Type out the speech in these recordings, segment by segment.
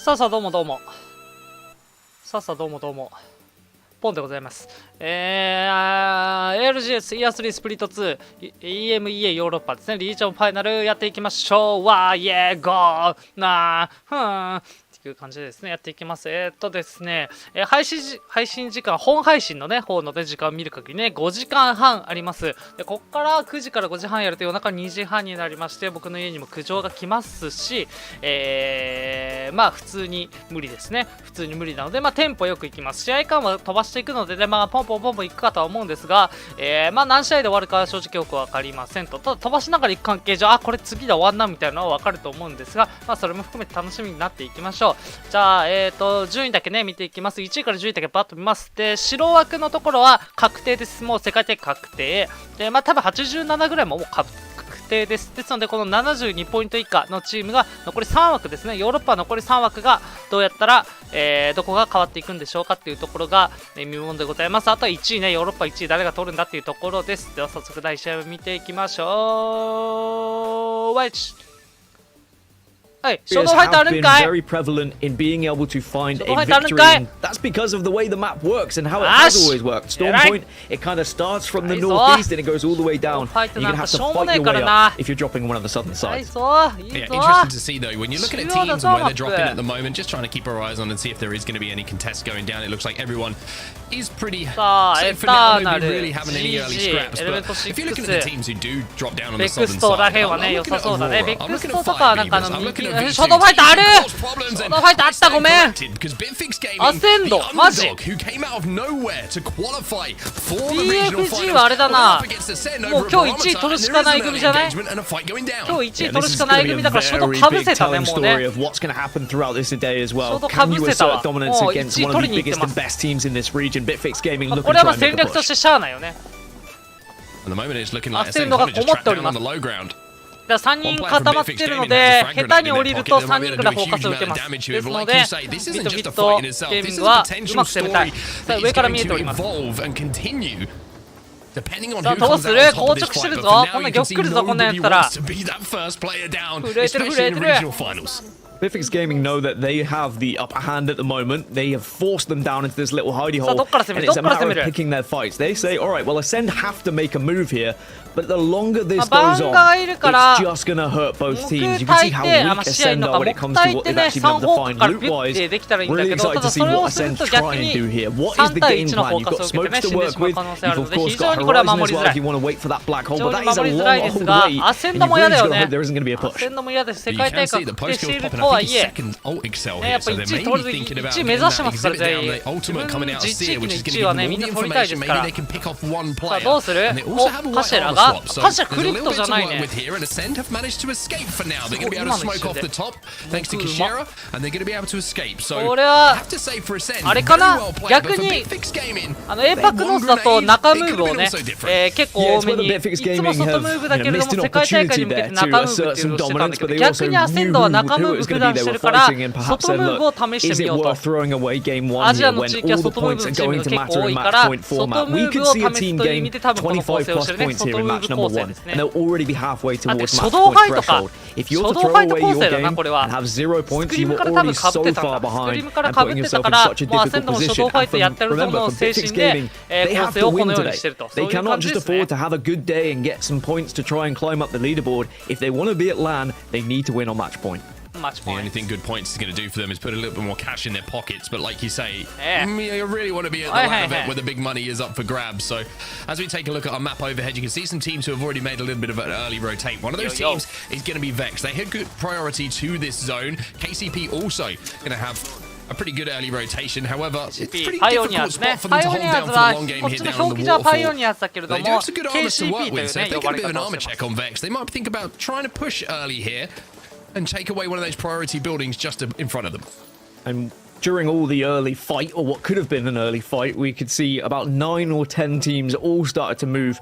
さあどうもどうも。ポンでございます。ALGS イヤー3スプリット2 EMEA ヨーロッパですね。リージョンファイナルやっていきましょう。わーイエーゴーなーっていう感じでですね、やっていきます。ですね、配信時間、本配信のね、方のね、時間を見る限りね、5時間半あります。で、こっから9時から5時半やると夜中2時半になりまして、僕の家にも苦情が来ますし、まあ、普通に無理ですね。普通に無理なので、まあ、テンポよくいきます。試合間は飛ばしていくのでね、まあ、ポンポンいくかとは思うんですが、まあ、何試合で終わるかは正直よくわかりませんと。ただ、飛ばしながらいく関係上、これ次で終わんなみたいなのはわかると思うんですが、まあ、それも含めて楽しみになっていきましょう。じゃあ、順位だけね、見ていきます。1位から10位だけバッと見ます。で、白枠のところは確定です。もう世界的確定。で、まあ、多分87ぐらいももう確定です。ですので、この72ポイント以下のチームが残り3枠ですね。ヨーロッパ残り3枠がどうやったら、どこが変わっていくんでしょうかっていうところが、見ものでございます。あとは1位ね、ヨーロッパ1位誰が取るんだっていうところです。では、早速第1試合を見ていきましょう。はい、衝動ファイトあるんかい。 very prevalent in being able to find a victory, and that's because of the way the map works and how it has always worked. Storm Point, it kind of starts from the northeast and it goes all the way down. You're gonna have to fight your way up if you're dropping one of the southern sides. Yeah, interesting to see though. When you're looking at teams and where they're dropping at the moment, just trying to keep our eyes on and see if there is going to be any contests going down. It looks like everyone is pretty safe for now. Nobody really having any early scraps. But if you're looking at the teams who do drop down on the southern side, I'm looking at Aurora. I'm looking at Five Beavers. I'm looking at ショートファイトある。ショートファイトあった。ごめん。アセンドマジ。BFG はあれだな。もう今日1位取るしかない組じゃない。今日1位取るしかない組だからショートかぶせたね。もうね。ショートかぶせたわ。もう1位取りに行ってます。これはまあ戦略としてしゃあないよね。アセンドがこもっております。3人固まってるので、下手に降りると3人からフォーカスを受けます。ですので、ビットゲーミングはうまく攻めたい。さあ、上から見えております。さあ、どうする？硬直してるぞ。こんな玉来るぞ、こんなんやったら。震えてる。Bifix Gaming know that they have the upper hand at the moment. They have forced them down into this little hidey hole, and it's a matter of picking their fights. They say, all right, well, Ascend have to make a move here, but the longer this goes on, it's just going to hurt both teams. You can see how weak Ascend are when it comes to what they've actually been able to find loot-wise. Really excited to see what Ascend try and do here. What is the game plan? You've got smokes to work with. You've of course got Horizon as well if you want to wait for that black hole, but that is a long old wait, and you've really got to hope there isn't going to be a push. とはいえ、やっぱ1位取る1位目指してますから、全員。自分自地域の1位はね、みんな取りたいですから。さあ、どうする？お、カシェラがカシェラクリプトじゃないね。これは、あれかな？逆に、エーパックノースだと中ムーブをね、結構多めに、いつも外ムーブだけれども、世界大会に向けて中ムーブっていうのをしてたんだけど、逆にアセンドは中ムーブ普段してるから、外ムーブを試してみようと。アジアの地域は外ムーブのチームが結構多いから、外ムーブを試すという意味で多分この構成をしてるね。外ムーブ構成ですね。初動ファイトか。初動ファイト構成だな、これは。スクリームから多分被ってたんだ。スクリームから被ってたから、もうアセンドも初動ファイトやってるぞの精神で、構成をこのようにしてると。そういう感じですね。They cannot just afford to have a good day and get some points to try and climb up the leaderboard. If they want to be at LAN, they need to win on match point. The only thing good points is going to do for them is put a little bit more cash in their pockets. But like you say, you really want to be at the LAN event where the big money is up for grabs. So as we take a look at our map overhead, you can see some teams who have already made a little bit of an early rotate. One of those teams is going to be Vex. They had good priority to this zone. KCP also going to have a pretty good early rotation. However, it's pretty difficult spot for them to hold down for the long game here down on the waterfall. They do have some good armors to work with, so if they get a bit of an armor check on Vex, they might think about trying to push early here and take away one of those priority buildings just in front of them. And during all the early fight, or what could have been an early fight, we could see about 9 or 10 teams all started to move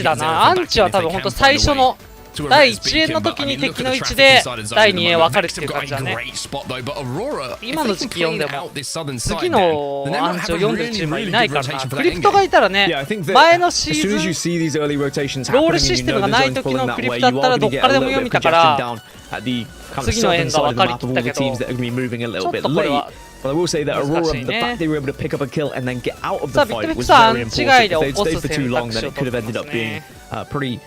チだな。アンチは多分本当最初の第1円の時に敵の位置で第2円分かるっていう感じだね。今の時期読んでも次のアンチを読んでるチームはいないからな。クリプトがいたらね、前のシーズンロールシステムがない時のクリプトだったらどっからでも読みたから次の円が分かりきったけど、ちょっとこれはBut I will say that Aurora, the fact they were able to pick up a kill and then get out of the fight was very important. If they'd stayed for too long, then it could have ended up being pretty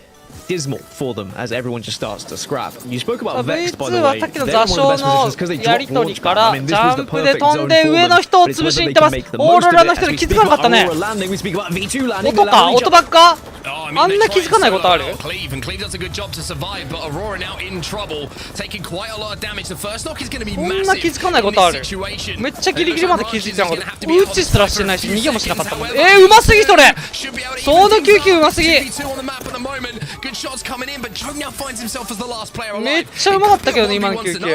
dismal for them as everyone just starts to scrap. You spoke about Vexed, by the way. They're one of the best positions because they dropped Launchpad. I mean, this was the perfect zone for them. But it's whether they can make the most of it. As we speak about Aurora landing, we speak about V2 landing. 音か音ばっかあんな気づかないことある？Cleve does a good job to survive, but Aurora now in trouble, taking quite a lot of damage. The first knock is going to be massive. こんな気づかないことあるめっちゃギリギリまで気づいてなかった。打ちすらしてないし逃げもしなかったもん。うますぎそれソード救急うますぎめっちゃうまかったけどね今の救急。 I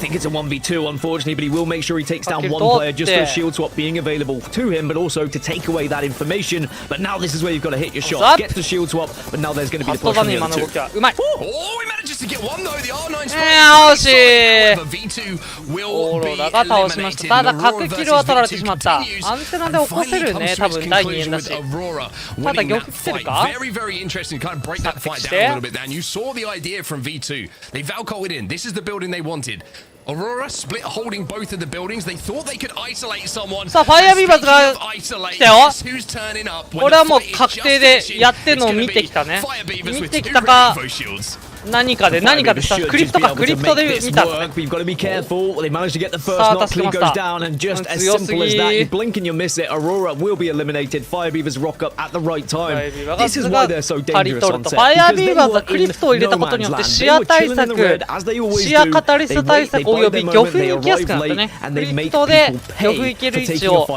think it's a 1v2 unfortunately, but he will make sure he takes down one player just for shield swap being available to him, but also to take away that information. But now this is where you've got to hit your shot. Get the shield swap, but now there's going to be the push from the other two. うまい。Oh, he manages to get one though. The R9 惜しい。オーロラが倒しました。ただ角キルは取られてしまった。アンテナで起こせるね多分第2円だし。ただ玉来てるか。 Very interesting. Kind of break that fight down a little bit. And you saw the idea from V2. They Valcoed in. This is the building they wanted. Aurora split holding both of the buildings. They thought they could isolate someone. さあファイアビーバーズが来たよ。これはもう確定でやってのを見てきたね。見てきたか何かでしたクリプトかクリプトで見た。さあ助けました。強すぎ。Blink and you miss it. Aurora will be eliminated. Fire Beavers rock up at the right time. This is why they're so dangerous on set. ファイアビーバーズはクリプトを入れたことによって視野対策、視野カタリスト対策および漁夫に行きやすくなったね。クリプトで漁夫行ける位置を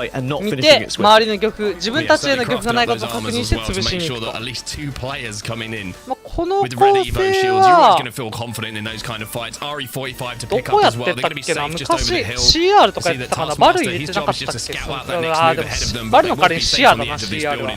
見て周りの漁夫、自分たちへの漁夫がないことを確認して潰しに行くと。この構成はどこやってたっけな。昔 CR とかやってたかな。バル入れてなかったっけ。でもバルの代わりに CR だな。 CR は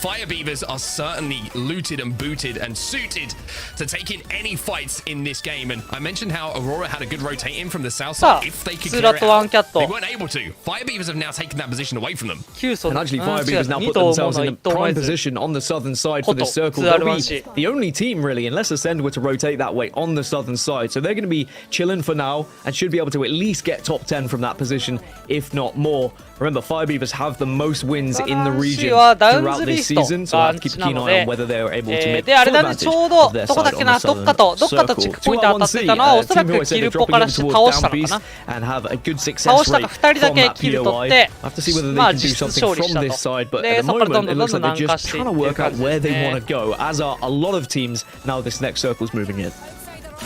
Fire Beavers are certainly looted and booted and suited to take in any fights in this game. And I mentioned how Aurora had a good rotating from the south side. If they could clear it out, they weren't able to. Fire Beavers have now taken that position away from them. And actually Fire Beavers now put themselves in a prime position on the southern side for this circle. They'll be the only team really, unless Ascend were to rotate that way on the southern side. So they're going to be chilling for now and should be able to at least get top 10 from that position, if not more. Remember, Fire Beavers have the most wins in the region throughout this season, so I have to keep a keen eye on whether they are able to make full advantage of their side on the southern circle. 2-1-C, team who I said they're dropping in towards down piece and have a good success rate from that POI. I have to see whether they can do something from this side, but at the moment it looks like they're just trying to work out where they want to go, as are a lot of teams now this next circle's moving in.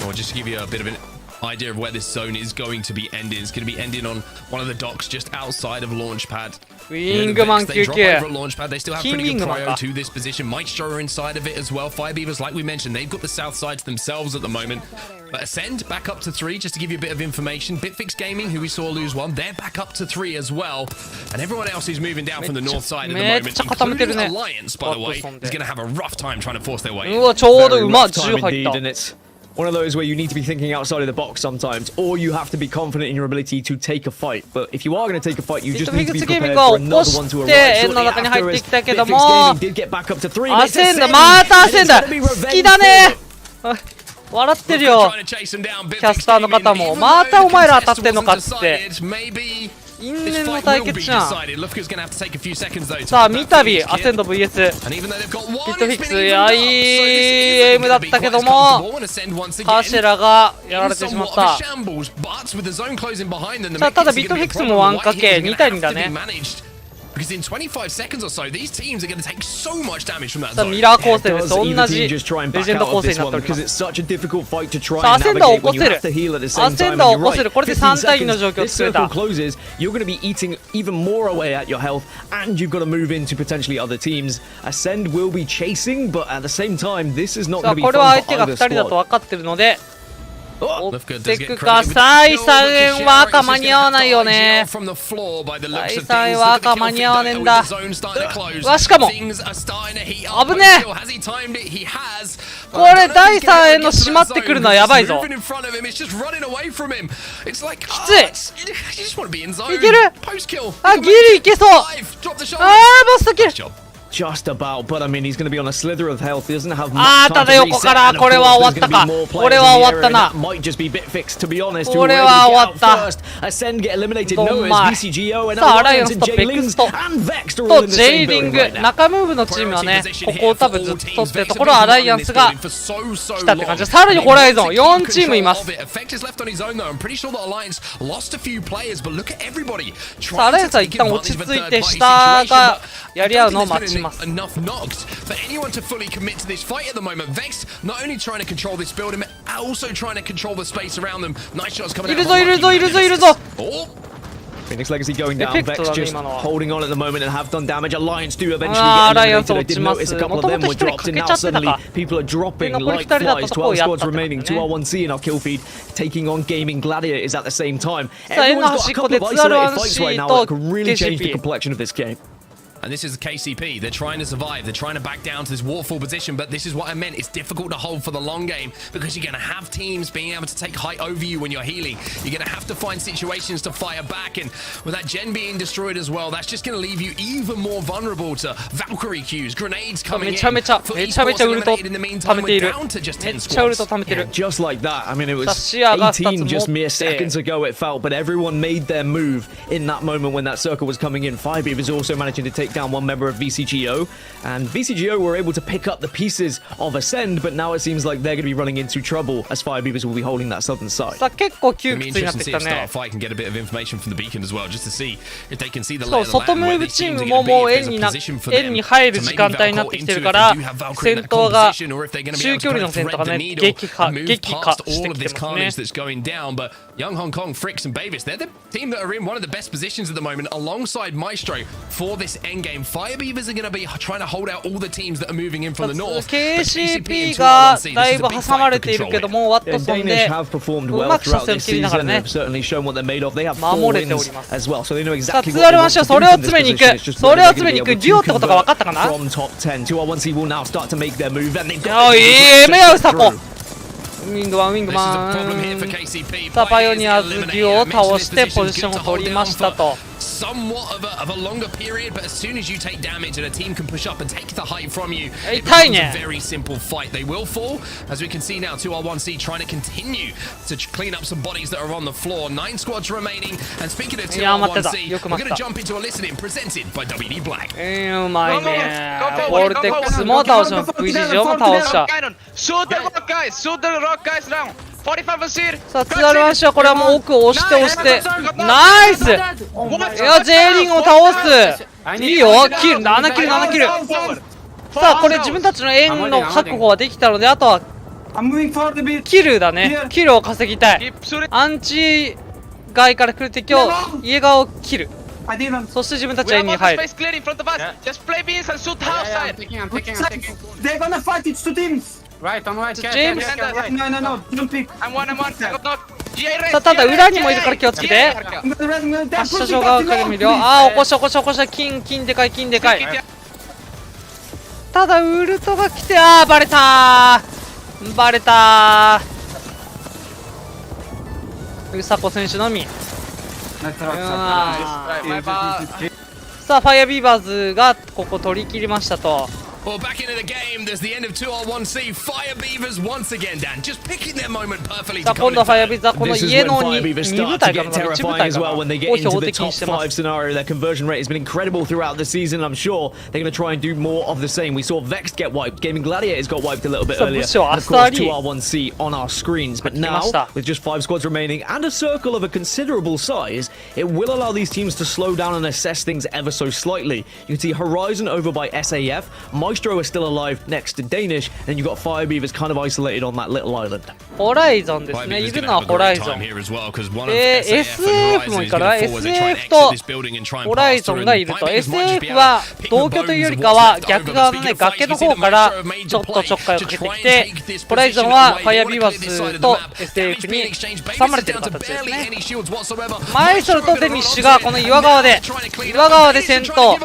Well, just to give you a bit of an idea of where this zone is going to be ending. It's going to be ending on one of the docks just outside of Launchpad. Wingman they drop over at Launchpad. They still have pretty good prio to this position. Maestro are inside of it as well. Fire Beavers, like we mentioned, they've got the south side to themselves at the moment. But Ascend back up to 3, just to give you a bit of information. Bitfix Gaming, who we saw lose 1, they're back up to 3 as well. And everyone else who's moving down from the north side at the moment, including Alliance, by the way, is going to have a rough time trying to force their way in. Very rough time indeed, and it's one of those where you need to be thinking outside of the box sometimes, or you have to be confident in your ability to take a fight. But if you are going to take a fight, you just need to be prepared for another one to arrive. Shortly after us, Bitfix Gaming did get back up to 3. アセンダまたアセンダ好きだね笑ってるよキャスターの方もまたお前ら当たってんのかっつって因縁の対決じゃん。さあ三度アセンド VS ビットフィックス、いやいいエイムだったけどもカシェラがやられてしまった。さあただビットフィックスも 1×2 対2だね。Because in 25 seconds or so, these teams are going to take so much damage from that さあ zone. ミラー構成です。同じレジェンド構成になっております。さあアセンダーを起こせる。アセンダーを起こせる。これで3対2の状況を作れた。 You're going to be eating even more away at your health, and you've got to move into potentially other teams. Ascend will be chasing, but at the same time, this is not going to be fun for either squad. これは相手が2人だと分かってるので追ってくか。第3は赤間に合わないよね。第3は赤間に合わねえんだ。うわ、しかも危ねえ。これ第3への締まってくるのはやばいぞ。きつい。いける。あ、ギリいけそう。あー、バストキル。Just about, but I mean, he's going to be on a slither of health. He doesn't have much time to reset. And of course, there's going to be more players in the area, and that might just be Bitfix, to be honest, who are ready to get out first. Ascend get eliminated. Noah's VCGO and Alliance and J-Lings and Vex are all in the same building right now. 中ムーブのチームはね、ここを多分ずっと取ってるところはアライアンスが来たって感じで、さらにホライゾン4チームいます。さあ、アライアンスは一旦落ち着いて下がやり合うのを待ちます。Enough knocked for anyone to fully commit to this fight at the moment. Vex not only trying to control this building, but also trying to control the space around them. Nice shots coming out. いるぞ。Phoenix Legacy going down. Vex just holding on at the moment and have done damage. Alliance do eventually get eliminated. I did notice a couple of them were dropped, and now suddenly people are dropping like flies. 12 squads remaining. 2R1C in our kill feed, taking on Gaming Gladiators at the same time. Everyone's got a couple of isolated fights right now that can really change the complexion of this game. And this is KCP. They're trying to survive. They're trying to back down to this waterfall position. But this is what I meant. It's difficult to hold for the long game because you're going to have teams being able to take height over you when you're healing. You're going to have to find situations to fire back. And with that gen being destroyed as well, that's just going to leave you even more vulnerable to Valkyrie Qs, grenades coming in. Esports eliminated in the meantime. We're down to just 10 squads. Yeah, just like that. I mean, it was 18 just mere seconds ago it felt. But everyone made their move in that moment when that circle was coming in. Firebeat was also managing to take down one member of VCGO, and VCGO were able to pick up the pieces of Ascend, but now it seems like they're going to be running into trouble as Fire Beavers will be holding that southern side. 結構窮屈になってきたね。Fight can get a bit of information from the beacon as well, just to see if they can see the 外ムーブチームももう円に入る時間帯になってきてるから、戦闘が中距離の戦闘がね激化してきてますね。Young Hong Kong, Fricks and Bavis, they're the team that are in one of the best positions at the moment alongside Maestro for this endgame. Fire Beavers are going to be trying to hold out all the teams that are moving in from the north. KCP がだいぶ挟まれているけども、ワットソンでうまく射線を切りながらね守れております。さあ、2R1 ショーそれを詰めに行く。デュオってことが分かったかな。おい、EMEA ウサコ。ウィングマン。さあ、パイオニアーズデュオを倒してポジションを取りましたと。Somewhat of a longer period, but as soon as you take damage and a team can push up and take the height from you, it becomes a very simple fight. They will fall, as we can see now. 2R1C trying to continue to clean up some bodies that are on the floor. 9 squads remaining. And speaking of 2R1C, we're going to jump into a listening presented by WD Black. うまいね。ボルテックスも倒した。VCGO も倒した。Shoot the rock guys now. さあ、2R1 ショーこれはもう奥を押してナイス。いや、J リングを倒す。いいよ、7キル。さあ、これ自分たちの円の確保はできたので、あとはキルだね。キルを稼ぎたい。アンチ外から来る敵を家側を切る。そして自分たちは円に入る。Right, on right, James. No, don't pick. I'm one. さあ、ただ裏にもいるから気をつけて。発射場がかけ見るよ。ああ、起こした金でかい。ただウルトが来て、バレたうさこ選手のみ。さあ、ファイアビーバーズがここ取り切りましたと。Well, back into the game, there's the end of 2R1C. Fire Beavers once again, Dan, just picking their moment perfectly. さあ、今度はファイアビーズはこの家の2部隊かな、1部隊かなを標的にしてます。 Their conversion rate has been incredible throughout the season. I'm sure they're going to try and do more of the same. We saw Vex get wiped. Gaming Gladiators got wiped a little bit earlier. And of course, 2R1C on our screens. But now, with just 5 squads remaining and a circle of a considerable size, it will allow these teams to slow down and assess things ever so slightly. You can see Horizon over by SAF. Maestro are still alive next to Danish, and you've got Fire Beavers kind of isolated on that little island. ホライゾンですね。いるのはホライゾン。SF もいいかな。 SF とホライゾンがいると。 SF は同居というよりかは逆側のね、崖の方からちょっとちょっかいをかけてきて、ホライゾンはファイアビーバーズと SF に挟まれてる形ですね。マエストロとデニッシュがこの岩側で戦闘。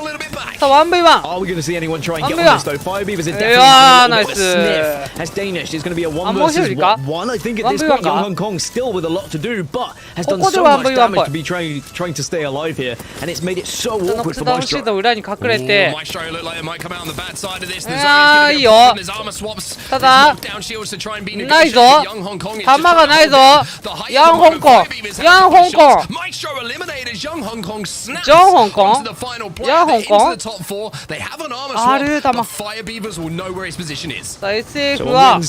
さあ 1v1。 Are we going to see anyone try and get on this though? Fire Beavers are definitely having a little bit of a sniff. As Danish is going to be a 1 versus 1. I think at this point Young Hong Kong still with a lot to do, but has done so much damage to be trying to stay alive here, and it's made it so awkward for Maestro. の裏に隠れて、いいよ。ただないぞ、弾がないぞ。ヤン香港、ヤン香港、ジョン香港、ヤン香港、ある弾。さあ SF は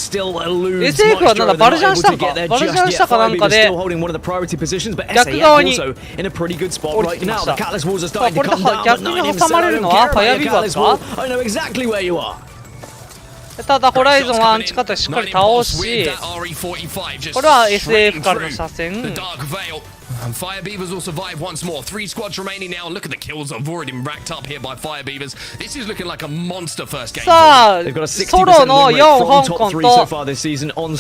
なんだ、バルジャンしたんか、バルジャンしたかなんかで逆側に降りてきました。さあこれで逆に挟まれるのはファイアビーバーズか。ただホライゾンはアンチカットでしっかり倒し、これは SF からの車線。And Fire Beavers will survive once more. 3 squads remaining now. Look at the kills that have already been racked up here by Fire Beavers. This is looking like a monster first game. さあ、ソロの4香港とデ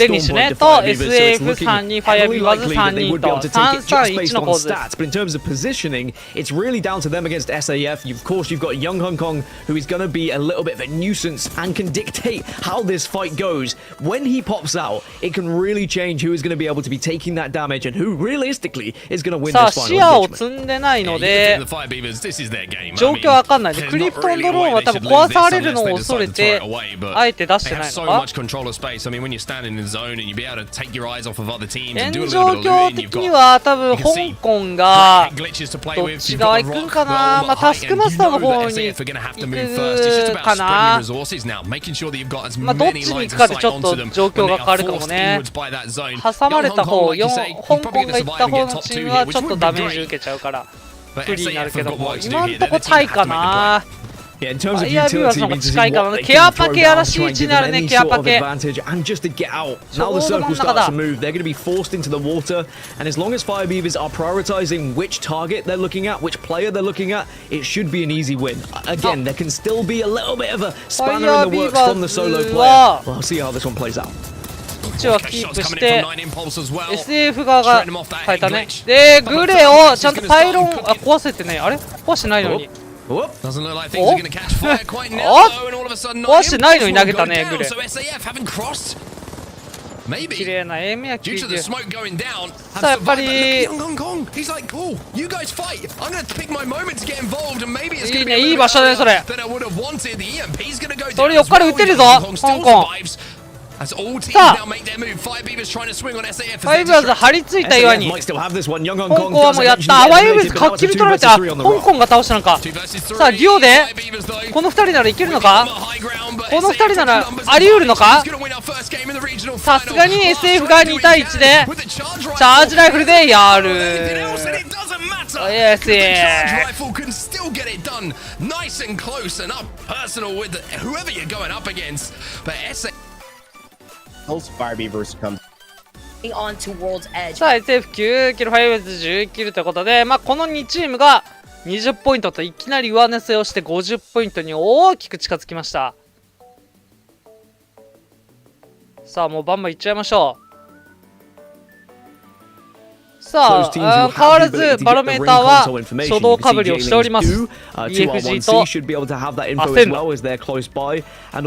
ニッシュね、と SF3 人、ファイアビーバーズ3人と331の構図です。But in terms of positioning, it's really down to them against SAF. Of course, you've got Young Hong Kong, who is going to be a little bit of a nuisance and can dictate how this fight goes. When he pops out, it can really change who is going to be able to be taking that damage and who realistically is going to win this final. さあ視野を積んでないので状況わかんないで、クリプトンドローンは多分壊されるのを恐れてあえて出してないのか。現状況的には多分香港がどっち側行くんかな。まあタスクマスターの方に行くかな。まあどっちに行くかでちょっと状況が変わるかもね。挟まれた方、香港が行った方のチームはちょっとダメージ受けちゃうから不利になるけども、今んとこタイかな。ファイアビーバーズの方が近いかな。ケアパケやらしい位置になるね、ケアパケ。ちょうど真ん中だ。They're going to be forced into the water, and as long as Fire Beavers are prioritizing which target they're looking at, which player they're looking at, it should be an easy win. Again, there can still be a little bit of a spanner in the works from the solo player. We'll see how this one plays out. 位置はキープして SF 側が変えたね。でグレをちゃんとパイロン壊せてね。あれ壊してないのに。壊してないのに投げたねグレ。綺麗なエイムや90。さあやっぱりいいね、いい場所だねそれ。それ横から撃てるぞ香港。さあ、ファイブアーズ張り付いた岩に香港はもうやった。ファイブアーズ活気に取られた。香港が倒したのか。さあデュオでこの2人ならいけるのか。この2人ならあり得るのか。さすがに SF が2対1でチャージライフルでやる。Fire Beavers come on to World's Edge. さあ SF9 キル、ファイブアーズ11キルということで、まあこの2チームが20ポイントといきなり上乗せをして50ポイントに大きく近づきました。さあもうバンバンいっちゃいましょう。さあ、変わらずバロメーターは初動かぶりをしております。EFG とアセンド。あ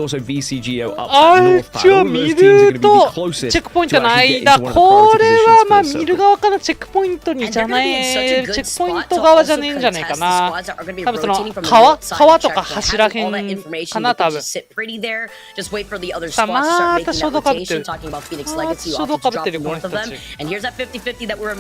れ、ミルとチェックポイントの間、これはまあ見る側からチェックポイントにじゃない、チェックポイント側じゃねえんじゃないかな。多分その川とか柱辺かな、多分。さあ、また初動かぶってる。初動かぶってる、この人たち。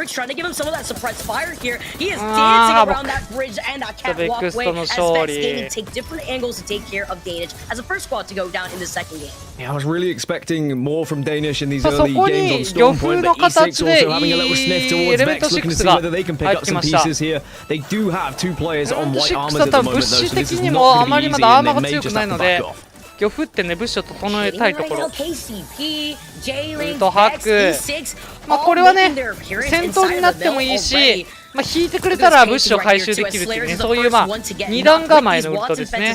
Mavericks trying to give him some of that suppressed fire here. He is dancing around that bridge and that catwalk way as Vex Gaming take different angles to take care of Danish as a first squad to go down in the second game. Yeah, I was really expecting more from Danish in these early games on Storm Point, but E6 also having a little sniff towards Vex, looking to see whether they can pick up some pieces here. They do have 2 players on white armors at the moment, though, so this is not going to be easy, and they may just have to back off. 漁夫ってね、物資を整えたいところ。KCP、J-Link、とハック。これはね、戦闘になってもいいし、引いてくれたら物資を回収できるっていうね、そういう二段構えのウルトですね。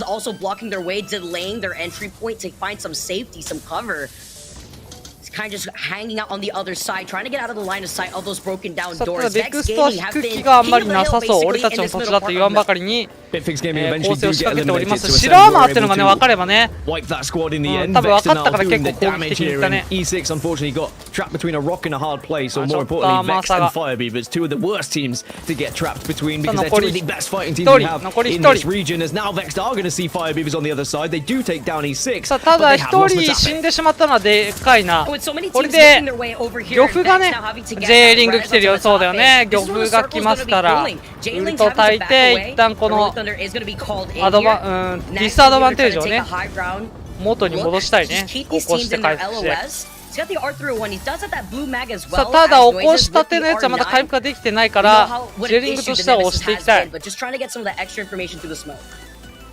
Kind of just hanging out on the other side, trying to get out of the line of sight of those broken down た doors. だベクストは引く気があんまりなさそう。俺たちの土地だと言わんばかりに。Bitfix Gaming 構 eventually 成を do 仕 get 掛けており eliminated, ます。 so 白アーマー Ascend っていうの were がね able 分かればね to wipe that squad in the うん end. 多分 Vex 分かった now から結 doing the 構攻撃 damage 的にいっ here, た and ね。 E6 unfortunately got trapped between a rock and a hard place, or ちょ more っと importantly, 甘 Vex さ and が Firebeavers, two of the worst teams to get trapped between, さあ because they're 残 two り of the best fighting 一 teams we 人 have 残り in 一 this 人 region, as now Vex are going to see Firebeavers on the other side. They do take down E6, さあた but だ they 一 have lost 人 the 死 tap. んでしまったのはでっかいな。 With so many これ teams で making their way over here, 漁夫がね Vex now having to get J リン that グ来てる res よ onto the そうだよ top ね phase. 漁 This is 夫 where the が circle's 来ま gonna す be から cooling. ウ J ル Ling's ト having 焚 to い back て away. 一旦こ The の Rolling Thunder is gonna be called in アド here. バ Next, ディスアドバン they're テージ gonna を take ね a high ground. 元に戻したい Just ね keep 起 these こし teams て in 回 their 復して LOS. He's got the R301. He does have that blue mag as さあ well. ただ as 起こ Noises したて with の the やつはまだ R9. 回復ができてないか We know ら how what ジェ an リング issue と the しては押 Nemesis していき has たい been, but just trying to get some of that extra information through the smoke.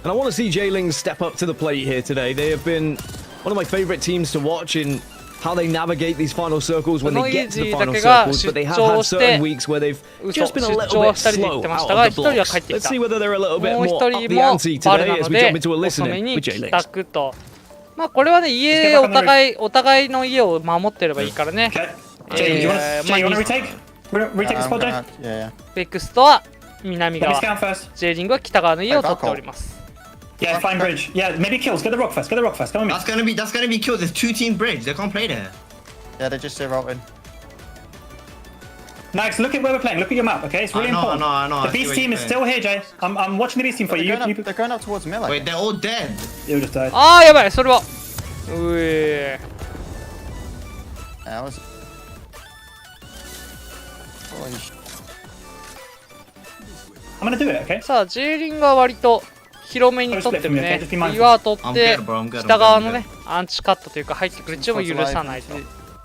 And I want to see J-Lings step up to the plate here today. They have been one of my favorite teams to watch in how they navigate these final circles when they get to the final circles, but they have had certain weeks where they've just been a little bit slow out of the blocks. Let's see whether they're a little bit もう more 一 up 人 the も ante バル today な as の we で jump into a 遅め listening に with 帰 J-Lings. 宅とまあこれはね家お互いの家を守ってればいいからね Jay, you want to retake? Retake the spot, Jay? Yeah, yeah. ベックスとは南 Let me 側 scan first. ジェリングは北側の家を取っております Yeah, fine bridge. Yeah, maybe kills. Get the rock first. Get the rock first. Come on, me. That's gonna be killed. There's 2-team bridge. They can't play there. Yeah, they're just zeroing. Max, look at where we're playing. Look at your map, okay? It's really important. I know. The beast team is still here, Jay. I'm watching the beast team for you. They're going up towards Mill. Wait, they're all dead. You just died. ああやばいそれはうえ That was. Holy sh. I'm gonna do it, okay? さあジェリングは割と広めに取ってるねそうですね岩を取って I'm good, bro. I'm good. 北側のねアンチカットというか入ってくるチームを許さない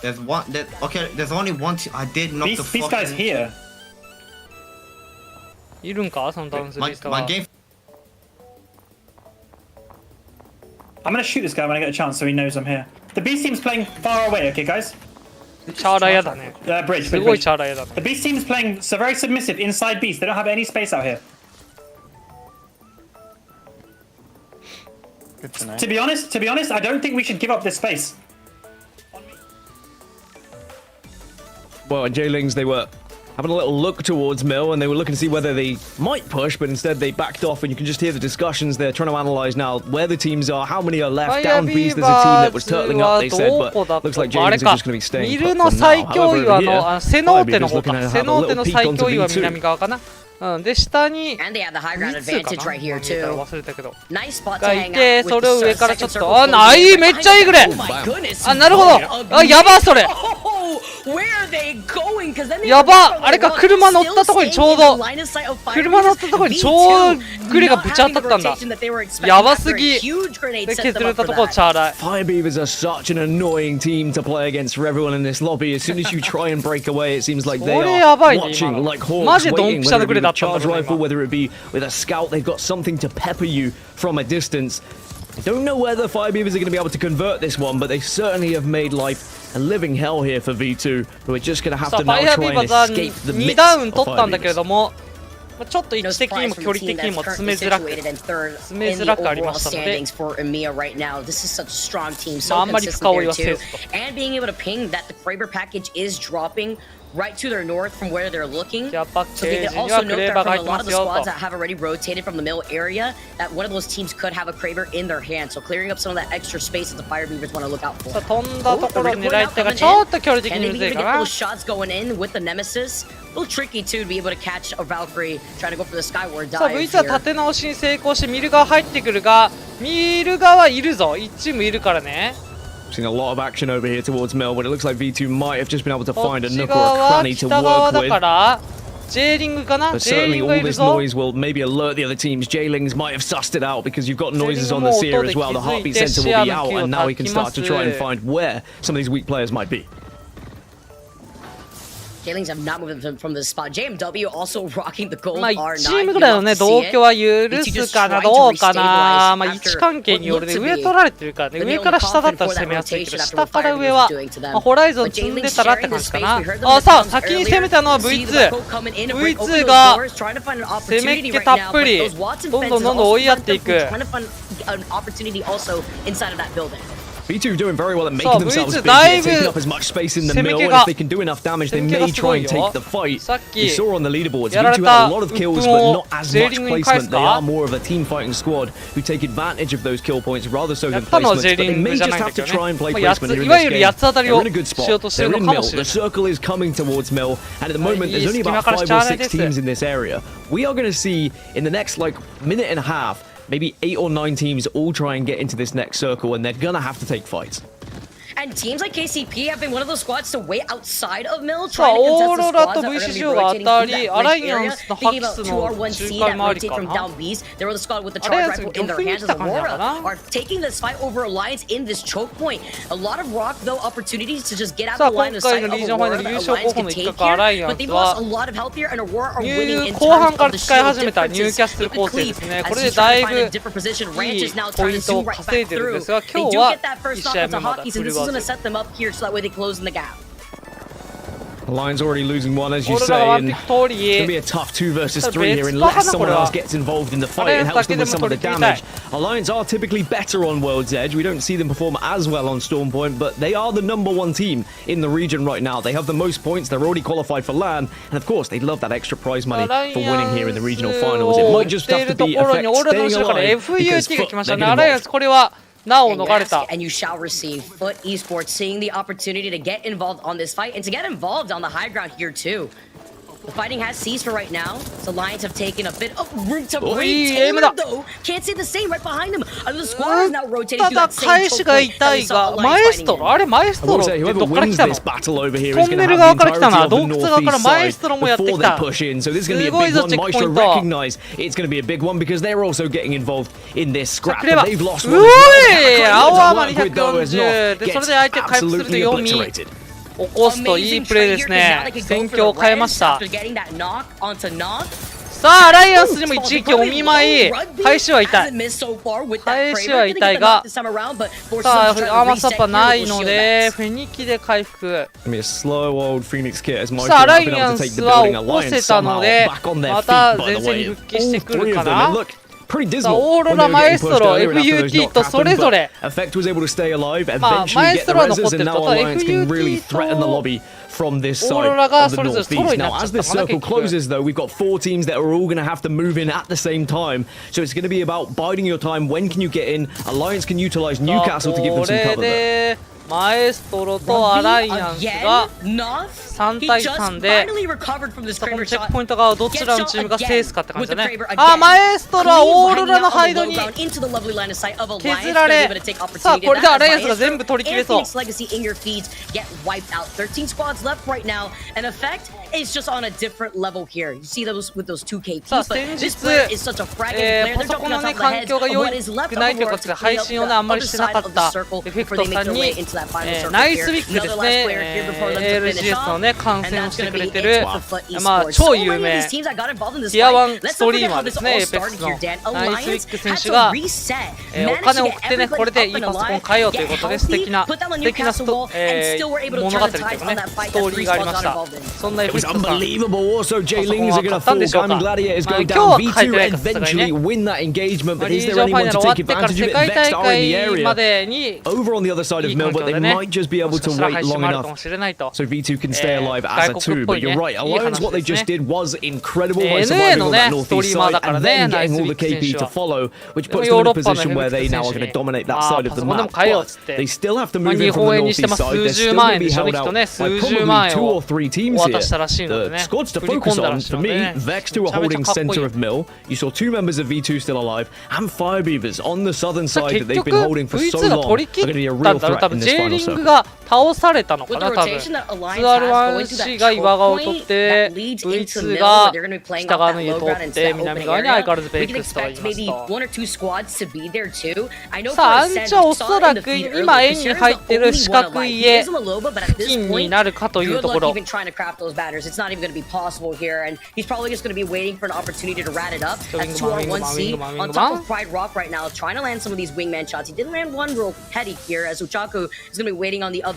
There's one. Okay, there's only one team. I did knock the These guys here. いるんかそのダウンスリーストが My game. I'm gonna shoot this guy when I get a chance so he knows I'm here. The beast team's playing far away, okay, guys? チャーラーやだね Bridge, す bridge, ごい bridge. チャーラーやだね The beast team's playing so very submissive inside beast. They don't have any space out here. Good to know. To be honest, I don't think we should give up this space. Well, at J-Lings, they were having a little look towards Mill, and they were looking to see whether they might push, but instead they backed off, and you can just hear the discussions. They're trying to analyze now where the teams are, how many are left. Down B's, there's a team that was turtling up, they said, but looks like J-Lings are just going to be staying ミ put ルの for 最 now. 強位 However, は over あ here, のセノーテ Firebeavers の方 looking か to have セ a ノーテ little の peek 最 onto 強位は V2. 南側かなうんで下に And they have the high ground 3つか advantage な right here 見えたら too. 忘れたけど Nice spot to が hang いて out そ with れを the 上からちょ second っ circle とあない closing in. めっちゃいいグレ Oh my goodness. あなるほどあやばそれ Oh, where are they going? 'Cause then they や have ば the あれか rock 車乗ったとこにちょう still ど staying in the line of sight of Firebeavers. 車乗ったとこにちょうどグレがぶち当たったんだ V2 not having the rotation that they were expecting やば after す a ぎ huge grenade で set 削 them れ up た for ところ that. チャーライ Firebeavers are such an annoying team to play against for everyone in this lobby. As soon as you try and break away, it seems like they これや are ばいね watching 今の like hawks, マジでドン waiting, ピシャ whether の it グ be レだ with ったんだ charge けど rifle, 今 whether it be with a scout. They've got something to pepper you from a distance. I don't know whether Firebeavers are going to be able to convert this one, but they certainly have made life a living hell here for V2, who are just going to have さあ to ファ now イア try ビー and バーズは escape the 2 midst ダウン of 取ったんだけれ Firebeavers. どもまあちょっと位 No 置的に surprise も from 距 the 離 team 的に that's も詰 currently めづらく situated in third 詰め in づ the らくあり overall ましたので standings for EMEA right now. This is such a strong team, まあ so あんまり consistent 深追い there はせ too. ずと And being able to ping that the Kraber package is dropping right to their north from where they're looking. じゃあパッ So ケ they ー can ジには also ク note レー that バーが from 入 a ってま lot of す the よ squads と that have already rotated from the mill area, that one of those teams could have a Kraber in their hand. So clearing up some of that extra space that the Firebeavers want to look out for. さあ飛んだところ Oh, 狙 the い recoil 手が coming ちょっ in. と距離的 And に they む can ずい even か get な those shots going in with the Nemesis. A little tricky too to be able to catch a Valkyrie trying to go for the Skyward さあ dive V2 は here. 立て直しに成功してミル側入ってくるがミル側いるぞ1チームいるからね Seeing a lot of action over here towards Mill, but it looks like V2 might have just been able to こ find a っち nook or a 側は cranny to 北側 work だか with. ら J リングかな But J リ certainly ングがい all る this ぞ noise will maybe alert the other teams. J-Lings might have sussed it out because you've got noises on the J-Lings seerも as well. The 音で heartbeat 気づいて sensor will be 視野の out, 気を and now we can start to try and 焚きます find where some of these weak players might be. J-Lings have not moved from this spot. JMW also rocking the gold まあ R9. 1チームぐらいのね同居は許すかなどうかなまあ位置関係によるね上取られてるからね上から下だったら攻めやすいけど下から上はまあホライゾン積んでたらって感じかなあさあ先に攻めたのは V2 V2 が攻めっ気たっぷりどんどん追いやっていく V2 doing very well at making themselves big, taking up as much space in the middle, and if they can do enough damage, they may try and take the fight. You saw on the leaderboards, V2 had a lot of kills, but not as much placement. They are more of a team fighting squad who take advantage of those kill points rather so than placements, but they may just have to try and play placement here in this game. They're in a good spot. They're in middle. The circle is coming towards middle, and at the moment, there's only about 5 or 6 teams in this area. We are going to see in the next minute and a half, maybe 8 or 9 teams all try and get into this next circle, and they're gonna have to take fights. And teams like KCP have been one of those squads to wait outside of middle, trying to contest the squads that are going to be rotating through that bridge area. Thinking about 2R1C that rotate from down Bs. They were the squad with the charge rifle in their hands as Aurora are taking this fight over Alliance in this choke point. A lot of Rock, though, opportunities to just get out the line of sight of Aurora that Alliance can take here. But they've lost a lot of health here, and Aurora are winning in terms of the shield differences. With Cleave, as he's trying to find a different position, Ranch is now trying to zoom right back through. They do get that first knock onto Hockeys, and this is going to set them up here so that way they close in the gap. Alliance already losing one, as you say, and it's going to be a tough 2 versus 3 here unless someone else gets involved in the fight and helps them with some of the damage. Alliance are typically better on World's Edge. We don't see them perform as well on Stormpoint, but they are the #1 team in the region right now. They have the most points. They're already qualified for LAN, and of course, they'd love that extra prize money for winning here in the regional finals. It might just have to be effect staying alive because they're going to win. And you shall receive. Foot Esports seeing the opportunity to get involved on this fight and to get involved on the high ground here too. The fighting has ceased for right now. The Lions have taken a bit of room to breathe. Taylor, though, can't say the same right behind him. The squad is now rotating through that same choke point that we saw Alliance fighting in. Whoever wins this battle over here is going to have the entirety of the northeast side before they push in. So this is going to be a big one. Maestro recognize it's going to be a big one because they're also getting involved in this scrap. But they've lost one as well. To work with, though, as not gets absolutely obliterated. 起こすといいプレーですね。戦況を変えました。さあ、アライアンスにも一撃お見舞い。開始は痛い。開始は痛いが、さあ、アーマースタッパーないので、フェニキで回復。さあ、アライアンスは起こせたので、また前線に復帰してくるかな。さあ、オーロラ、マエストロ、FUT とそれぞれ。まあ、マエストロは残ってると、ただ FUT と。From this side of the northeast. Now, as this circle closes, though, we've got 4 teams that are all going to have to move in at the same time. So it's going to be about biding your time. When can you get in? Alliance can utilize Newcastle to give them some cover there. マエストロとアライアンスが3対3で、このチェックポイント側をどちらのチームが制すかって感じだね。あ、マエストロはオーロラのハイドに削られ、さあこれでアライアンスが全部取り切れそう。さあ先日、パソコンのね環境が良くないということで配信をねあんまりしてなかったエフェクトさんにナイスウィックですね、ALGS のね観戦をしてくれてる、まあ超有名ティア1ストリーマーですね、エーペックスのナイスウィック選手が、お金を送ってねこれでいいパソコン買えようということで素敵な物語というかねストーリーがありました。そんなエフェクトさんパソコンを買ったんでしょうか。まあ、今日は書いてないかさすがにね。リージョンファイナル終わってから世界大会までにいい環境 but they might just be able to wait long enough so V2 can stay alive as a 2. But you're right, Alliance, what they just did was incredible by surviving on that northeast side and then getting all the KP to follow, which puts them in a position where they now are going to dominate that side of the map. But they still have to move in from the northeast side. They're still going to be held out by probably 2 or 3 teams here. The squads to focus on, for me, Vex 2 are holding center of mill. You saw 2 members of V2 still alive, and Firebeavers on the southern side that they've been holding for so long are going to be a real threat in this final リングが倒されたのかな、多分 2R1C が岩側を取って V2 が北側の家を通って南側に相変わらずベイクストがいますと。さあ、アンチはおそらく今円に入ってる四角い家付近になるかというところ。Is going to be waiting on the other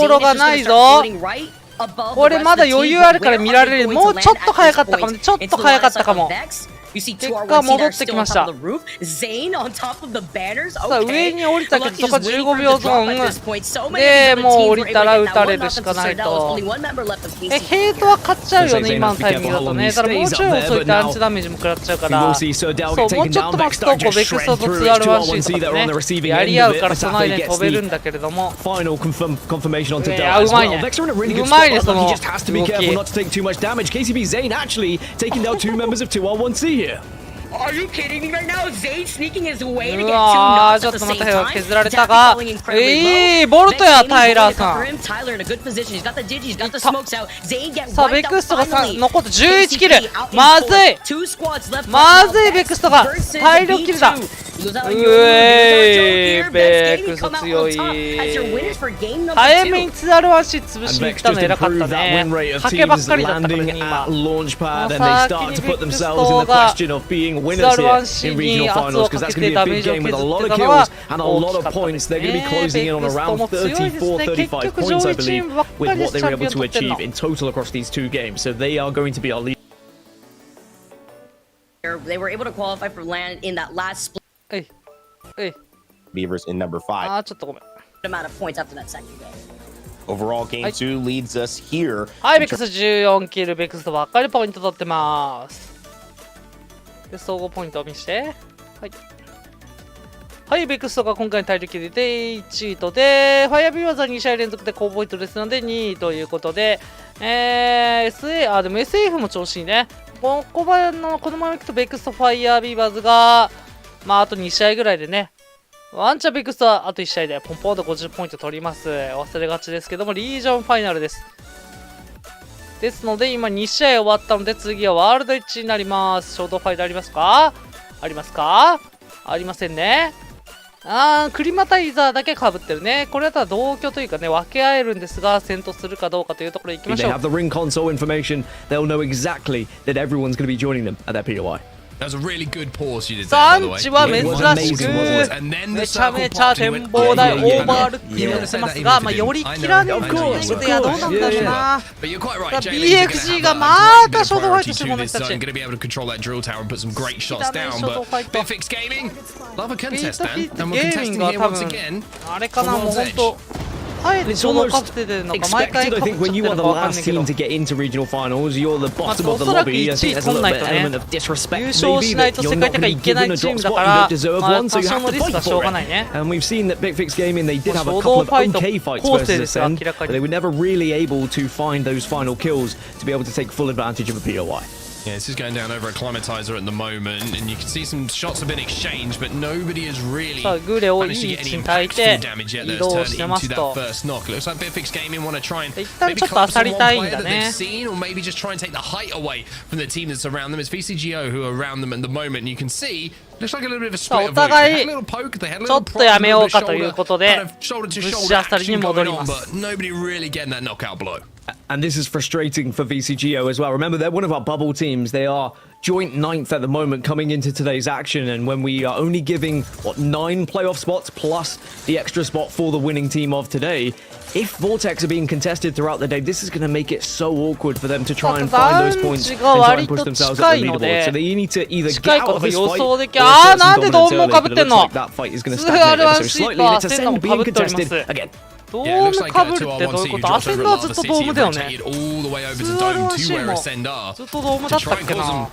ころがないぞ。これまだ余裕あるから見られる。もうちょっと早かったかもね。ちょっと早かったかも。結果戻ってきました。さあ上に降りたけどそこは15秒ゾーンでもう降りたら撃たれるしかないと。ヘイトは勝っちゃうよね今のタイミングだとね。ただもうちょい遅いとアンチダメージも食らっちゃうから、そうもうちょっと待つとこうベクストと 2R1C とかねやり合うからその間に飛べるんだけれども、うまいね、うまいねその動き。Are you kidding me right now? Zayn sneaking his way to get two うわー knocks ちょ at っ the とま same た time. 削られたが Tappy falling incredibly low. ボルトや Vex タイラー Gaming さ going ん to cover him. Tyler in a good position. He's got the digi, he's got the smokes out. Zayn get さあ wiped ベク out ストがfinally. 残って11キル KCP out in まずい fourth. Two squads left ま right ずい now. ベクストが Versus 大量キルだ B2. うえーベクスト強い早めに 2R1C 潰しに行ったの偉かったね賭けばっかりだったからね今 Launchpad, and they start to put themselves in the question of being winners here in regional finals, because that's going to be a big game with a lot of kills and a lot of points. They're going to be closing in on around 34, 35 points, I believe, with what they were able to achieve in total across these two games. So they are going to be our lead. They were able to qualify for land in that last split えい Beavers in number 5. あーちょっとごめん amount of points after that second game. Overall, game 2 leads us here. はいベクスト14キルベクストばっかりポイント取ってますで総合ポイントを見してはいはいベクストが今回の体力で1位とでファイアビーワーズは2試合連続で高ポイントですので2位ということででも SF も調子いいねこのままいくとベクストファイアビーバーズがあと2試合ぐらいでねワンチャンベクストはあと1試合でポンポンと50ポイント取ります忘れがちですけどもリージョンファイナルですので今2試合終わったので次はワールド1になります衝動ファイトありますかありますかありませんねクリマタイザーだけ被ってるねこれだったら同居というかね分け合えるんですが戦闘するかどうかというところに行きましょう They have the ring console information. They'll know exactly that everyone's going to be joining them at their POI. That was a really good pause you did there, by the way. 産地は珍しくめちゃめちゃ展望台オーバールックに寄せますがより切らねえということやどうなんだろうな BXG がまたショートファイトしてるものたち going to be able to control that drill tower and put some great shots down, but Bitfix Gaming love a contest, Dan, and we're contesting here once again. あれかなもう本当あえてそのカフテでなんか毎回 I think when you are the last team to get into regional finals, you're the bottom of the lobby. I think there's a little bit element of disrespect. Maybe that you're not going to be given a drop spot, you don't deserve one, so you have to fight for it. And we've seen that Bitfix Gaming, they did have a couple of okay fights versus Ascend, but they were never really able to find those final kills to be able to take full advantage of a POI. Yeah, this is going down over a climatizer at the moment, and you can see some shots have been exchanged, but nobody has really managed to get any impactful damage yet that has turned into that first knock. It looks like Bitfix Gaming want to try and maybe collapse on one player that they've seen, or maybe just try and take the height away from the team that's around them. It's VCGO who are around them at the moment, and you can see looks like a little bit of a split of votes. They had a little poke, they had a little prod, a little shoulder to shoulder action going on, but nobody really getting that knockout blow. And this is frustrating for VCGO as well. Remember, they're one of our bubble teams. They are joint 9th at the moment coming into today's action. And when we are only giving, 9 playoff spots plus the extra spot for the winning team of today, if Vortex are being contested throughout the day, this is going to make it so awkward for them to try and find those points and try and push themselves up the leaderboard. So they need to either get out of this fight or assert some dominance early, but it looks like that fight is going to stagnate ever so slightly, and it's Ascend being contested again. ドームかぶるってどういうことアセンダーはずっとドームだよね2RCもずっとドームだったっけな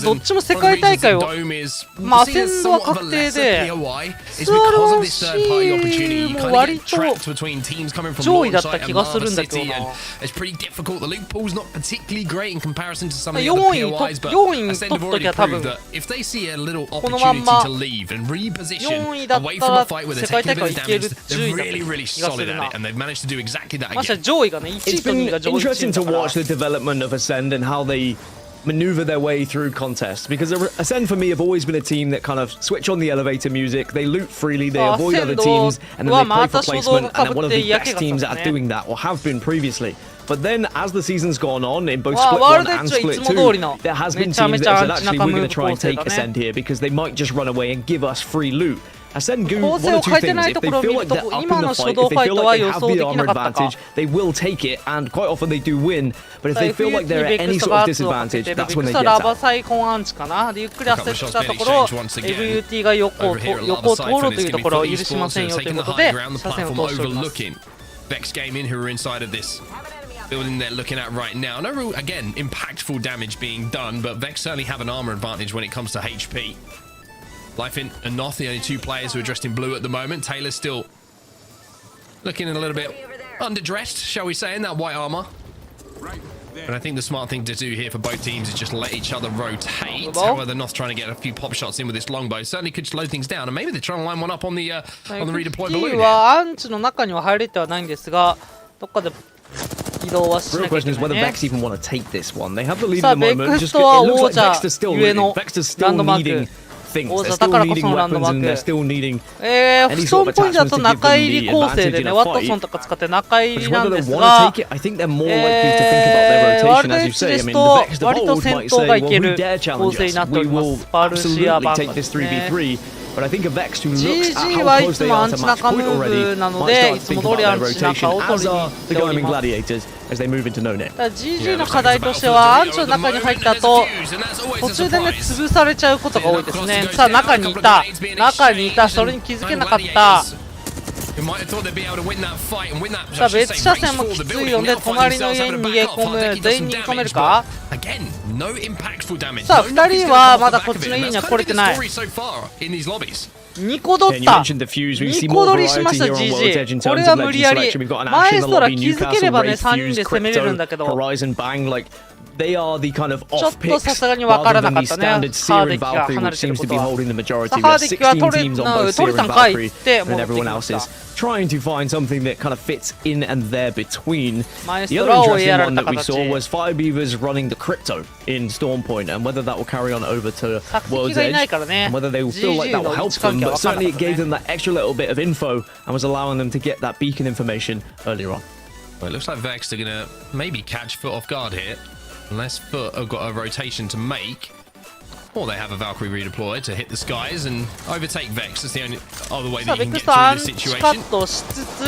どっちも世界大会をアセンダーは確定で 2RC も割と上位だった気がするんだけどな4位取った時は多分このまんま4位だったら世界大会いけるThey've really solid at it, and they've managed to do exactly that again. It's been interesting to watch the development of Ascend and how they maneuver their way through contests, because Ascend for me have always been a team that kind of switch on the elevator music, they loot freely, they avoid other teams, and then they play for placement, and they're one of the best teams at doing that, or have been previously. But then, as the season's gone on, in both Split 1 and Split 2, there has been teams that said, actually, we're going to try and take Ascend here, because they might just run away and give us free loot. Ascend do one or two things. If they feel like they're up in the fight, if they feel like they have the armor advantage, they will take it, and quite often they do win. But if they feel like they're at any sort of disadvantage, that's when they get out. ゆっくり焦ったところ FUT が横を通るというところを許しませんよということで車線を通しております Vex Gaming, who are inside of this building they're looking at right now. No real, again, impactful damage being done, but Vex certainly have an armor advantage when it comes to HP. Lifeint and Noth, the only 2 players who are dressed in blue at the moment. Taylor's still looking a little bit underdressed, shall we say, in that white armor. But I think the smart thing to do here for both teams is just let each other rotate. However, they're not trying to get a few pop shots in with this longbow. Certainly could slow things down, and maybe they're trying to line one up on the redeploy balloon. はアンチの中には入れてはないんですが、どっかで移動はしなきゃいけないね。 The real question is whether Vex even want to take this one. They have the lead at the moment. Just, it looks like Vexter's still leading. Vexter's still needing things. They're still needing weapons and they're still needing 不損ポイントだと中入り構成でね、ワットソンとか使って中入りなんですが、I think they're more likely to think about their rotation, as you say. I mean, the Vex of old might say, well, we dare challenge us. We will absolutely take this 3v3. But I think a Vex who looks at how close they are to match point already might start to think about their rotation, as are the Garmin Gladiators as they move into no name. GG の課題としてはアンチの中に入った後途中でね潰されちゃうことが多いですね。さあ中にいたそれに気づけなかった。さあ別車線もきついので隣の家に逃げ込む。全員逃げ込めるか。さあ2人はまだこっちの家には来れてない。2個取った。2個取りしました GG。これは無理やり。マエストラ気づければね3人で攻めれるんだけど。They are the kind of ちょっとさすがに分からなかったね。ハーデッキが離れてることは。ハーデッキは取れたんかいって戻ってきました。Trying to find something that kind of fits in and there between. The other interesting one that we saw was Fire Beavers running the crypto in Storm Point, and whether that will carry on over to World's Edge, and whether they will feel like that will help them. But certainly it gave them that extra little bit of info and was allowing them to get that beacon information earlier on. Well, it looks like Vex are gonna maybe catch Foot off guard here. Unless Foot have got a rotation to make, or they have a Valkyrie redeployed to hit the skies and overtake Vex. That's the only other way that you can get through this situation.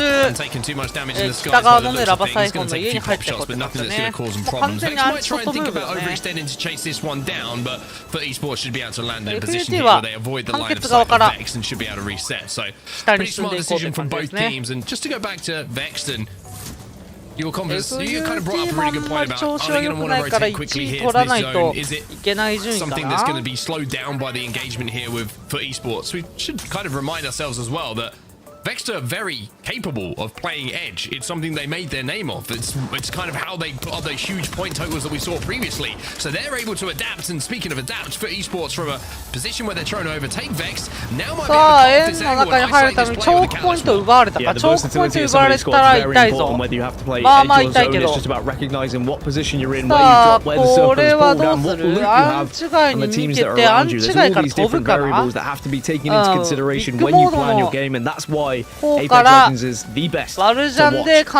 And taking too much damage in the skies by the looks of things. It's going to take a few pop shots, but nothing that's going to cause them problems. Vex might try and think about overextending to chase this one down, but Foot Esports should be able to land in a position here where they avoid the line of sight of Vex and should be able to reset. So, pretty smart decision from both teams. And just to go back to Vex and your confidence, you kind of brought up a really good point about, are they going to want to rotate quickly here to this zone? Is it something that's going to be slowed down by the engagement here with Foot Esports? We should kind of remind ourselves as well that Vexter are very capable of playing edge. It's something they made their name of. It's kind of how they put up those huge point totals that we saw previously. So they're able to adapt. And speaking of adapt, for esports from a position where they're trying to overtake Vex, now might be able to pop this angle and isolate this player with the caliber. Yeah, the versatility of some of these squads is very important. Whether you have to play edge or zone, it's just about recognizing what position you're in, where you drop, where the circles fall down, what loot you have, and the teams that are around you. There's all these different variables that have to be taken into consideration when you plan your game, and that's why Apex Legends is the best to watch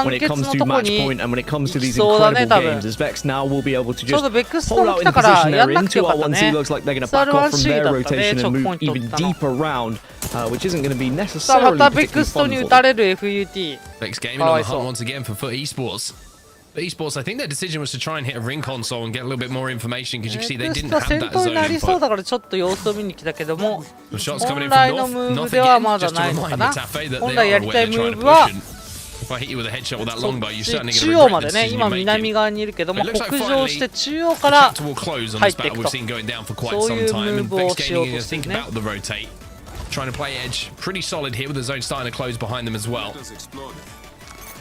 when it comes to match point and when it comes to these incredible games. As Vex now will be able to just hold out in the position they're in. 2R1C looks like they're going to back off from their rotation and move even deeper around, which isn't going to be necessarily particularly fun for them. Vex gaming on the hunt once again for Foot Esports. Esports, I think their decision was to try and hit a ring console and get a little bit more information because you can see they didn't have that zone info. The shots coming in from north, nothing again, just to remind Metafe that they are aware they're trying to push in. If I hit you with a headshot with that longbow, you're certainly going to regret the decision you're making. It looks like finally the chapter will close on this battle we've seen going down for quite some time, and Vex Gaming are going to think about the rotate. Trying to play edge, pretty solid here with the zone starting to close behind them as well.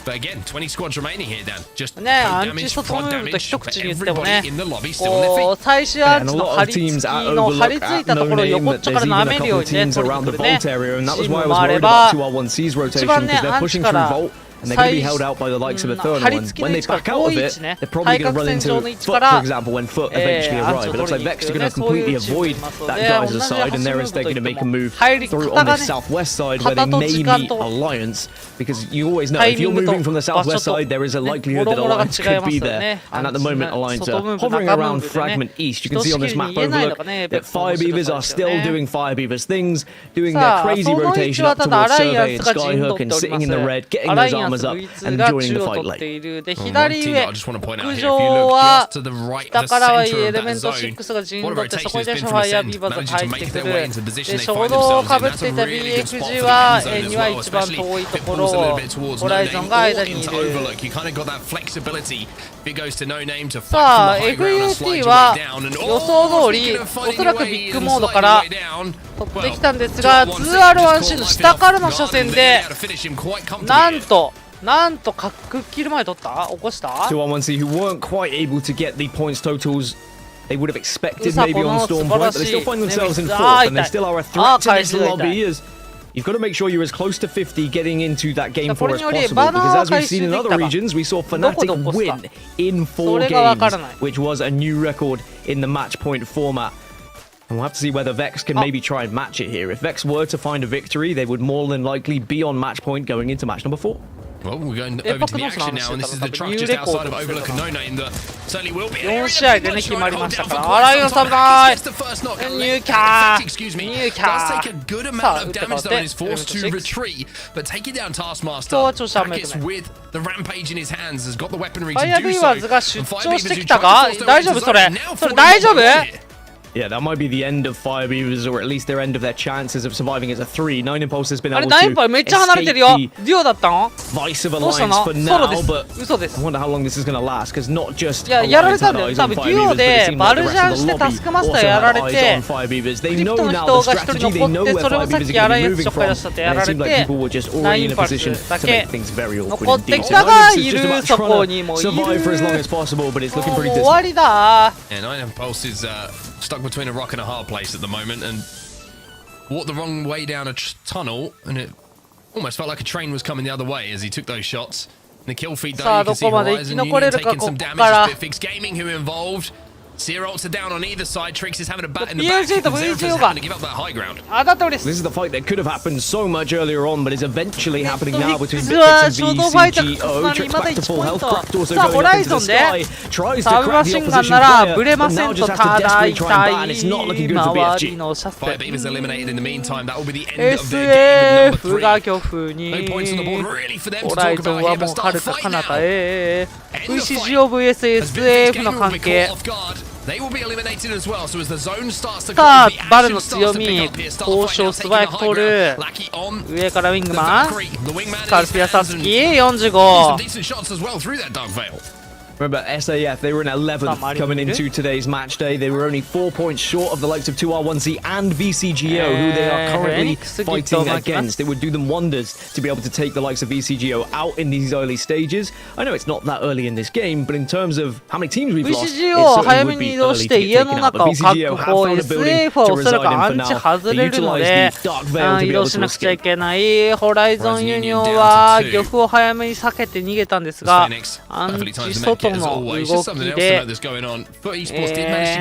But again, 20 squads remaining here, Dan. Just damage, prod damage, but everybody in the lobby still on their feet. And a lot of teams at Overlook at no name that there's even a couple of teams around the Vault area, and that was why I was worried about 2R1C's rotation, because they're pushing through Vault, and they're going to be held out by the likes of Eternal, and when they back out of it, they're probably going to run into Foot, for example, when Foot eventually arrive. It looks like Vex are going to completely avoid that geyser side, and they're instead going to make a move through on the southwest side, where they may meet Alliance, because you always know, if you're moving from the southwest side, there is a likelihood that Alliance could be there, and at the moment, Alliance are hovering around Fragment East. You can see on this map Overlook that Fire Beavers are still doing Fire Beavers things, doing their crazy rotation up towards Survey and Skyhook, and sitting in the red, getting those armors up and joining the fight late. I just want to point out here, if you look just to the right, the center of that zone, what a rotation has been from Ascend, managing to make their way into the position they find themselves in. That's a really good spot for the zone as well, especially if it pulls a little bit towards No Name or into Overlook. You kind of got that flexibility. If it goes to No Name to fight from the high ground and slide your way down, and oh, speaking of finding your way and sliding your way down, 取ってきたんですが、2R1C の下からの車線でなんとなんとかくっきる前取った起こした 2-on-1C who weren't quite able to get the points totals they would have expected maybe on Storm Point, but they still find themselves in 4th, and they still are a threat to this lobby. You've got to make sure you're as close to 50 getting into that game 4 as possible, because as we've seen in other regions, we saw Fnatic win in 4 games, which was a new record in the match point format. And we'll have to see whether Vex can maybe try and match it here. If Vex were to find a victory, they would more than likely be on match point going into match number 4. Well, we're going over to the action now, and this is the truck just outside of Overlook and No-No in the certainly will be. 4試合でね決まりましたから、あらよさない。入キャー。入キャー。 does take a good amount of damage though and is forced to retreat, but taking down Taskmaster, Packets with the rampage in his hands has got the weaponry to do so. が出張してきたか？大丈夫それ？それ大丈夫？ Yeah, that might be the end of Fire Beavers, or at least their end of their chances of surviving as a 3. 9 Impulse has been able to escape the vice of alliance for now, but I wonder how long this is going to last, because not just Alliance had eyes on Fire Beavers, but it seemed like the rest of the lobby also had eyes on Fire Beavers. They know now the strategy, they know where Fire Beavers are going to be moving from, and it seemed like people were just already in a position to make things very awkward indeed. So 9 is just about trying to survive for as long as possible, but it's looking pretty dismal. Yeah, 9 Impulse is stuck between a rock and a hard place at the moment, and walked the wrong way down a tunnel, and it almost felt like a train was coming the other way as he took those shots. And the kill feed though, you can see Horizon Union taking some damage. Bitfix Gaming who involved. Seer ults are down on either side. Trix is having a bat in the back. Xerath is having to give up that high ground. This is the fight that could have happened so much earlier on, but is eventually happening now between Bitfix and VCGO. Trix back to full health. Cracked also going up into the sky. Tries to crack the opposition player, but now just has to desperately try and bat, and it's not looking good for BFG. Fire Beavers eliminated in the meantime. That will be the end of their game with number 3. No points on the board really for them to talk about here, but start a fight now. VCGO vs SF の関係。 They will be eliminated as well. So as the zone starts to さあ、バルの強み、交渉スワイプ取る、上からウィングマン、スカルピアサスキー、45。 Remember, SAF, they were in 11th coming into today's match day. They were only 4 points short of the likes of 2R1C and VCGO, who they are currently fighting against. It would do them wonders to be able to take the likes of VCGO out in these early stages. I know it's not that early in this game, but in terms of how many teams we've lost, it certainly would be early to get taken out. But VCGO have found a building to reside in for now. They utilize the Dark Veil to be able to escape. ホライゾンユニオンは漁夫を早めに避けて逃げたんですが、アンチ外の動きで、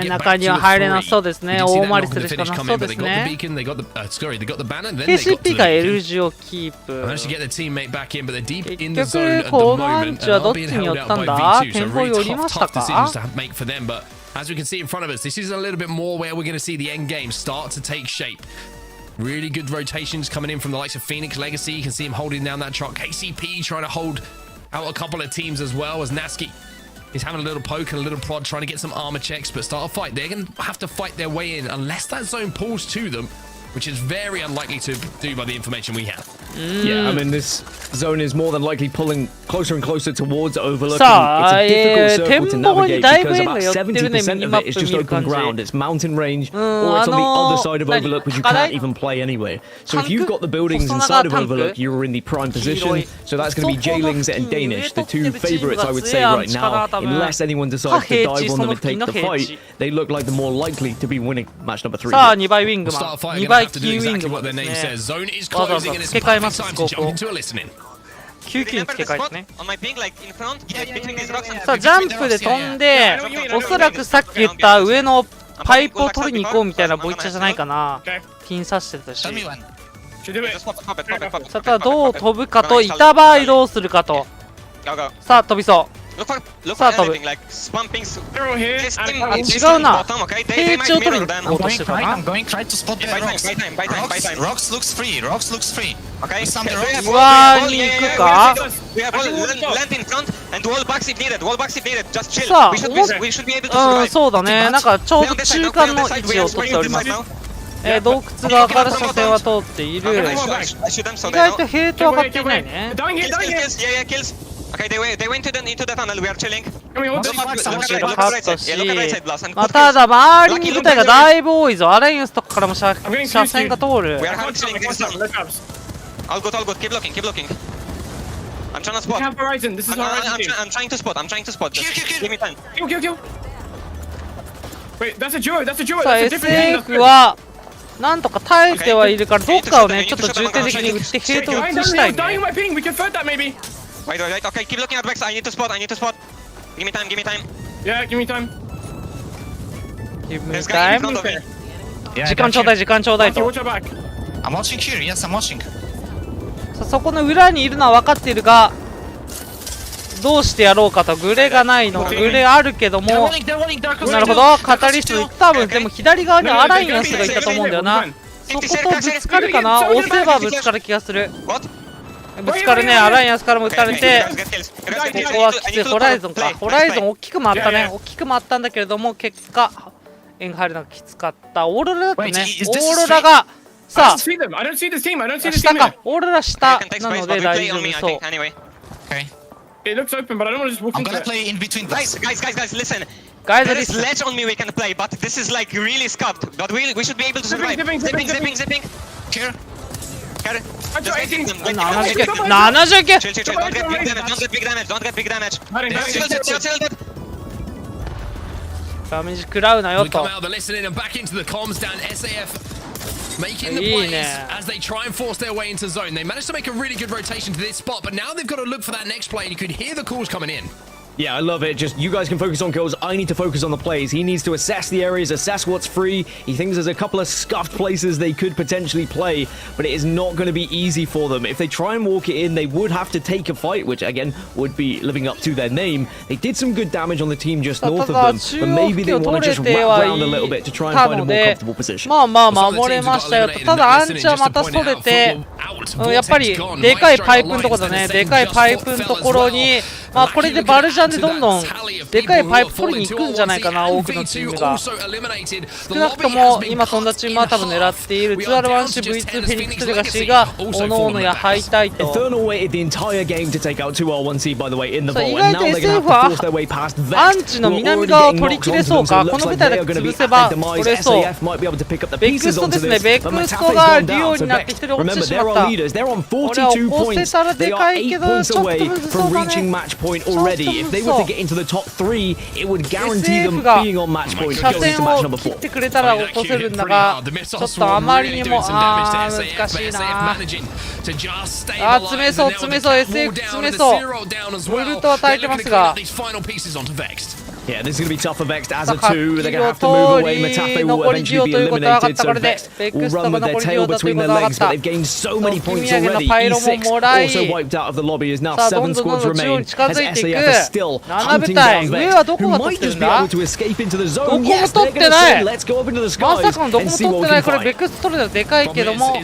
中には入れなそうですね。大回りするしかなそうですね。KCP が L 字をキープ。結局、このアンチはどっちに寄ったんだ？天候寄りましたか？ As we can see in front of us, this is a little bit more where we're going to see the end game start to take shape. Really good rotations coming in from the likes of Phoenix Legacy. You can see him holding down that truck. KCP trying to hold out a couple of teams as well, as Naski is having a little poke and a little prod, trying to get some armor checks, but start a fight. They're going to have to fight their way in unless that zone pulls to them, which is very unlikely to do by the information we have. Yeah, I mean, this zone is more than likely pulling closer and closer towards Overlook. It's a difficult circle to navigate because about 70% of it is just open ground. It's mountain range, or it's on the other side of Overlook, which you can't even play anyway. So if you've got the buildings inside of Overlook, you're in the prime position. So that's going to be J-Lings and Danish, the two favorites, I would say, right now. Unless anyone decides to dive on them and take the fight, they look like the more likely to be winning match number 3. さあ、2倍ウィングマン。2倍キーウィングマンですね。わざわざ付け替えます、ここ。99に付け替えですね。さあ、ジャンプで飛んで、おそらくさっき言った上のパイプを取りに行こうみたいなボイチャじゃないかな。ピン刺してたし。さあ、ただどう飛ぶかと、いた場合どうするかと。さあ、飛びそう。さあ飛ぶ。あ、違うな。平地を取りに行こうとしてたな。うわーに行くか。さあ、そうだね。なんかちょうど中間の位置を取っております。洞窟側から車線は通っている。意外とヘイト上がっていないね。Okay, they went into the tunnel. We are chilling. まあただ周りに部隊がだいぶ多いぞ。アライアンスとかからも車線が通る。We are chilling. All good, all good. Keep looking, keep looking. I'm trying to spot. Have Horizon. This is Horizon. I'm trying to spot. I'm trying to spot. Just give me time. Kill. Wait, that's a duo. That's a duo. さあ That's a different SF はなんとか耐えてはいるからどっかをねちょっと重点的に打ってヘイトを移したいね。 Dying my ping. We can fight that maybe. Wait. Okay, keep looking at Vex. I need to spot. Give me time. Yeah, give me time. Give me There's a guy in time. front of me. 時間ちょうだい Okay, と。 watch our back. I'm watching here. Yes, I'm watching. さあそこの裏にいるのは分かっているがどうしてやろうかと。グレがないの。グレあるけども They're rolling dark. なるほどカタリスト多分でも左側にはアライアンスがいたと思うんだよな。そことぶつかるかな。押せばぶつかる気がする。 What? ぶつかるね。アライアンスからも打たれて Guys, get kills. ここはきつい。ホライゾンか。ホライゾン大きく回ったね。大きく回ったんだけれども結果円が入るのがきつかった。オーロラだとね。オーロラが I さ don't see them. I don't see this team. I don't see あ this 下 team. か。オーロラ下 Can take な space, の but で we 大 play 丈 on me, 夫 I そう。 think. Anyway. Okay. It looks open, but I don't want to just walk I'm into gonna it. play in between Guys, this. listen. ガイド There リ is ス ledge on me we can play, but this is like really scuffed. But we should be able to survive. Zipping. Here. Carry. I got 18. Just get them. 79 Chill. Don't get big damage. Hiding. Chill. ダメージ食らうなよ We と come out of the listening and back into the comms down. SAF making the Iyi plays ne. as they try and force their way into zone. They managed to make a really good rotation to this spot, but now they've got to look for that next play, and you could hear the calls coming in. Yeah, I love it. Just you guys can focus on kills. I need to focus on the plays. He needs to assess the areas, assess what's free. He thinks there's a couple of scuffed places they could potentially play, but it is not going to be easy for them. If they try and walk it in, they would have to take a fight, which again would be living up to their name. They did some good damage on the team just north of them, but maybe they want to just wrap around a little bit to try and find a more comfortable position. まあ守れましたよと。ただアンチはまたそれてやっぱりでかいパイプのところだね。でかいパイプのところにまあこれでバルジャンでどんどんでかいパイプ取りに行くんじゃないかな。多くのチームが少なくとも今そんなチームは多分狙っている 2R1C V2 フェニックスレガシーがおのおのや敗退と。 Eternal waited the entire game to take out 2R1C by the way in the そう vault, 意 and 外と now they're going to have SF to は force their way past ア Vex. ンチの who are 南 already 側を getting 取り knocked 切れ onto そう them, so か。 it こ looks の舞 like 台だ they け are going to 潰 be せ at ば their 取 demise. れそう。 SAF might be able to pick up the ベク pieces スト onto ですね。 this, ベ but クスト Matafe's が gone デュ down. オ So になって Vex, 一人落ち remember てしま they're った。 our leaders. They're on これは 42 押せ points. たらで They か are いけ 8 ど points ちょっと away むず from そうだ reaching ね。 match point already. If they were to get into the top 3, it would guarantee them SF が being on match point 車 going 線 into match を number 切っ 4. てくれたら起こせるんだがちょっとあまりにも難しいな。詰めそう SF 詰めそう。ウルトは耐えてますが Yeah, this is going to be tough for Vex as a さあ 2. They're going to have to 通 move away. り Matafe will 残り10 eventually be ということが分かっ eliminated. た So これで Vex ベ will クスト run が with their 残り tail 10だという between こと their が分かっ legs, た。 but they've gained so many そう points 組み上げの already. パイロも E6 もらい also wiped out of the lobby as now さあど 7んどんどん squads どん中央 remain に近 as づいていく SAF is still 7 部 hunting 隊 down 上 Vex, はどこ who が取 might ってる just ん be だ able to escape into the どこ zone. も Yes, 取 they're って going to ない say, let's go up into the まさ skies かのどこ and も see 取っ what て we ない。 can これ find. ベクスト取るのでかいけどもヘ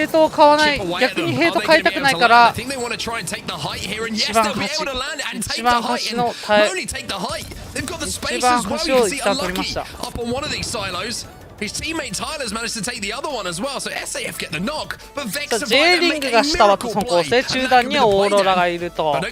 イトを買わない。逆にヘイト買いたくないから一番端一番端の一番端を一旦取りました。His teammate Tyler's managed to take the other one as well, so SAF get the knock, but Vex ジェイリングが下はその構成中段にはオーロラがいると上を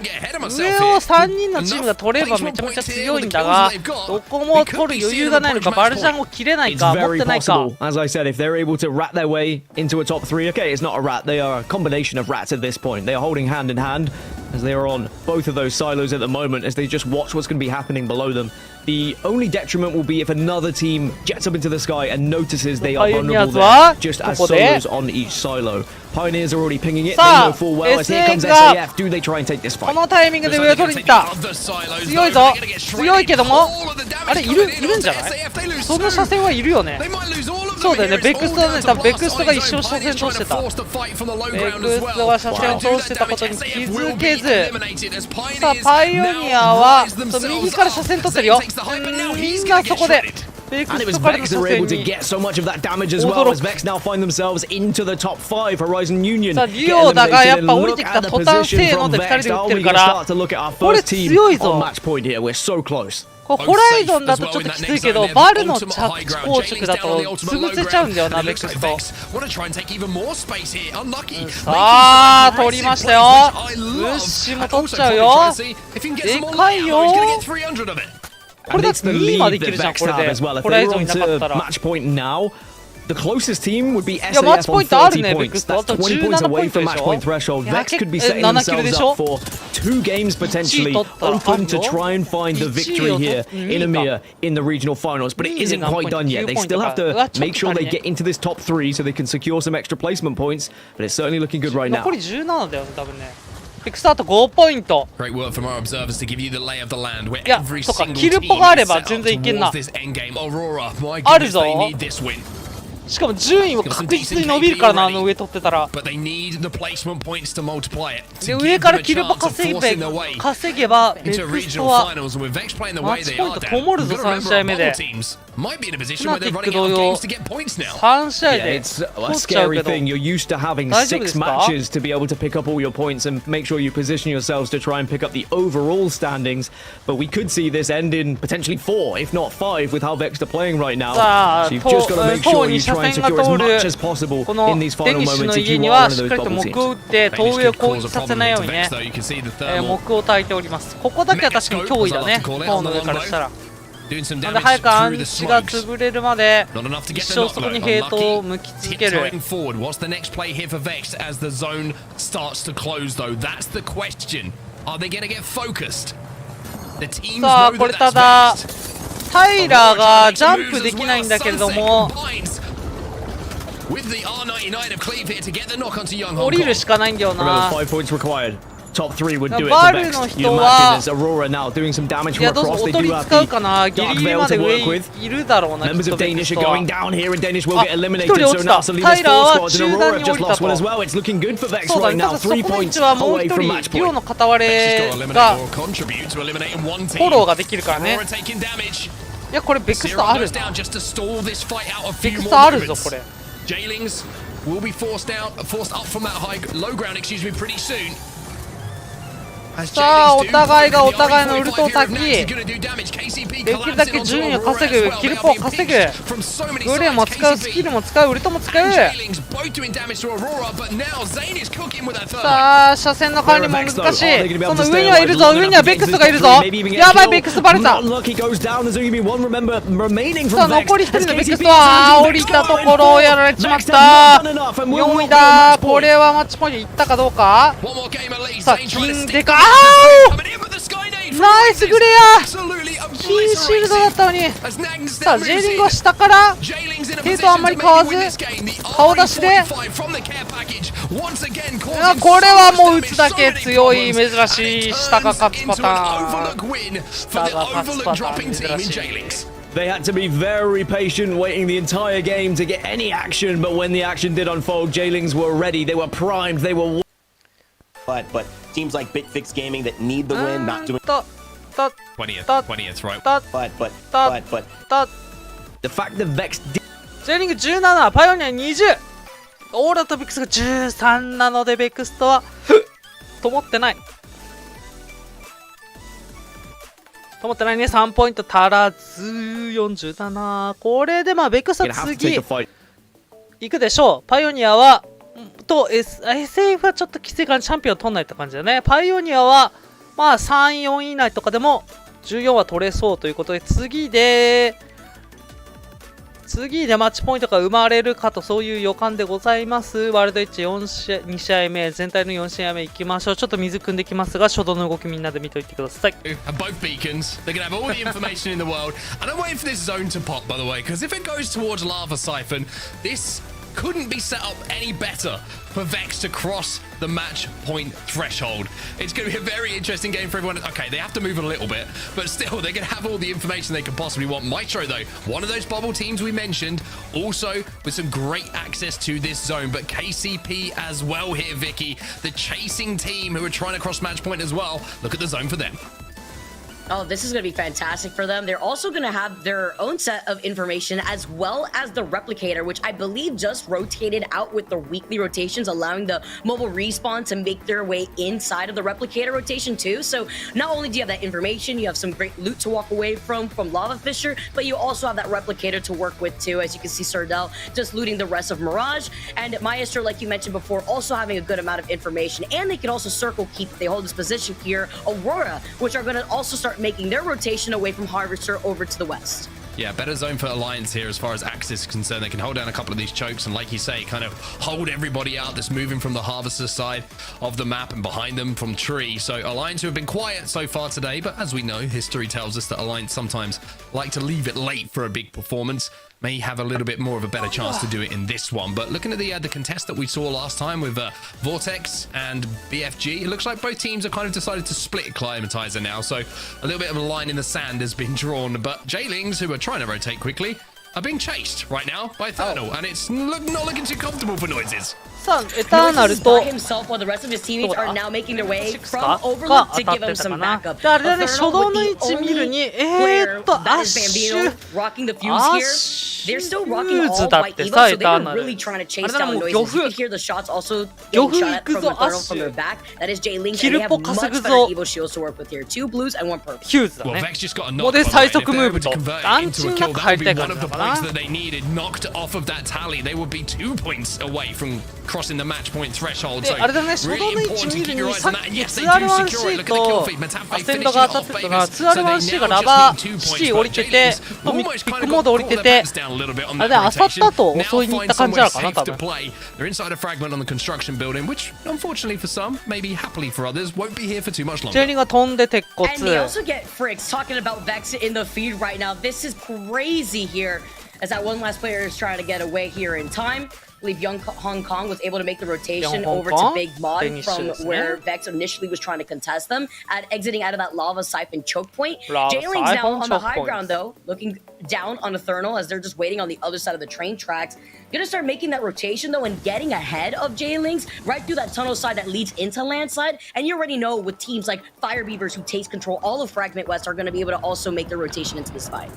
3人のチームが取ればめちゃめちゃ強いんだがどこも取る余裕がないのかバルジャンを切れないか持ってないか。 As I said, if they're able to rat their way into a top 3, okay, it's not a rat, they are a combination of rats at this point. They are holding hand in hand as they are on both of those silos at the moment as they just watch what's going to be happening below them. The only detriment will be if another team jets up into the sky and notices they are vulnerable there, just as solos on each silo. Pioneers are already pinging it, they know full well as here comes SAF. Do they try and take this こ fight? のタイミングで上を取りに行った。強いぞ強いけどもあれいるんじゃない。その車線はいるよね。そうだよね。ベクストだね。多分ベクストが一生車線通してた。ベクストが車線を通してたことに気づけずさあパイオニアは右から車線取ってるよ。みんなそこでベク And it ス was トからの Vex 車 that were 線 able to に get so much of that damage as well as Vex now find themselves into the top 5. Horizon Union さあ get デュオだがやっ eliminated ぱ and 降りて look きた at the 途端せ position ーの from で2人 Vex. で打っ Oh, て we るか can ら start to look at our これ first team 強いぞ。 on match point here. We're so close. ホライゾンだとちょっときついけどバルの着地構築だと潰せちゃうんだよなベクスト。さあ取りましたよ。ウッシュも取っちゃうよ。でかいよ。これだって2位までいけるじゃんこれで。ホライゾンいなかったら。The closest team would be いや、マッチ SAF ポ on イントあるね、 30 ベク points. スト。あ That's と20 points 17ポイ away ント from でし match ょ point threshold. いや、Vex could be 7 setting キルで themselves しょ up for 2 games potentially, open to try and find the victory here in EMEA in the regional finals. But it isn't quite done yet. They still have to make sure they get into this top 3 so they can secure some extra placement points. But it's certainly looking good right now. 残り17だよね、多分ね。ベクストあと5ポイント。 Great work from our observers to give you the lay of the land where いや、 every そっか、 single キル team ポがあれ is ば set 全 up 然いけんな。 towards this endgame. Aurora, my ある goodness, ぞ。 they need this win. しかも順位は確実に伸びるからな、あの上取ってたら。 But they need the placement points to multiply it. で、 To 上 give から them a キルポ chance of 稼 forcing their way げば、ベ into クスト regional は finals. And with Vex playing the マ way ッチ they ポイン are, ト Dan, 灯る you've ぞ、 got to 3 remember 試合 our 目 bubble で。 teams might be in a position フナ where ティ they're ック running 同 out of 様、 games to get points now. 3試合 Yeah, で it's 取 a っちゃう scary けど。 thing. You're used to having 大丈夫で 6 すか？ matches to be able to pick up all your points and make sure you position yourselves to try and pick up the overall standings. But we could see this end in potentially 4, if not 5, with how Vex are playing right now. さあ、 So you've just got to make sure you 塔に try 車 and 線が secure as 通る much as possible この in these デ final ニッシュ moments の if 家 you に are は one し of っか those りと bubble 木を teams. 打って灯上を攻撃させないようにね、 So you can see the 木を焚いております。ここだけは確かに脅威だね、塔の上からしたら。 doing some なんで damage 早く暗 through the 視が smokes. 潰れるまで Not enough to 一 get the 生 knock そこに though. ヘイトを Unlucky. 向き続ける。 Tiptoeing forward. What's the next play here for Vex as the zone starts to close though? That's the question. Are they going to get focused? The teams さあ know これ that た that's だ Vex. タイラーがジャンプできないんだけれども With the R99 of Cleve here to get the knock onto Young 降 Hong りる Kong. しかないんだよ Remember, な。 5 points required. Top 3 would do it Baru for no Vex. hito You wa- imagine there's Aurora now doing some damage い from や、どうぞ across. お They と do り have 使うか the な。ギリ Dark ギリ Veil まで to 上 work with. いるだろうな。 Members きっ of とベク Danish ス are トは going down here, and Danish will あ、 get 一 eliminated. 人 So 落ちた。 now Salinas タイラー 4 は squads, and 中 Aurora 段 have に降 just りた lost one と as。well. It's looking good for Vex そうだ right ね。た now. だそこ 3の位 points 置はもう away 一 from 人 match デュオ point. の片割 Vex れ has got to eliminate が or contribute to eliminating one フォ team. ローができるからね。 Aurora taking damage. いや、これベクス Zero トある goes な。 down just to stall this fight out a ベ few クス more トあるぞ、 moments. これ。 Jailings will be forced up from that low ground, excuse me, pretty soon. さあ、お互いがお互いのウルトを焚き、できるだけ順位を稼ぐ、キルポを稼ぐ、グレーも使う、スキルも使う、ウルトも使う。さあ、車線の管理も難しい。その上にはいるぞ、上にはベックスがいるぞ。やばい、ベックスバレた。さあ、残り1人のベックスは降りたところをやられちまった。4位だ。これはマッチポイントいったかどうか。さあ、金でかナイスグレア金シールドだったのに。さあ、ジェイリングは下からヘイトあんまり買わず顔出しで、これはもう打つだけ強い珍しい下が勝つパターン。下が勝つパターン珍しい。 They had to be very patient, waiting the entire game to get any action. But when the action did unfold, Jailings were ready. They were primed. They were. But teams like Big Fix Gaming that need the win, not doing. 20th, right? But The fact that Vex did. ジェイリング17、パイオニア20、オーラとベクスが13なのでベクストはともってない。ともってないね。3ポイント足らず47。これでまあベクスト次行くでしょう。パイオニアはと、SF はちょっときついからチャンピオン取んないって感じだね。パイオニアはまあ3、4位以内とかでも14は取れそうということで、次でマッチポイントが生まれるかと、そういう予感でございます。ワールドエッジ2試合目、全体の4試合目いきましょう。ちょっと水汲んできますが、初動の動きみんなで見といてください。Both beacons, they're gonna have all the information in the world, and I'm waiting for this zone to pop, by the way, because if it goes towards Lava Siphon, this couldn't be set up any better for Vex to cross the match point threshold. It's going to be a very interesting game for everyone. Okay, they have to move a little bit, but still, they're going to have all the information they could possibly want. Maestro, though, one of those bubble teams we mentioned, also with some great access to this zone, but KCP as well here, Vicky, the chasing team who are trying to cross match point as well. Look at the zone for them. Oh, this is going to be fantastic for them. They're also going to have their own set of information as well as the replicator, which I believe just rotated out with the weekly rotations, allowing the mobile respawn to make their way inside of the replicator rotation too. So not only do you have that information, you have some great loot to walk away from Lava Fisher, but you also have that replicator to work with too. As you can see, Sardell just looting the rest of Mirage, and Maestro, like you mentioned before, also having a good amount of information. And they can also circle keep if they hold this position here, Aurora, which are going to also start making their rotation away from Harvester over to the west. Yeah, better zone for Alliance here as far as Axis is concerned. They can hold down a couple of these chokes and, like you say, kind of hold everybody out that's moving from the Harvester side of the map and behind them from Tree. So Alliance, who have been quiet so far today, but as we know, history tells us that Alliance sometimes like to leave it late for a big performance. May have a little bit more of a better chance to do it in this one. But looking at the contest that we saw last time with Vortex and BFG, it looks like both teams have kind of decided to split Climatizer now. So a little bit of a line in the sand has been drawn. But J-Lings, who are trying to rotate quickly, are being chased right now by Thermal. And it's not looking too comfortable for Noises. さあ、エターナルと himself while the rest of his teammates are now making their way from Overlook to give him some backup. で、あれだね、初動の位置見るに、アッシュ rocking the fuse here. They're still rocking all white Evo, so they were really trying to chase down Noises. You can hear the shots also getting shot at from the Thermal from their back. That is J-Link, and they have much better Evo shields to work with here. 2 blues and 1 purple. ヒューズだね。ここで最速ムーブと眼中なく入りたい感じだからな。Knocked off of that tally, they would be 2 points away from crossing the match point threshold. で、あれだね、初動の位置見るにさっき 2R1C とアセンドが当たってたら 2R1C がラバーシー降りててピックモード降りててあれで当たった後襲いに行った感じなのかな多分。 They're inside a fragment on the construction building, which unfortunately for some, maybe happily for others, won't be here for too much longer. ジェリーが飛んで鉄骨。 And they also get Fricks talking about Vex in the feed right now. This is crazy here. As that one last player is trying to get away here in time. I believe Young Hong Kong was able to make the rotation over to Big Mod from where Vex initially was trying to contest them at exiting out of that lava siphon choke point. J-Ling's now on the high ground though, looking down on Eternal as they're just waiting on the other side of the train tracks. Gonna start making that rotation though and getting ahead of J-Lings right through that tunnel side that leads into Landside. And you already know with teams like Fire Beavers who takes control all of Fragment West are gonna be able to also make the rotation into this fight.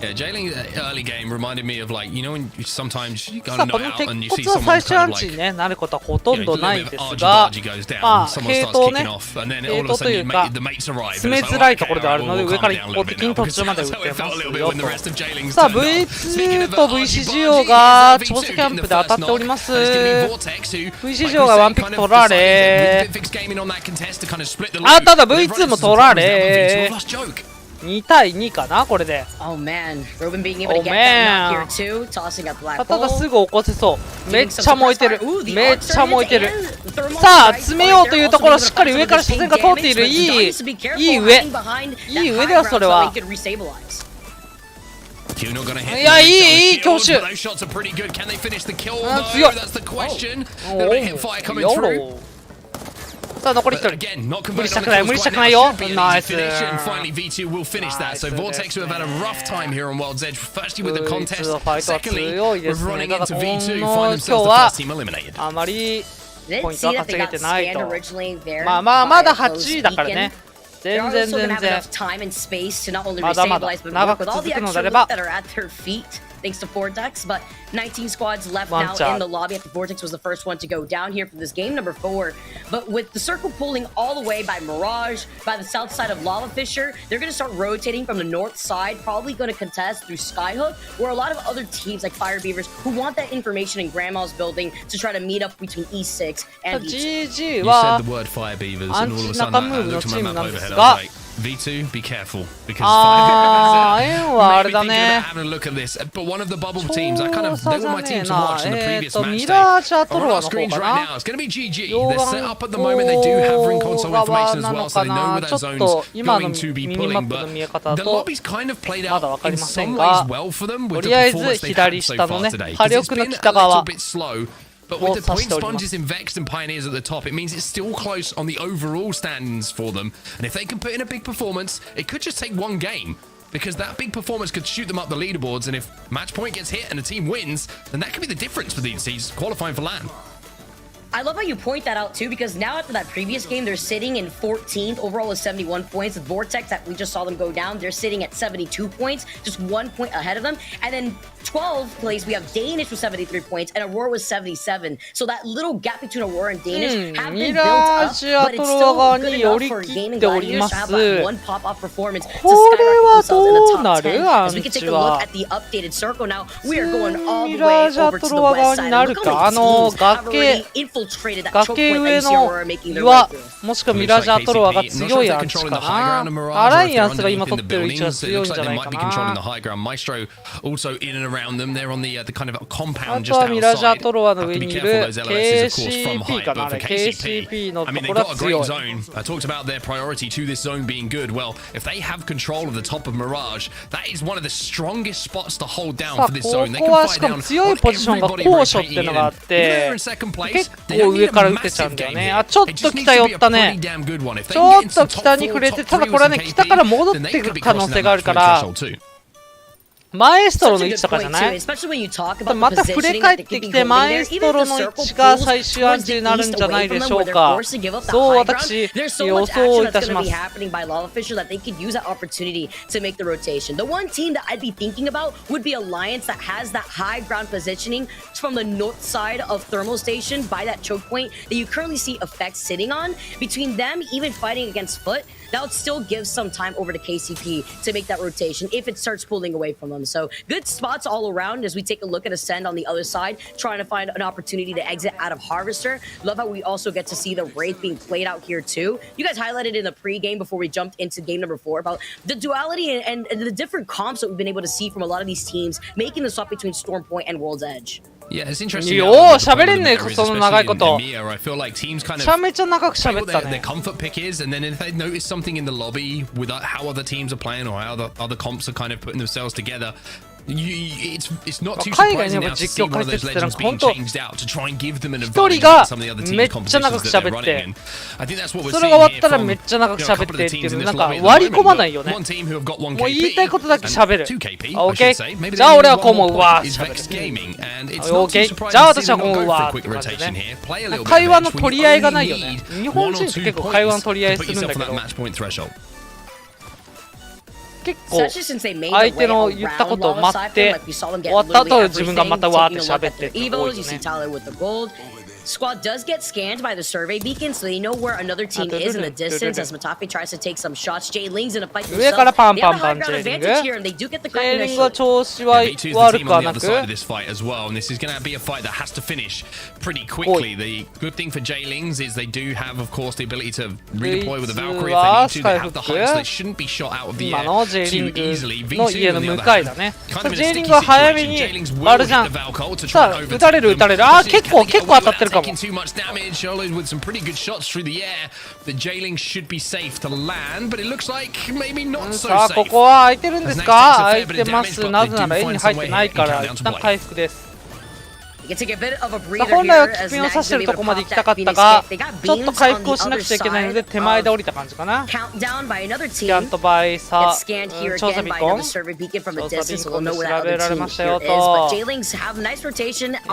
Yeah, J-Ling's early game reminded me of like, you know, when sometimes you go on a night out and you see 最 someone 初 kind ア of ンチ like, に、ね、なることはほとん you ど know, ない a で little す bit が、 argy goes down, まあ、 someone 系 starts 統 kicking ね、 off, and then 系 all of a 統とい sudden う you か make the mates arrive. 詰めづらいところであるので、上から一方的に途中まで打ってますよと。さあ、V2 と VCGO が調査キャンプで当たっております。VCGO がワンピック取られ、あ、ただ V2 も取られ。2対2かなこれで。Oh man, Ruben being able to get that knock here too, tossing up black hole. ただすぐ起こせそう。めっちゃ燃えてる。めっちゃ燃えてる。さあ詰めようというところしっかり上から視線が通っている。いい上。いい上だよそれは。いやいい強襲。強い。さあ残り1人。無理したくないよ。ナイス。V2 will finish that. So Vortex who have had a rough time here on World's Edge. Firstly with the contest, secondly with running into V2, find themselves the first team eliminated. あまりポイントは稼げてないと。まあまだ8位だからね。全然まだまだ長く続くのであれば。Thanks to Vortex, but 19 squads left now in the lobby after Vortex was the first one to go down here for this game, number 4. But with the circle pulling all the way by Mirage, by the south side of Lava Fisher, they're going to start rotating from the north side, probably going to contest through Skyhook, where a lot of other teams like Fire Beavers who want that information in Grandma's building to try to meet up between E6 and E2. GG は You said the word Fire Beavers, and all of a sudden I looked at my map overhead. I was like, V2, be careful, because Fire Beavers maybe thinking about having a look at this. But one of the bubble teams, they were my team to watch in the previous match day. On our screens right now, it's going to be GG. They're set up at the moment. They do have ring console information as well, so they know where that zone's going to be pulling. But the lobby's kind of played out in some ways well for them with the performance they've had so far today. It's been a little bit slow. But with the point sponges in Vexed and Pioneers at the top, it means it's still close on the overall standings for them. And if they can put in a big performance, it could just take one game. Because that big performance could shoot them up the leaderboards. And if match point gets hit and the team wins, then that could be the difference for these teams qualifying for LAN. I love how you point that out too, because now after that previous game, they're sitting in 14th overall with 71 points. With Vortex, that we just saw them go down, they're sitting at 72 points, just 1 point ahead of them. And then 12th place, we have Danish with 73 points, and Aurora with 77. So that little gap between Aurora and Danish have been built up, but it's still good enough for Gaming Gladiators to have that one pop-off performance to skyrocket themselves in the top 10. As we can take a look at the updated circle now, we are going all the way over to the west side. And look how many teams have already infiltrated 崖上の岩もしくはミラージュアトロワが強いアンチかな。アライアンスが今取ってる位置は強いんじゃないかな。あとはミラージュアトロワの上にいる KCP かな。あれ KCP のところは強い。さあここはしかも強いポジションが高所っていうのがあって結構上から打てちゃうんだよね。あ、ちょっと北寄ったね。ちょっと北に触れて、ただこれはね北から戻ってくる可能性があるからマエストロの位置とかじゃない？また触れ返ってきてマエストロの位置が最終アンチになるんじゃないでしょうか。そう私予想いたします。The one team that I'd be thinking about would be Alliance that has that high ground positioning from the north side of Thermal Station by that choke point that you currently see Effects sitting on. Between them, even fighting against Foot, that would still give some time over to KCP to make that rotation if it starts pulling away from them. So good spots all around as we take a look at Ascend on the other side, trying to find an opportunity to exit out of Harvester. Love how we also get to see the Wraith being played out here too. You guys highlighted in the pre-game before we jumped into game number 4 about the duality and the different comps that we've been able to see from a lot of these teams making the swap between Stormpoint and World's Edge. Yeah, it's interesting. よー喋れんねその長いこと。めちゃめちゃ長く喋ったね。Their comfort pick is, and then if they notice something in the lobby with how other teams are playing or how other comps are kind of putting themselves together. It's not too surprising now to see one of those legends being changed out to try and give them an advantage against some of the other team compositions that they're running in. I think that's what we're seeing here from a couple of the teams in this lobby at the moment. One team who have got 1 KP and 2 KP, I should say. Maybe they is Vex Gaming, and it's not too surprising to see them go for a quick rotation here. Play a little bit of edge when you only need 1 or 2 points to put yourself on that match point threshold. 結構相手の言ったことを待って終わった後自分がまたわーって喋ってって多いよね。Squad does get scanned by the survey beacon, so they know where another team is in the distance as Matafi tries to take some shots. Jay Ling's in a fight for himself. They have a high ground advantage here, and they do get the correct initial. V2 is the team on the other side of this fight as well, and this is going to be a fight that has to finish pretty quickly. The good thing for Jay Lings is they do have, of course, the ability to redeploy with the Valkyrie if they need to. They have the height, so they shouldn't be shot out of the air too easily. V2 on the other hand, kind of in a sticky situation. Jay Lings will hit the Valkyrie to try and overtake them. Taking too much damage, Sherlock with some pretty good shots through the air. The J-Link should be safe to land, but it looks like maybe not so safe. ここは空いてるんですか？空いてます。なぜなら絵に入ってないから一旦回復です。本来はキピの刺してるとこまで行きたかったがちょっと回復をしなくちゃいけないので手前で降りた感じかな。スキャンとバイサ調査ビコン調査ビコンで調べられましたよと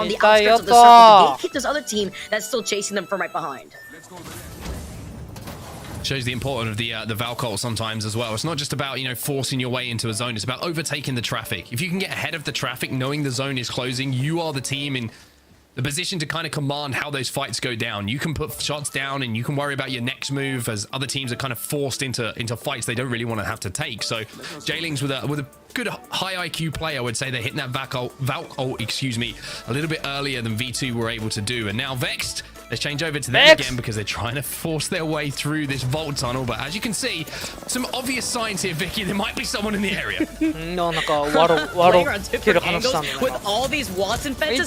見たいよとshows the importance of the Valkyrie sometimes as well. It's not just about, forcing your way into a zone. It's about overtaking the traffic. If you can get ahead of the traffic, knowing the zone is closing, you are the team in the position to kind of command how those fights go down. You can put shots down and you can worry about your next move as other teams are kind of forced into fights they don't really want to have to take. So J-Lings with a good high IQ play, I would say they're hitting that Valk ult, a little bit earlier than V2 were able to do. And now Vexed, let's change over to them again because they're trying to force their way through this vault tunnel. But as you can see, some obvious signs here, Vicky. There might be someone in the area. With all these Watson fences,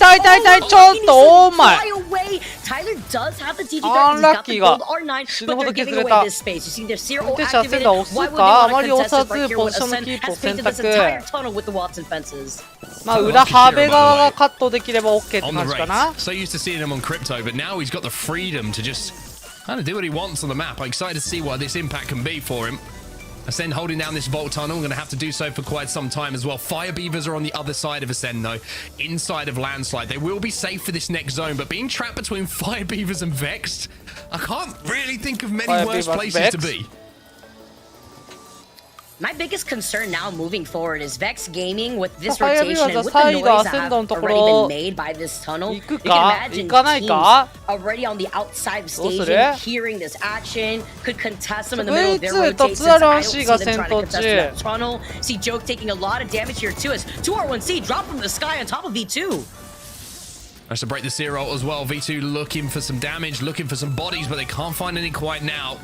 Tyler does have the TG he's got the gold R9, but they're giving away this space. You see their Zero activated. Why would they want to contest it right here when Ascend has painted this entire tunnel with the Watson fences? まあ裏壁側がカットできれば OK って感じかな。 So used to seeing him on crypto, but now he's got the freedom to just kind of do what he wants on the map. I'm excited to see what this impact can be for him. Ascend holding down this vault tunnel, going to have to do so for quite some time as well. Fire Beavers are on the other side of Ascend though, inside of Landslide. They will be safe for this next zone, but being trapped between Fire Beavers and Vexed, I can't really think of many worse places to be. My biggest concern now moving forward is Vex Gaming with this rotation and with the noise that have already been made by this tunnel. You can imagine teams already on the outside of station hearing this action, could contest them in the middle of their rotation. I don't see them trying to contest that tunnel. See Joke taking a lot of damage here too as 2R1C dropped from the sky on top of V2. Has to break the Seer ult as well. V2 looking for some damage, looking for some bodies, but they can't find any quite now.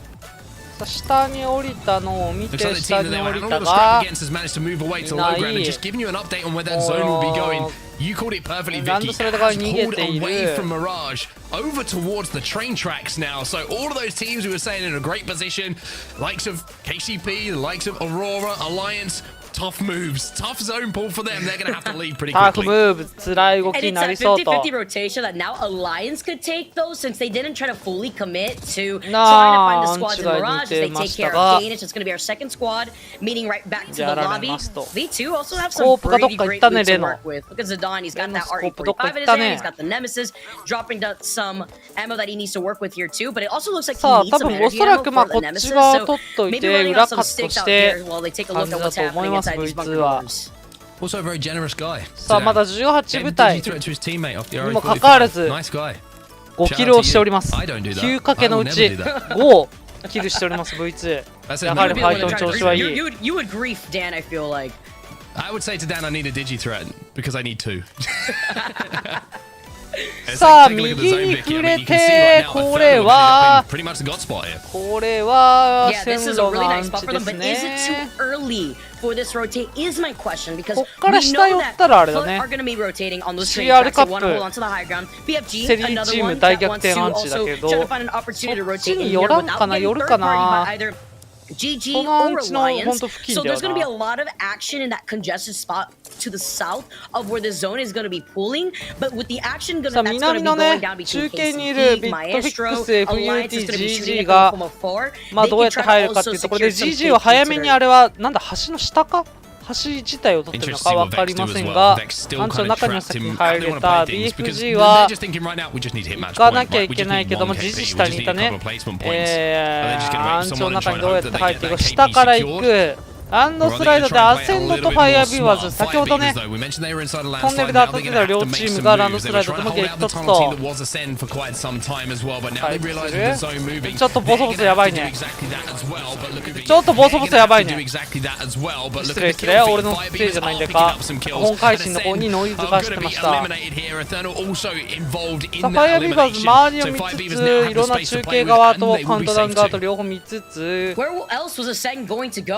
下に降りたのを見 Looks て like the 下 team に that they 降 were り having た all the scrap が against has managed to move away to low ground and just giving you an update on where that zone will be going. You called it perfectly, Vicky. Has pulled away from Mirage over towards the train tracks now. So all of those teams we were saying in a great position, likes of KCP, the likes of Aurora, Alliance. Tough moves, tough zone pull for them. They're going to have to leave pretty quickly. 辛い動きになりそうと。 And it's a 50-50 rotation that now Alliance could take though, since they didn't try to fully commit to trying to find the squads in Mirage as they take care of Danish. It's going to be our second squad, meeting right back to the lobby. V2 also have some pretty great loot to work with. Look at Zidane, he's got that RE45 in his hand, he's got the Nemesis, dropping some ammo that he needs to work with here too, but it also looks like he needs some energy ammo for the Nemesis, so maybe running off some sticks out here while they take a look at what's happening V2 は Also a very generous guy. さあまだ18部隊 to his teammate off the にもかかわらず Nice guy. 5キルをしております。 I don't do that. 9かけのうち5をキルしております V2。やはりファイトの調子はいい。 You would grief Dan, I feel like. I would say to Dan, I need a digi threat because I need two. さあ右に触れてこれは線路のアンチですね。こっから下寄ったらあれだね。CR カップセリーチーム大逆転アンチだけど、そっちに寄らんかな、寄るかな。GG or Alliance, so there's going to be a lot of action in that congested spot to the south of where the zone is going to be pooling, but with the action that's going to be going down between KCP, Maestro, Alliance is going to be shooting from afar. まあどうやって入るかっていうところで GG は早めにあれはなんだ橋の下か橋自体を取ってるのか分かりませんが、アンチの中には先に入れた BFG は行かなきゃいけないけども、GG 下にいたね、アンチの中にどうやって入っていくか、下から行く。ランドスライドでアセンドとファイアービーバーズ、先ほどね、トンネルで当たってた両チームがランドスライドとも激突と、ちょっとボソボソやばいね。ちょっとボソボソやばいね。失礼失礼、俺のせいじゃないんだか。本配信の方にノイズがしてました。さあ、ファイアービーバーズ、周りを見つつ、いろんな中継側とカウントダウン側と両方見つつ、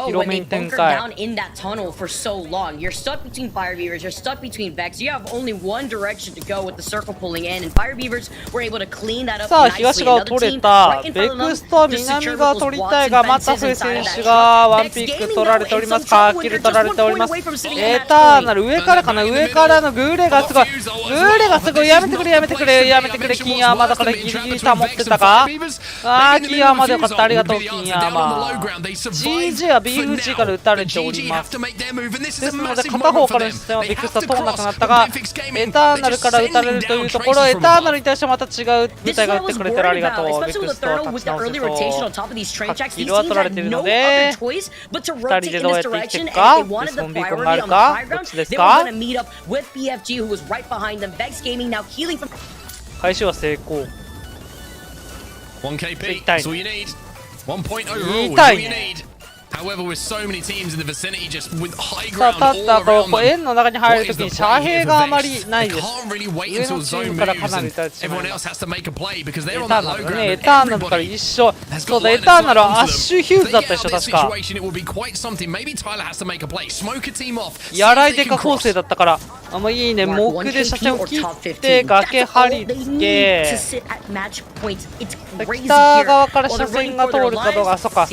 広めに展開。down in that tunnel for so long. You're stuck between Fire Beavers, you're stuck between Vex. You have only one direction to go with the circle pulling in, and Fire Beavers were able to clean that up nicely. Another team right in front of them to secure those Watts and fences inside that shot. Vex Gaming though in some trouble when they're just 1 point away from sitting in エ match ターナ point. ル上からかな、上からのグーレがすごい、グーレがすごい、やめてくれやめてくれやめてくれ、金ヤーマだからギリギリ保ってたか。あー、金ヤーマでよかった、ありがとう金ヤーマ。GG は BFG から撃たれております。ですので片方からの視線はビクスタ通らなくなったが、エターナルから撃たれるというところ、エターナルに対してまた違う部隊が撃ってくれてる、ありがとう。ビクスタを立ち直せそう。キルは取られてるので、2人でどうやって生きていくか、デスモンビーコンがあるか、どっちですか。回収は成功。 1KP, that's all you need. 1 point overall, However, with so many teams in the vicinity, just with high さあ、 ground た all だこう around 円の中に入るときに遮蔽があまりないです。 can't really wait 上 until のチー zone ムから moves かなり and 立ちしま everyone いま else す。 has to make a play because エ they're on ター that ナ low ル ground ね、エ and ターナルから everybody 一緒。 has そう got だ、エ line タ of ーナル sight はアッ onto シュ them. ヒューズだ If った they でしょ、 get out 確 of か。 this situation, it will be quite something. Maybe Tyler has to make a play. Smoke a team off. やらいデカ構成だったから、あんまいいね、木で車線を切って崖張り付け。北側から車線が通るかどうか、そっか。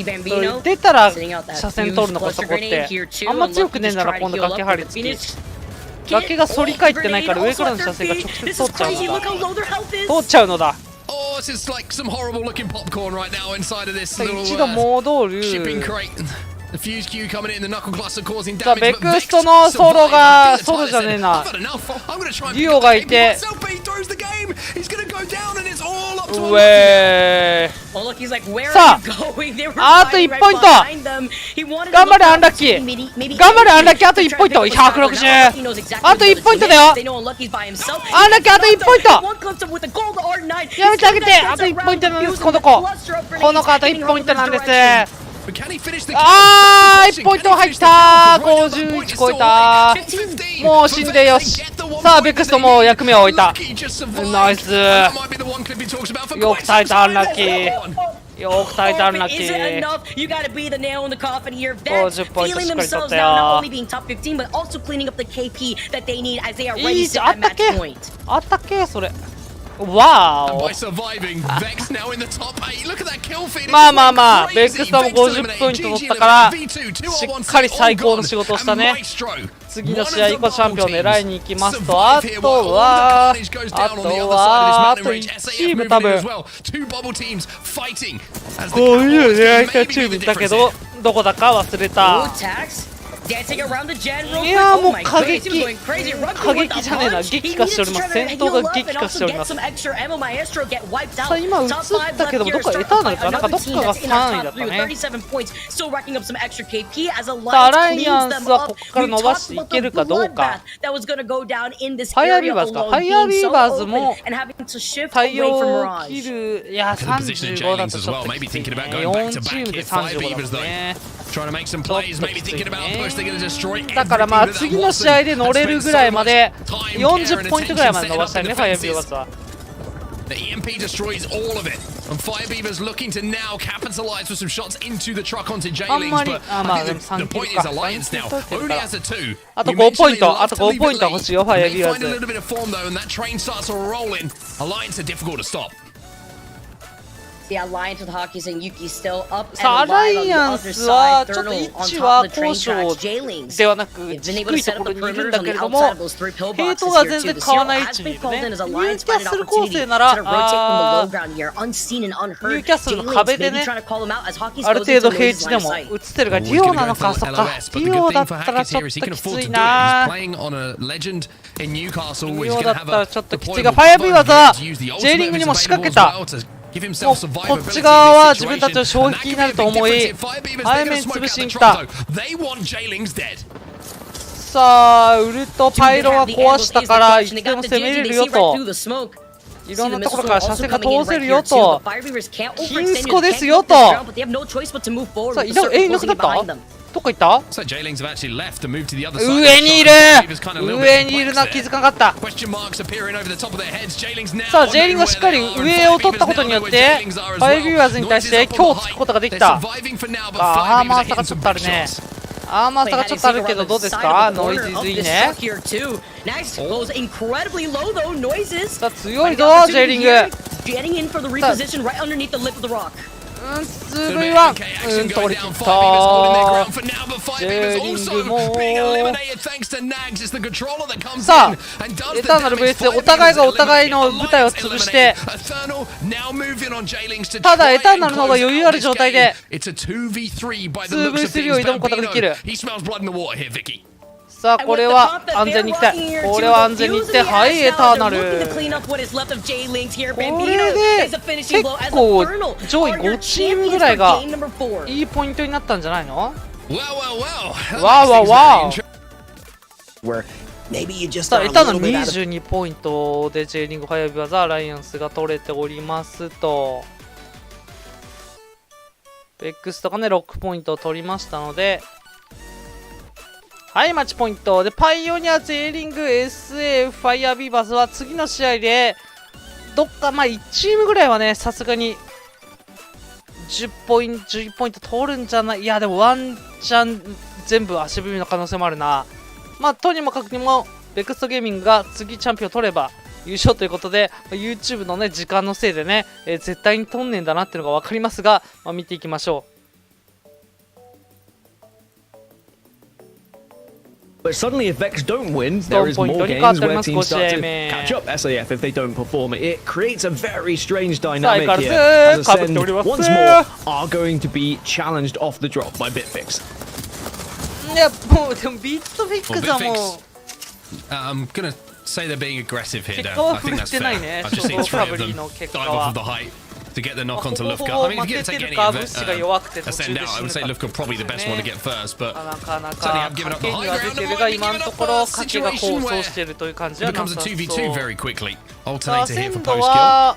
出たら車線通るのか、そこって。あんま強くねえなら今度崖張り付き。崖が反り返ってないから上からの車線が直接通っちゃうのだ。通っちゃうのだ。 Oh, this is like some horrible looking popcorn right now inside of this little 一度戻る。 shipping crate. The fuse queue coming in, the knuckle cluster causing さあ、 damage. ベクストのソロが、ソロじゃねえな。デュオがいて。うえー。さあ、あと1ポイント。頑張れ、アンラッキー。頑張れ、アンラッキー。あと1ポイント。160。あと1ポイントだよ。アンラッキー、あと1ポイント。やめてあげて。あと1ポイントなんです、この子。この子、あと1ポイントなんです。 あー、1ポイント入ったー。51超えたー。もう死んでよし。さあベックストも役目を終えた。ナイス。よく耐えたアンラッキー。よく耐えたアンラッキー。50ポイントしっかり取ったよ。いいじゃん、あったっけあったっけそれ。わーお。まあまあまあベックストも50ポイント取ったからしっかり最高の仕事をしたね。次の試合以降チャンピオン狙いに行きますと、あとは1チーム多分こういう狙いたいチームだけどどこだか忘れた。いやもう過激じゃねえな、激化しております。戦闘が激化しております。さあ今映ったけどもどっかエターナルかなんかどっかが3位だったね。さあアライアンスはここから伸ばしていけるかどうか。ファイアービーバーズか。ファイアービーバーズも対応を切る。いや35だとちょっときついね。4チームで35だもんね。だからまあ次の試合で乗れるぐらいまで40ポイントぐらいまで伸ばしたいね、ファイアービーバーズは。The EMP destroys all of it, and Fire Beaver's looking to now capitalize with some shots into the truck onto Jailings, but I think the point is Alliance now only has a 2. あと5ポイント、あと5ポイント欲しいよ、ファイアービーバーズ。 Find a little bit of form though, and that train starts rolling. Alliance are difficult to stop. さあアライアンスはちょっと位置は交渉ではなく低いところにいるんだけれども、ヘイトが全然変わらない位置にいるね。ニューキャッスル構成ならニューキャッスルの壁でねある程度平地でも映ってるが、ディオなのか。そっかディオだったらちょっときついな。ディオだったらちょっときついが、ファイアービーバーズは J リングにも仕掛けた。もうこっち側は自分たちの衝撃になると思い背面潰しに来た。さあウルトパイロは壊したからいつでも攻めれるよと、いろんなところから車線が通せるよと、金スコですよと。さあいなくなった？どっか行った？上にいる！上にいるな、気づかなかった。さあ J リングがしっかり上を取ったことによってファイビューアーズに対して強をつくことができた。アーマー差がちょっとあるね。アーマー差がちょっとあるけどどうですか？ノイズいいね。さあ強いぞ J リング。2V1 取り切った。ジェリングもさあエターナル VS お互いがお互いの部隊を潰して、ただエターナルの方が余裕ある状態で 2V3 を挑むことができる。さあこれは安全にいきたい。これは安全にいって、はいエターナル。これで結構上位5チームぐらいがいいポイントになったんじゃないの？わーわーわー。さあエターナル22ポイントで J リングファイアビバーズアライアンスが取れておりますと、ベックスとかね6ポイントを取りましたので、はいマッチポイントでパイオニア J リング SA ファイアービーバーズは次の試合でどっかまあ1チームぐらいはねさすがに11ポイント取るんじゃない。いやでもワンチャン全部足踏みの可能性もあるな。まあとにもかくにもベクストゲーミングが次チャンピオンを取れば優勝ということで、YouTube のね時間のせいでね、絶対に取んねんだなっていうのが分かりますが、見ていきましょう。But suddenly, if Vex don't win, there is more games where teams start to catch up SAF if they don't perform. It creates a very strange dynamic here, as Ascend once more are going to be challenged off the drop by Bitfix. いやもうでもビットフィックスはもうI'm gonna say they're being aggressive here. 結果は振ってないね。初動トラブリーの結果は。To get the knock onto Lufka. I mean, if you're going to take any of it, Ascend out, I would say Lufka probably the best one to get first, but certainly have given up the high ground. It becomes a 2v2 very quickly. Alternator here for post kill.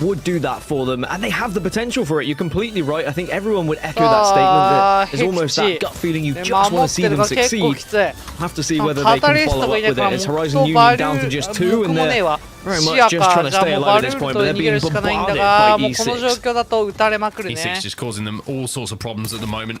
would do that for them, and they have the potential for it. You're completely right. I think everyone would echo that statement that there's almost that gut feeling you just want to see them succeed. Have to see whether they can follow up with it. It's Horizon Union down to just 2, and they're very much just trying to stay alive at this point, but they're being bombarded by E6. E6 just causing them all sorts of problems at the moment.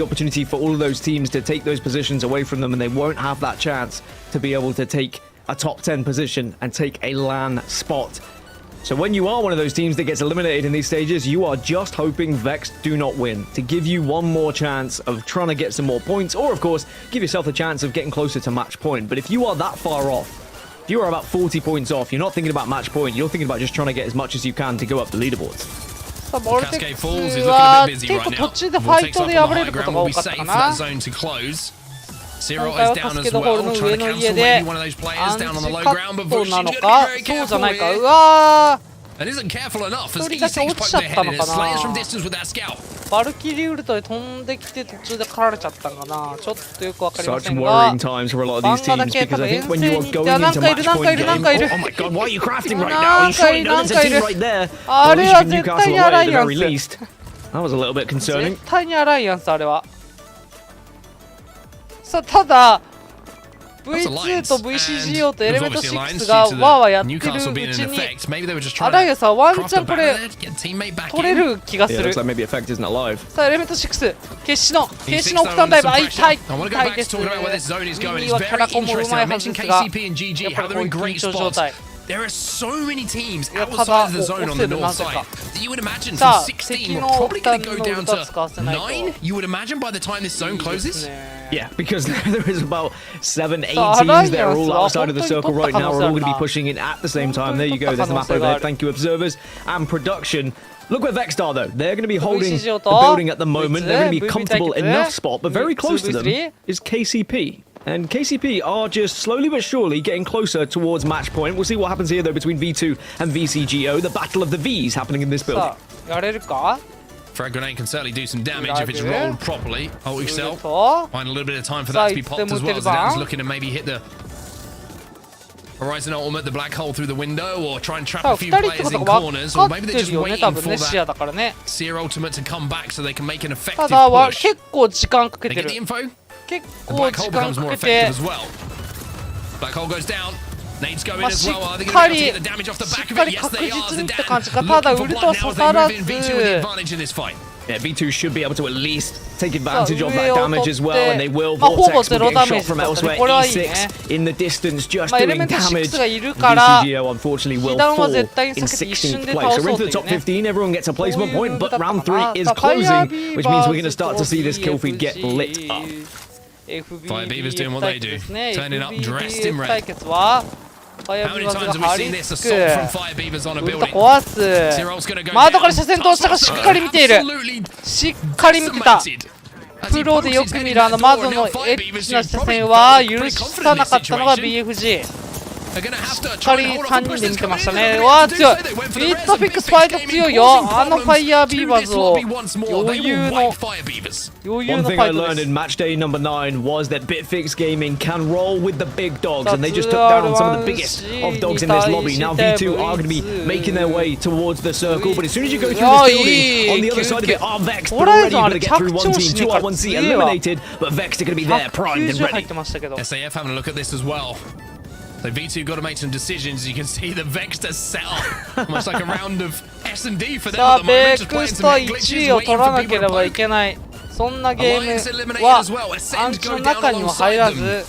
the opportunity for all of those teams to take those positions away from them, and they won't have that chance to be able to take a top 10 position and take a LAN spot. So when you are one of those teams that gets eliminated in these stages, you are just hoping Vex do not win to give you one more chance of trying to get some more points, or of course, give yourself a chance of getting closer to match point. But if you are that far off, if you are about 40 points off, you're not thinking about match point. You're thinking about just trying to get as much as you can to go up the leaderboards. さあボルテックスは結構途中でファイトで敗れることが多かったかな。今回は助けどころの上の家でアンチカットなのかそうじゃないか。うわー一人だけ落ちちゃったのかな。バルキリウルトで飛んできて途中で狩られちゃったんかな。ちょっとよくわかりませんがバンガだけ多分遠征に行ってなんかいるなんかいるなんかいるなんかいるなんかいる。あれは絶対にアライアンス絶対にアライアンスあれは。さあただV2 と VCGO とエレメント6がワーワーやってるうちにアライアンスはワンチャンこれ取れる気がする。さあエレメント6決死のオクターンダイブ痛いです。耳はキャラコンもうまいはずですがやっぱりこういう緊張状態。There are so many teams outside of the zone on the north side that you would imagine from 16 we're probably going to go down to 9. You would imagine by the time this zone closes. Yeah, because there is about 7, 8 teams that are all outside of the circle right now. We're all going to be pushing in at the same time. There you go. There's the map over there. Thank you, observers and production. Look where Vex are, though. They're going to be holding the building at the moment. They're going to be a comfortable enough spot, but very close to them is KCP. And KCP are just slowly but surely getting closer towards match point. We'll see what happens here, though, between V2 and VCGO. The battle of the Vs happening in this building. Frag grenade can certainly do some damage if it's rolled properly. Hold yourself. Find a little bit of time for that to be popped as well. Zidane's looking to maybe hit the Horizon ultimate, the black hole through the window, or try and trap a few players in corners, or maybe they're just waiting for that Seer ultimate to come back so they can make an effective push. They get the info. The black hole becomes more effective as well. Black hole goes down. Nades go in as well. Are they going to be able to get the damage off the back of it? Yes, they are. Zidane looking for blood now as they move in. V2 with the advantage in this fight. Yeah, V2 should be able to at least take advantage of that damage as well, and they will. Vortex will get shot from elsewhere. E6 in the distance, just doing damage. VCGO unfortunately will fall in 16th place. So we're into the top 15, everyone gets a placement point, but round 3 is closing, which means we're going to start to see this kill feed get lit up. Fire Beavers doing what they do, turning up dressed in red. How many times have we seen this assault from Fire Beavers on a building? Zerol's going to go down. 窓から車線通したがしっかり見ている。しっかり見てた。プロでよく見るあの窓のエッチな車線は許さなかったのが BFG。しっかり3人で見てましたね。わあ強い。ミッドフィックスファイト強いよ。あのファイヤービーバーズを余裕のファイトです。One thing I learned in match day number 9 was that BitFix Gaming can roll with the big dogs, and they just took down some of the biggest of dogs in this lobby. Now V2 are going to be making their way towards the circle, but as soon as you go through this building, on the other side of it are Vex. They're already going to get through one team, 2R1C eliminated, but Vex are going to be there, primed and ready. SAF having a look at this as well. So V2 got to make some decisions. You can see the Vexter set up almost like a round of S&D for them at the moment. Just playing some glitches, waiting for people to poke. そんなゲームはアンチの中には入らず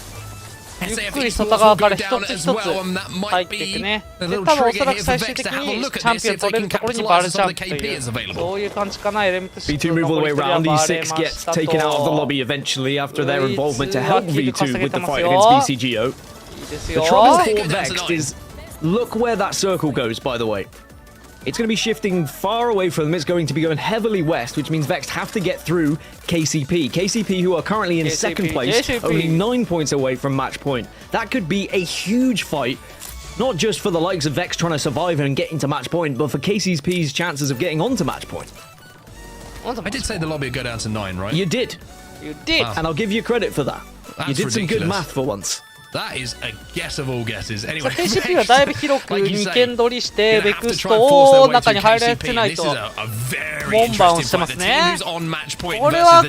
ゆっくり外側から一つ一つ入っていくね。で多分おそらく最終的にチャンピオン取れるところにバルジャンプというそういう感じかな。エレメント6 V2 move all the way around. E6 gets taken out of the lobby eventually after their involvement to help V2 with the fight against VCGO. The trouble for Vex is, look where that circle goes, by the way. It's going to be shifting far away from them. It's going to be going heavily west, which means Vex have to get through KCP. KCP, who are currently in second place, only 9 points away from match point. That could be a huge fight, not just for the likes of Vex trying to survive and get into match point, but for KCP's chances of getting onto match point. I did say the lobby would go down to 9, right? You did. You did. And I'll give you credit for that. You did some good math for once. That is a guess of all guesses. Anyway, KCP はだいぶ広く2軒取りしてベクストを中に入らせないと門番をしてますね。これは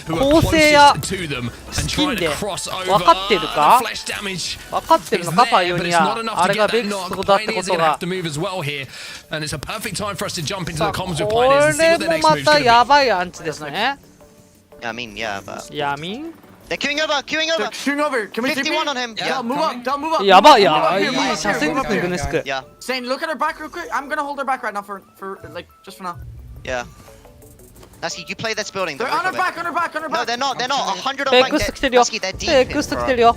構成やスキンで分かってるか分かってるのかパイオニアあれがベクストだってことがこれもまたやばいアンチですね。I mean, yeah, but... Yeah, I mean? They're queuing over, queuing over! They're queuing over! Can we 51 on him! Yeah, move up, don't move up! やばいやいい車線ですねグネスク Yeah. Zane, look at her back real quick. I'm gonna hold her back right now for like, just for now. Yeah. Nasky, you play this building. They're on her back, on her back, on her back! No, they're not, 100 on ベ back. クスト来てるよ Nasky, they're deep. ベクスト来てるよ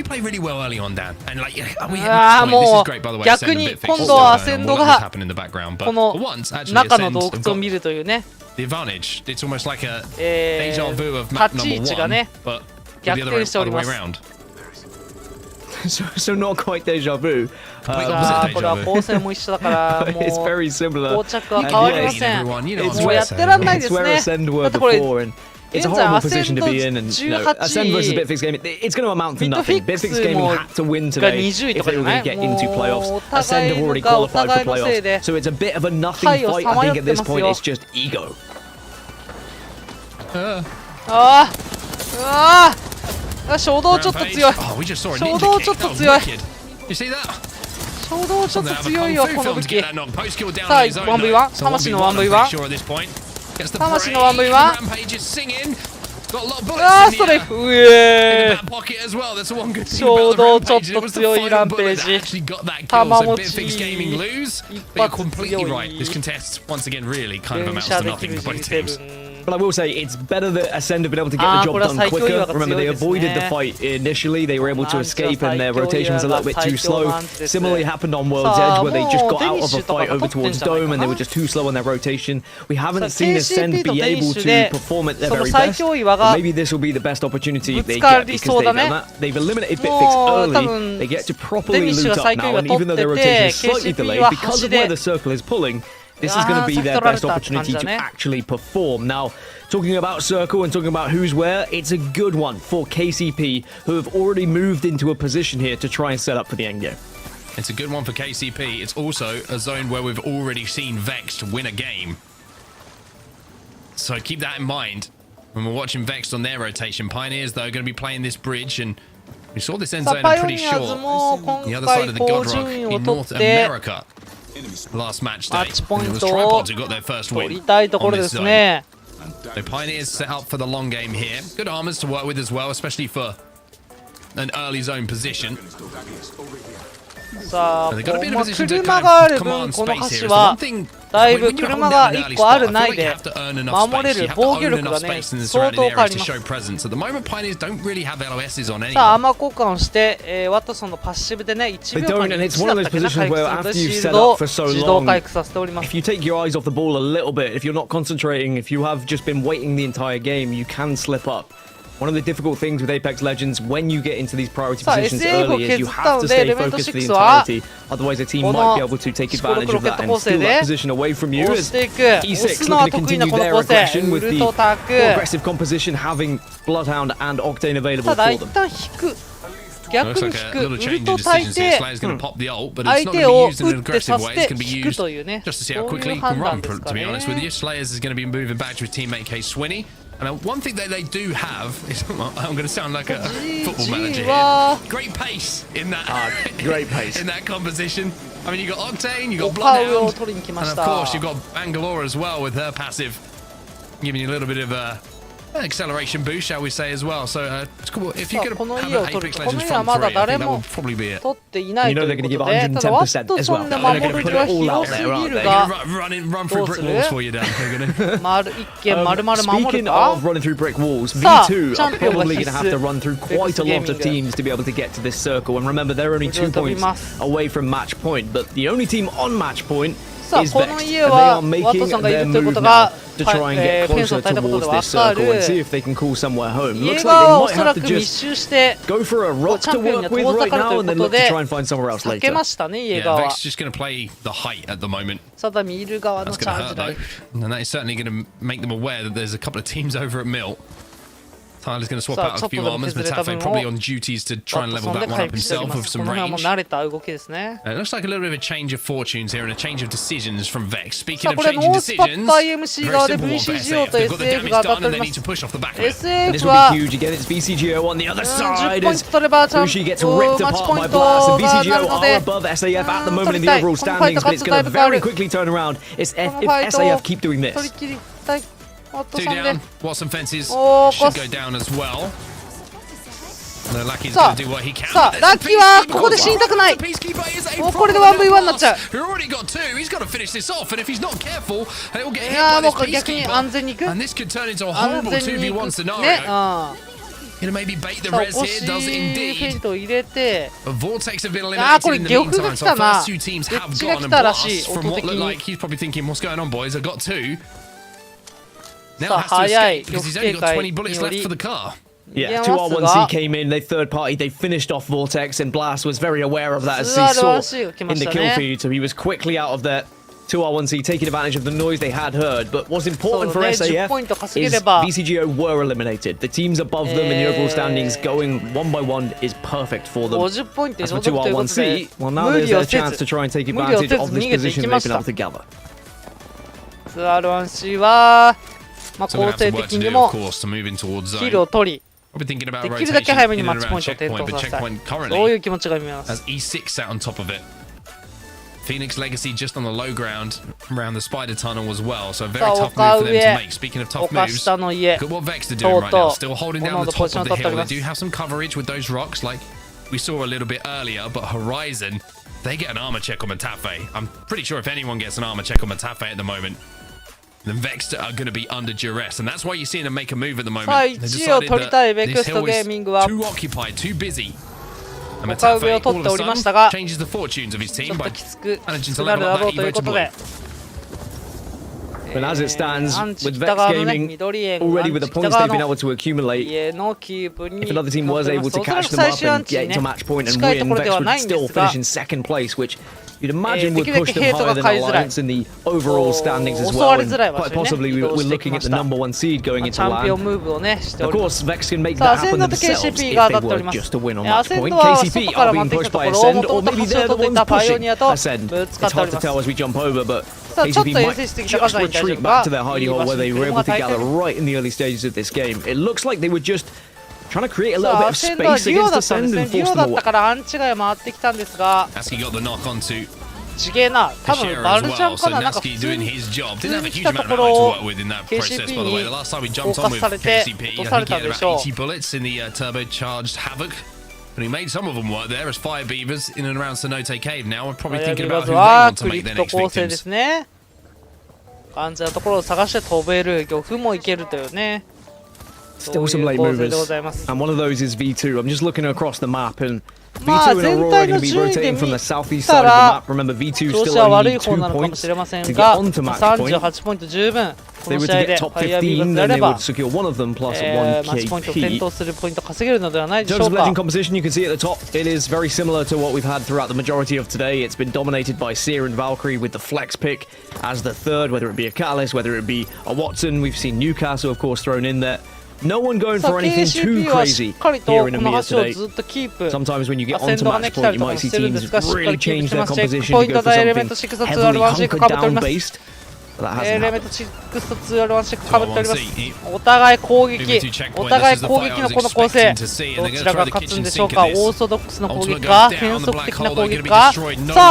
you play really well early on, Dan, and like, this is great by the way. 逆に今度はアセンドがこの中の洞窟を見るというね。The advantage. It's almost like a deja vu of map number 1, but the other way around. So not quite deja vu. これは構成も一緒だからもう It's very similar. 膠着は変わりません。もうやってらんないですね。だってこれIt's a horrible position to be in, and Ascend versus Bitfix game, it's going to amount to nothing. Bitfix gaming had to win today if they were going to get into playoffs. Ascend have already qualified for playoffs, so it's a bit of a nothing fight. I think at this point it's just ego. 衝動ちょっと強い。衝動ちょっと強い。衝動ちょっと強いよこの武器。さあ 1v1 魂の 1v1 魂の 1v1 あーストレートうえー衝動ちょっと強いランページ玉持ち一発強い連射できる G7 But I will say, it's better that Ascend have been able to get the job done quicker. Remember, they avoided the fight initially. They were able to escape and their rotation was a little bit too slow. Similarly happened on World's Edge, where they just got out of a fight over towards Dome and they were just too slow on their rotation. We haven't seen Ascend be able to perform at their very best. But maybe this will be the best opportunity they get because they've eliminated Bitfix early. They get to properly loot up now, and even though their rotation is slightly delayed, because of where the circle is pulling, this is going to be their best opportunity to actually perform. Now, talking about Circle and talking about who's where, it's a good one for KCP, who have already moved into a position here to try and set up for the end game. It's a good one for KCP. It's also a zone where we've already seen Vexed win a game. So keep that in mind when we're watching Vexed on their rotation. Pioneers, though, are going to be playing this bridge, and we saw this end zone pretty short. The other side of the Godrock in North America. Last match day, and it was Tripods who got their first win on this zone. So Pioneers set up for the long game here. Good armors to work with as well, especially for an early zone position. さあ、車がある分この橋はだいぶ車が1個あるないで守れる防御力がね相当変わります。さあ、アーマー交換をして、ワトソンのパッシブでね1秒間に1だったっけな回復するのでシールドを自動回復させております。If you take your eyes off the ball a little bit, if you're not concentrating, if you have just been waiting the entire game, you can slip up. One of the difficult things with Apex Legends when you get into these priority positions early is you have to stay focused for the entirety, otherwise a team might be able to take advantage of that and steal that position away from you. As E6 looking to continue their aggression with the more aggressive composition, having Bloodhound and Octane available for them. 逆に引く、ウルト焚いて相手を打ってさせて引くというね、そういう判断ですかね。And one thing that they do have is, I'm going to sound like a football manager here. Great pace in that, great pace in that composition. I mean, you got Octane, you got Bloodhound, and of course you've got Bangalore as well with her passive, giving you a little bit of a acceleration boost, shall we say, as well. So if you could have an Apex Legends front three, I think that would probably be it. You know they're going to give 110% as well. They're going to put it all out there, aren't they? Run through brick walls for you, Dan. Speaking of running through brick walls, V2 are probably going to have to run through quite a lot of teams to be able to get to this circle. And remember, they're only 2 points away from match point, but the only team on match point is Vexed, and they are making their move now to try and get closer towards this circle and see if they can call somewhere home. Looks like they might have to just go for a rock to work with right now and then look to try and find somewhere else later. Yeah, Vexed is just going to play the height at the moment. That's going to hurt though, and that is certainly going to make them aware that there's a couple of teams over at Milt. Tyler's going to swap out a few armors, but Tafe probably on duties to try and level that one up himself with some range. It looks like a little bit of a change of fortunes here and a change of decisions from Vex. Speaking of changing decisions, very simple for SF. They've got the damage done and they need to push off the back of it. And this will be huge again. It's VCGO on the other side as Fushi gets ripped apart by Blast, and VCGO are above SAF at the moment in the overall standings, but it's going to very quickly turn around if SAF keep doing this. 2 down. Watson fences should go down as well. No, Lucky's going to do what he can. さあ、ラッキーはここで死にたくない。もうこれで 1v1 になっちゃう。He's already got 2. He's got to finish this off, and if he's not careful, he'll get hit by this Peacekeeper. And this could turn into a horrible 2v1 scenario. Gonna maybe bait the res here, does it indeed. But Vortex have been eliminated in the meantime, so the first 2 teams have gone, and Blast, from what looked like, he's probably thinking, what's going on, boys? I've got 2. Now has to escape because he's only got 20 bullets left for the car. Yeah, 2R1C came in, they third party, they finished off Vortex, and Blast was very aware of that as he saw in the kill feed, so he was quickly out of there. 2R1C taking advantage of the noise they had heard, but what's important for SAF is VCGO were eliminated. The teams above them in the overall standings going 1 by 1 is perfect for them. As for 2R1C, well now there's a chance to try and take advantage of this position they've been able to gather. 2R1C はまあ構成的にもキルを取りできるだけ早めにマッチポイントを点灯させたいそういう気持ちが見えます。Phoenix Legacy just on the low ground around the spider tunnel as well. So a very tough move for them to make. Speaking of tough moves, look what Vex are doing right now. Still holding down the top of the hill. They do have some coverage with those rocks like we saw a little bit earlier, but Horizon, they get an armor check on Matafe. I'm pretty sure if anyone gets an armor check on Matafe at the moment, then Vex are going to be under duress. And that's why you're seeing them make a move at the moment. They decided that this hill is too occupied, too busy. And Matafe all of a sudden changes the fortunes of his team by managing to level up that Evo to blue. But as it stands, with Vex Gaming already with the points they've been able to accumulate, if another team was able to catch them up and get into match point and win, Vex would still finish in second place, which you'd imagine would push them higher than Alliance in the overall standings as well. And quite possibly we're looking at the #1 seed going into LAN. Of course, Vex can make that happen themselves if they were just to win on match point. KCP are being pushed by Ascend, or maybe they're the ones pushing Ascend. It's hard to tell as we jump over, but KCP might just retreat back to their hidey hole where they were able to gather right in the early stages of this game. It looks like they were just trying to create a little bit of space against Ascend and force them away. Aski got the knock onto Ashera as well, so Naski doing his job. Didn't have a huge amount of ammo to work with in that process, by the way. The last time we jumped on with KCP, I think he had about 80 bullets in the turbocharged Havoc. But he made some of them work there as Fire Beavers in and around Cenote Cave now. We're probably thinking about who they want to make their next victims. 感じのところを探して飛べる玉もいけるというね。 Still some late movers, and one of those is V2. I'm just looking across the map, and V2 and Aurora are going to be rotating from the southeast side of the map. Remember, V2 still only 2 points to get onto match point. If they were to get top 15, then they would secure one of them plus 1 KP. In terms of legend composition, you can see at the top, it is very similar to what we've had throughout the majority of today. It's been dominated by Seer and Valkyrie with the flex pick as the third, whether it be a Catalyst, whether it be a Watson. We've seen Newcastle, of course, thrown in there. No one going for anything too crazy here in EMEA today. Sometimes when you get onto match point, you might see teams really change their composition to go for something heavily hunkered down based. That hasn't happened. お互い攻撃のこの構成、どちらが勝つんでしょうか。オーソドックスの攻撃か、変則的な攻撃か。さ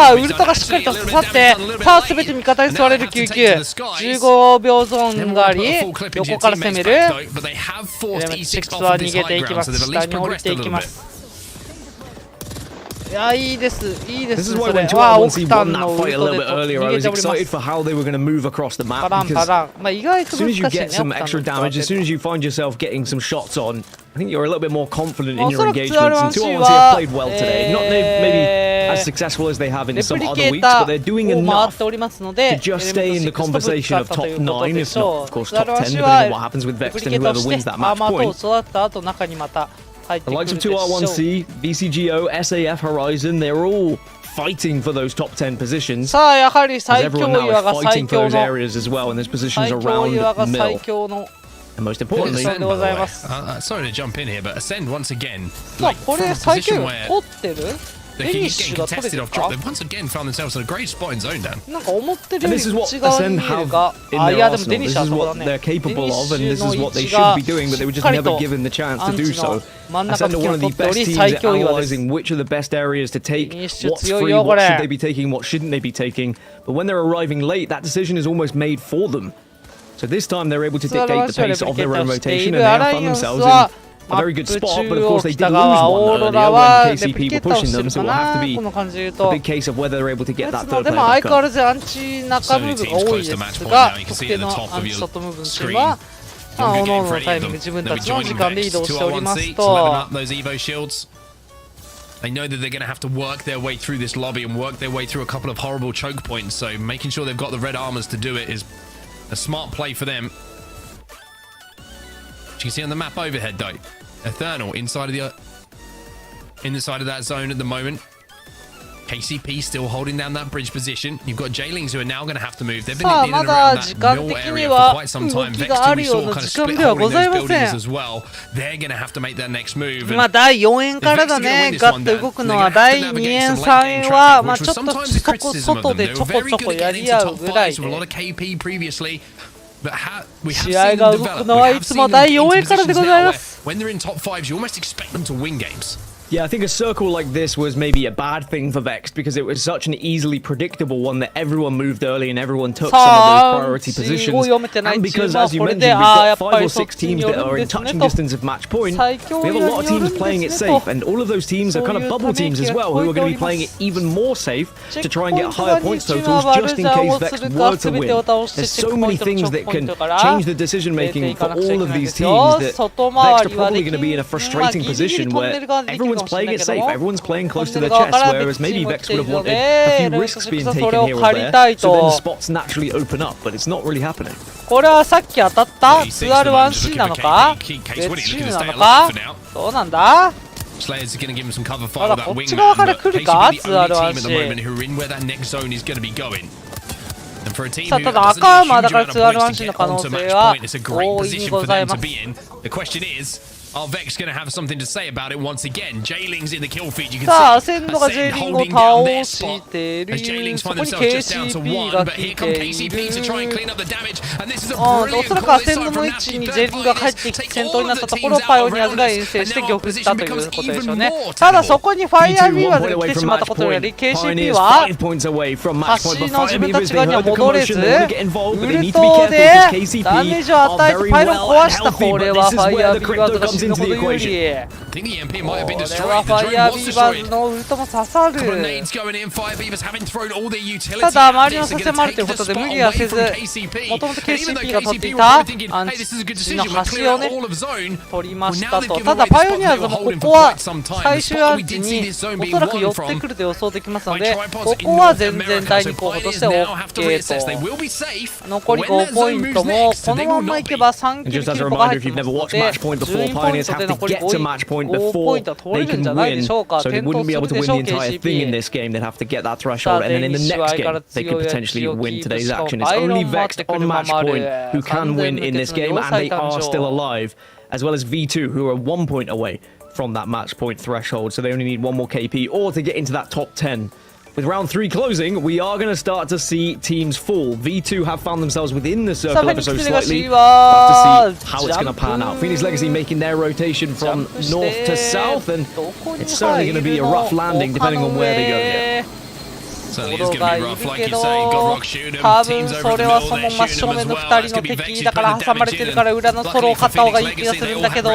あウルトがしっかりと刺さって、さあ全て味方に吸われる救急。15秒ゾーンがあり、横から攻める。エレメント6は逃げていきます。下に降りていきます。 いや、いいです、いいです。 This is why when 2R1C won that fight a little bit earlier, I was excited for how they were going to move across the map. Because as soon as you get some extra damage, as soon as you find yourself getting some shots on, I think you're a little bit more confident in your engagements. And 2R1C have played well today. Not maybe as successful as they have in some other weeks, but they're doing enough to just stay in the conversation of top 9, if not, of course, top 10, depending on what happens with Vex and whoever wins that match point. The likes of 2R1C, VCGO, SAF, Horizon, they're all fighting for those top 10 positions. As everyone now is fighting for those areas as well, and there's positions around Mill. And most importantly, sorry to jump in here, but Ascend once again, like, from a position where they keep getting contested off drop, they've once again found themselves in a great spot in zone down. And this is what Ascend have in their arsenal. This is what they're capable of, and this is what they should be doing, but they were just never given the chance to do so. Ascend are one of the best teams at analysing which are the best areas to take, what's free, what should they be taking, what shouldn't they be taking. But when they're arriving late, that decision is almost made for them. So this time they're able to dictate the pace of their own rotation, and they have found themselves in a very good spot, but of course they did lose one earlier when KCP were pushing them, so it will have to be a big case of whether they're able to get that third player back up. So many teams close to match point now, you can see at the top of your screen. One good game for any of them. They'll be joining Vex, 2R1C to level up those Evo shields. They know that they're going to have to work their way through this lobby and work their way through a couple of horrible choke points, so making sure they've got the red armors to do it is a smart play for them. You can see on the map overhead though, Eternal inside of that zone at the moment. KCP still holding down that bridge position. You've got Jailings who are now going to have to move. They've been in and around that mill area for quite some time. Vex too, we saw kind of split hole in those buildings as well. They're going to have to make their next move. まあ第4円からだね。ガッと動くのは第2円3円はまあちょっと外でちょこちょこやり合うぐらいで。試合が動くのはいつも第4円からでございます。When they're in top 5s, you almost expect them to win games. Yeah, I think a circle like this was maybe a bad thing for Vex because it was such an easily predictable one that everyone moved early and everyone took some of those priority positions. And because, as you mentioned, we've got 5 or 6 teams that are in touching distance of match point, we have a lot of teams playing it safe, and all of those teams are kind of bubble teams as well, who are going to be playing it even more safe to try and get higher points totals just in case Vex were to win. There's so many things that can change the decision making for all of these teams that Vex are probably going to be in a frustrating position where everyone's playing it safe, everyone's playing close to their chest, whereas maybe Vex would have wanted a few risks being taken here or there, so then spots naturally open up, but it's not really happening. これはさっき当たった 2R1C なのか別チームなのかどうなんだ Slayers are going to give him some cover fire with that wingman, but KCP the only team at the moment who are in where that next zone is going to be going. And for a team who doesn't need a huge amount of points to get onto match point, it's a great position for them to be in. The question is, are Vex going to have something to say about it once again? Jayling's in the kill feed, you can see Ascend holding down their spot as Jaylings find themselves just down to 1, but here come KCP to try and clean up the damage, and this is a brilliant call this time from Nasty Bird. Take all of the teams out of Rounders, and now this position becomes even more tenable. にファイアービーバーズが来てしまったことにより KCP は橋の自分たち側には戻れずウルトでダメージを与えてパイロン壊したこれはファイアービーバーズが死ぬほど有利これはファイアービーバーズのウルトも刺さるただ周りの差迫るということで無理はせずもともと KCP が取っていたアンチの橋をね取りましたとただパイオニアーズもここは最終アンチにおそらく寄ってくると予想できますのでここは全然第2候補として OK と残り5ポイントもこのままいけば3キルキルポが入ってますので12ポイントで残り5ポイントは取れるんじゃないでしょうか点灯するでしょう KCP さあ全員試合から強い強気でしょうアイロンもあってくるままある who can win in this game and they are still alive as well as V2 who are 1 point away from that match point threshold so they only need 1 more KP or to get into that top 10. With round 3 closing, we are going to start to see teams fall. V2 have found themselves within the circle ever so slightly. We'll have to see how it's going to pan out. Phoenix Legacy making their rotation from north to south, and it's certainly going to be a rough landing depending on where they go here. ボロがいるけど多分それはその真正面の2人の敵だから挟まれてるから裏のソロを買った方がいい気がするんだけどさ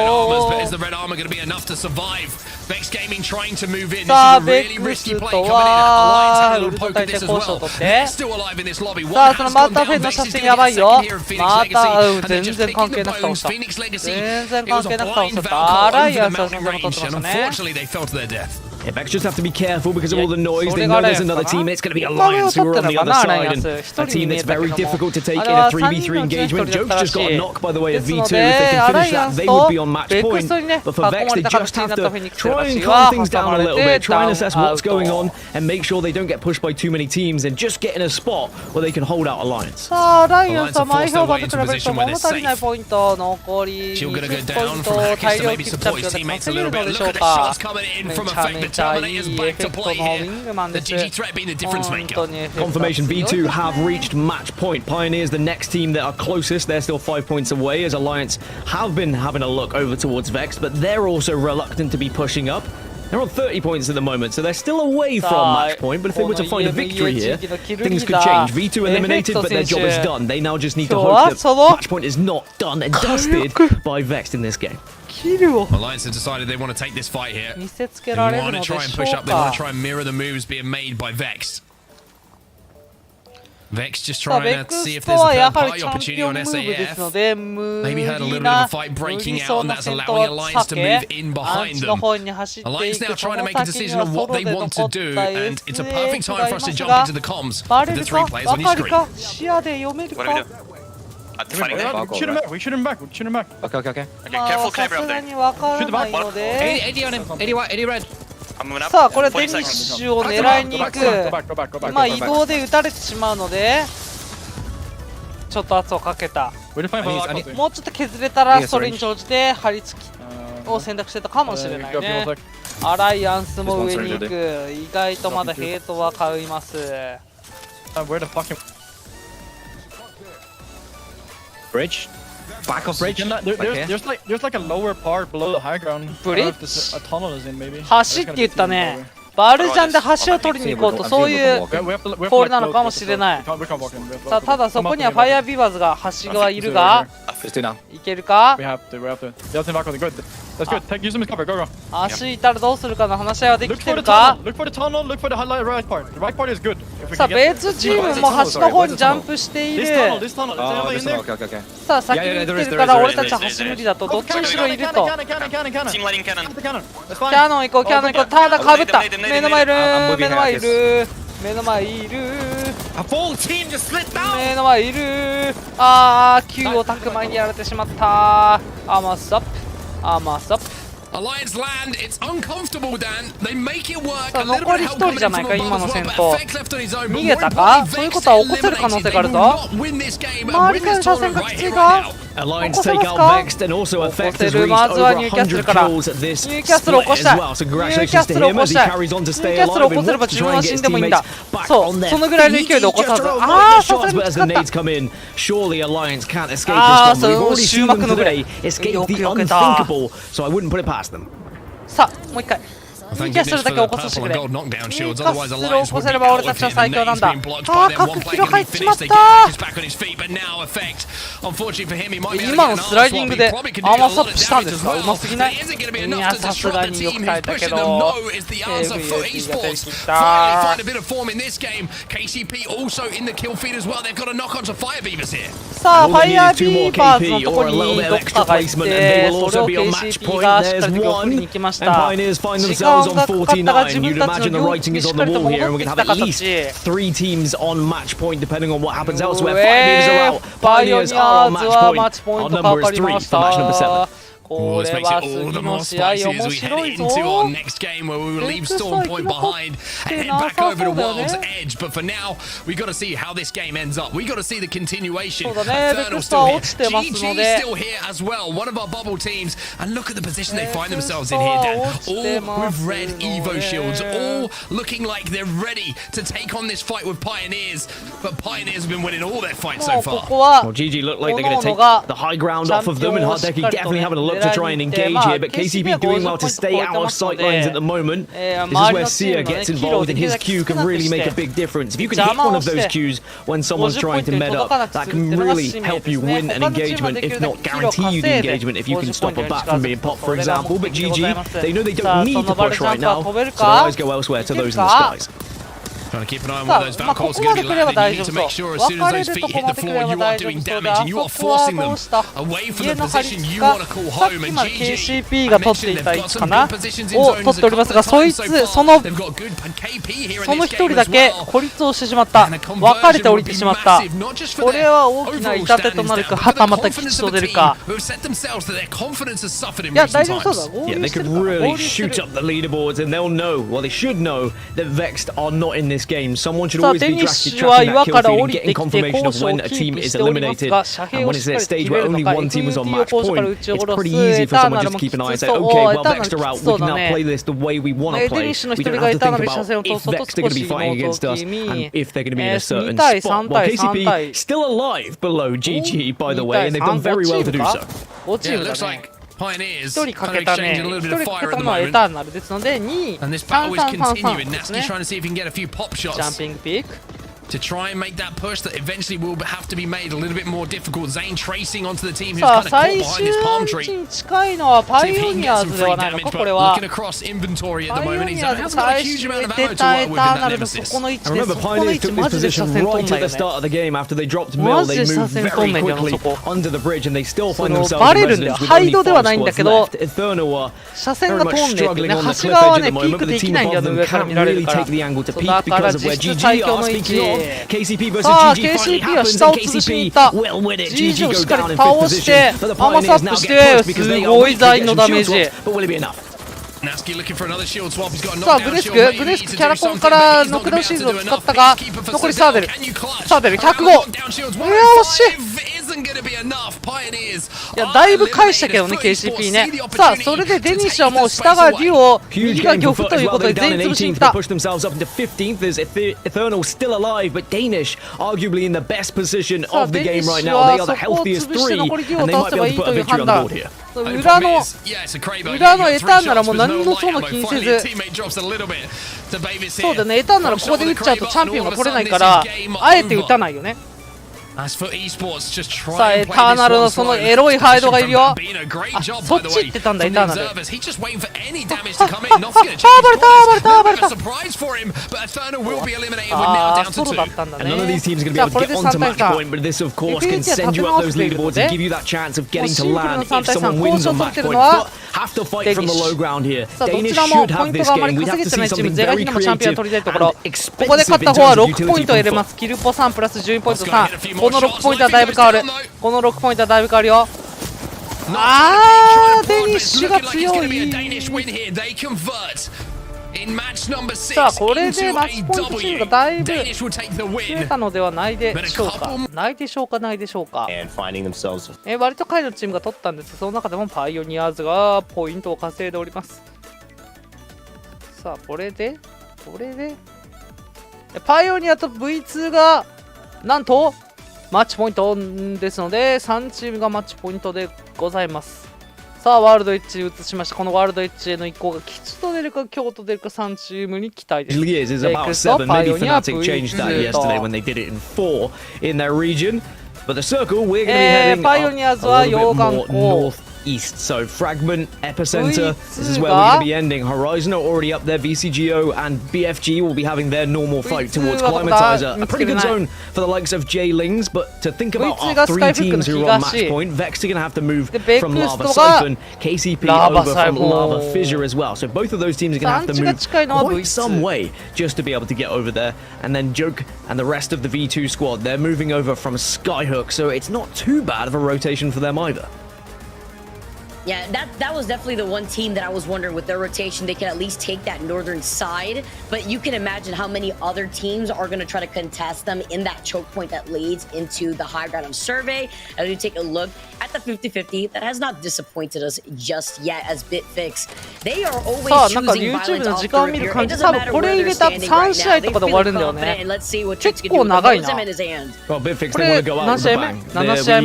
あベックスとはウルト対戦交渉を取ってさあそのマーターフェンの写真やばいよマーター全然関係なく倒した全然関係なく倒したアライアンスはそんなの取ってましたねYeah, Vex just have to be careful because of all the noise. They know there's another team. It's going to be Alliance who are on the other side. And a team that's very difficult to take in a 3v3 engagement. Joke's just got a knock by the way of V2. If they can finish that, they would be on match point. But for Vex, they just have to try and calm things down a little bit. Try and assess what's going on and make sure they don't get pushed by too many teams and just get in a spot where they can hold out Alliance. さあ、アライアンスは前評判と比べると物足りないポイント。残り20ポイントを大量キックチャンピオンで稼げるのでしょうか。めちゃめちゃいいエフェクトのウィングマンです。本当にエフェクト。Confirmation V2 have reached match point. Pioneers, the next team that are closest, they're still 5 points away as Alliance have been having a look over towards Vex, but they're also reluctant to be pushing up. They're on 30 points at the moment, so they're still away from match point, but if they were to find a victory here, things could change. V2 eliminated, but their job is done. They now just need to hope that match point is not done and dusted by Vex in this game. Alliance have decided they want to take this fight here. They want to try and push up, they want to try and mirror the moves being made by Vex. Vex just trying to see if there's a third party opportunity on SAF. Maybe heard a little bit of a fight breaking out, and that's allowing Alliance to move in behind them. Alliance now trying to make a decision on what they want to do, and it's a perfect time for us to jump into the comms with the 3 players on your screen. What do we do? Shoot him back, we shoot him back, shoot him back. Okay, careful Cleaver up there. Shoot the back. 80 on him, 80 red. さあこれデニッシュを狙いに行く今移動で撃たれてしまうのでちょっと圧をかけたもうちょっと削れたらそれに乗じて張り付きを選択してたかもしれないねアライアンスも上に行く意外とまだヘイトは買いますBridge back of bridge. There's like a lower part below the high ground. Bridge? A tunnel is in maybe. 橋って言ったね。バルジャンで橋を取りに行こうと、そういうコールなのかもしれない。さあ、ただそこにはファイアービバーズが橋側いるが、いけるか？足いたらどうするかの話し合いはできてるか？さあ、別チームも橋の方にジャンプしている。さあ、先に行ってるから俺たちは橋無理だと、どっちにしろいると。キャノン行こう、キャノン行こう。ただかぶった。目の前いる、目の前いる、目の前いる、目の前いる。あー、Qをタック前にやられてしまった。アーマースアップ、アーマースアップ。Alliance land, it's uncomfortable, Dan. They make it work. さあ、残り1人じゃないか、今の戦闘。逃げたか？そういうことは起こせる可能性があるぞ。周りからの車線がきついか？ Alliance take out Vexed and also Effect has reached over 100 kills at this split as well. So congratulations to him as he carries on to stay alive and wants to try and get his teammates back on their feet. He just avoided shots, but as the nades come in, surely Alliance can't escape this one. We've already seen them today escape the unthinkable, so I wouldn't put it past them. さあ、もう一回。ニューキャッスルだけ起こさせてくれ。ニューキャッスルを起こせれば俺たちは最強なんだ。ああ、各キロ入っちまった。今のスライディングでアーマースアップしたんですか？うますぎない？いや、さすがによく耐えたけど AVAP が出てきた。さあ、ファイアービーバーズのとこにどっかがいて、それを KCP がしっかりと振りに行きました。on 49, you'd imagine the writing is on the wall here, and we're going to have at least 3 teams on match point, depending on what happens elsewhere. Pioneers are out. Pioneers are on match point. Our number is 3 for match number 7. これは次の試合面白いぞ。そうだね、ベクストは落ちてますので。ここは GG look like they're going to take the high ground off of them, and Hardeki definitely having a look to try and engage here, but KCP doing well to stay out of sight lines at the moment. This is where Sia gets involved, and his Q can really make a big difference. If you can hit one of those Qs when someone's trying to med up, that can really help you win an engagement, if not guarantee you the engagement if you can stop a bat from being popped, for example. But GG, they know they don't need to push right now, so their eyes go elsewhere to those in the skies. Trying to keep an eye on where those Valkyries are going to be landing. You need to make sure as soon as those feet hit the floor, you are doing damage and you are forcing them away from the position you want to call home. And KCP が取っていた位置かなを取っておりますが、そいつ、その一人だけ孤立をしてしまった。分かれて降りてしまった。これは大きな痛手となるか、はたまた吉と出るか。いや、大丈夫そうだ。Yeah, they could really shoot up the leaderboards, and they'll know, well, they should know that Vexed are not in this game. Someone should always be tracking that kill feed and getting confirmation of when a team is eliminated. And when it's at a stage where only one team was on match point, it's pretty easy for someone just to keep an eye and say, okay, well, Vexed are out. We can now play this the way we want to play. We don't have to think about if Vexed are going to be fighting against us and if they're going to be in a certain spot. Well, KCP still alive below GG, by the way, and they've done very well to do so. Yeah, it looks like Pioneers 1人かけたね。1人かけたのはエターナルですので、2、3、3、3、3ですね。ジャンピングピック。To try and make that push that eventually will have to be made a little bit more difficult. Zane tracing onto the team who's kind of caught behind his palm tree. See if he can get some free damage, but looking across inventory at the moment, he hasn't got a huge amount of ammo to work with in that Nemesis. I remember Pioneers took this position right at the start of the game. After they dropped Mill, they moved very quickly under the bridge, and they still find themselves in resonance with only 5 squads left. Inferno are very much struggling on the cliff edge at the moment, but the team above them can't really take the angle to peak because of where GG are. Speaking of KCP versus GG finally happens, and KCP will win it. GG go down in 5th position, but the Pioneers now get pushed because they are weak. But will it be enough? Nasky looking for another shield swap. He's got a さあ knockdown グネス shield. ク Maybe グネ he ス needs ク to キャ do ラコン something, か but ら he's ノッ not クダウ gonna ンシ be ー able ル to ド do 使 enough. ったが Peacekeeper for 残り Citadel. サーデル Can you clutch? サーデル105 105 し isn't gonna be enough. Pioneers いやだいぶ返したけどね KCP ねさあそれでデニッシュはもう下がデュオ右が漁夫ということで全員潰しに来た push themselves up into 15th. There's Eternal still alive, but Danish arguably in the best position of the game right now. They are the healthiest three, and they might be able to put a victory on the board here. 裏のエターンならもう何のそも気にせずそうだねエターンならここで打っちゃうとチャンピオンが取れないからあえて打たないよねさあエターナルのそのエロいハイドがいるよあそっち行ってたんだエターナルターバルターバルタあーソロだったんだね And none of these teams are going to be able to get onto match point, but this, of course, can send you up those leaderboards and give you that chance of getting to land if someone wins on match point. But have to fight from the low ground here. さあど Danish ちらも should ポイ have ント this があまり game. We'd 稼 have げ to てな see いチーム something ゼガ very ヒナもチャンピオン creative 取りたいところ and ここで expensive 勝っ in た方は terms of 6ポイント utility 入れます input. キルポ3プラス12ポイント3この6ポイントはだいぶ変わるこの6ポイントはだいぶ変わるよあーデニッシュが強いさあこれでマッチポイントチームがだいぶ増えたのではないでしょうかないでしょうかないでしょうか割と下位のチームが取ったんですがその中でもパイオニアーズがポイントを稼いでおりますさあこれでパイオニアと V2 がなんとマッチポイントですので3チームがマッチポイントでございますさあワールドエッジに移しましたこのワールドエッジへの移行が吉と出るか京都出るか3チームに期待です It is about 7. Maybe Fnatic changed that yesterday when they did it in 4 in their region. But the circle, we're going to be heading up a little bit more northeast. So Fragment, Epicenter, this is where we're going to be ending. Horizon are already up there. VCGO and BFG will be having their normal fight towards Climatizer. A pretty good zone for the likes of J-Lings. But to think about our 3 teams who are on match point, Vex are going to have to move from Lava Siphon, KCP over from Lava Fissure as well. So both of those teams are going to have to move quite some way just to be able to get over there. And then Joke and the rest of the V2 squad, they're moving over from Skyhook. So it's not too bad of a rotation for them either. Yeah, that was definitely the one team that I was wondering with their rotation, they can at least take that northern side, but you can imagine how many other teams are going to try to contest them in that choke point that leads into the high ground of Survey. As we take a look at the 50-50, that has not disappointed us just yet as BitFix. They are always choosing violence off the rip here. It doesn't matter where they're standing right now. They feel confident, and let's see what Tricks can do with the Bozem in his hand. Well, BitFix, they want to go out with a bang.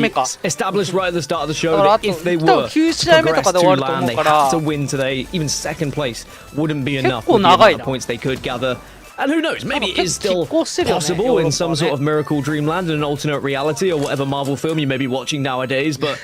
They're established right at the start of the show that if they were progress to land, they have to win today. Even second place wouldn't be enough with the amount of points they could gather. And who knows, maybe it is still possible in some sort of miracle dreamland in an alternate reality or whatever Marvel film you may be watching nowadays, but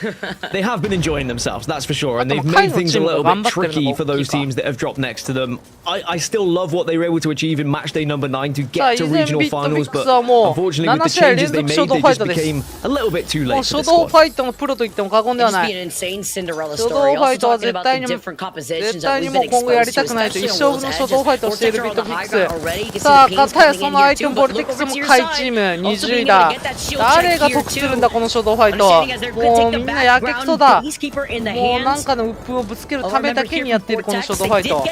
they have been enjoying themselves, that's for sure, and they've made things a little bit tricky for those teams that have dropped next to them. I still love what they were able to achieve in match day number 9 to get to regional finals, but unfortunately with the changes they made, they just became a little bit too late for this squad. It's been an insane Cinderella story. Also talking about the different compositions that we've been exposed to, especially on Wolf's already. さあ、かたやその相手のボルテックスも下位チーム20位だ。誰が得するんだこの初動ファイト。もうみんなやけくそだ。もうなんかの鬱憤をぶつけるためだけにやっているこの初動ファイト。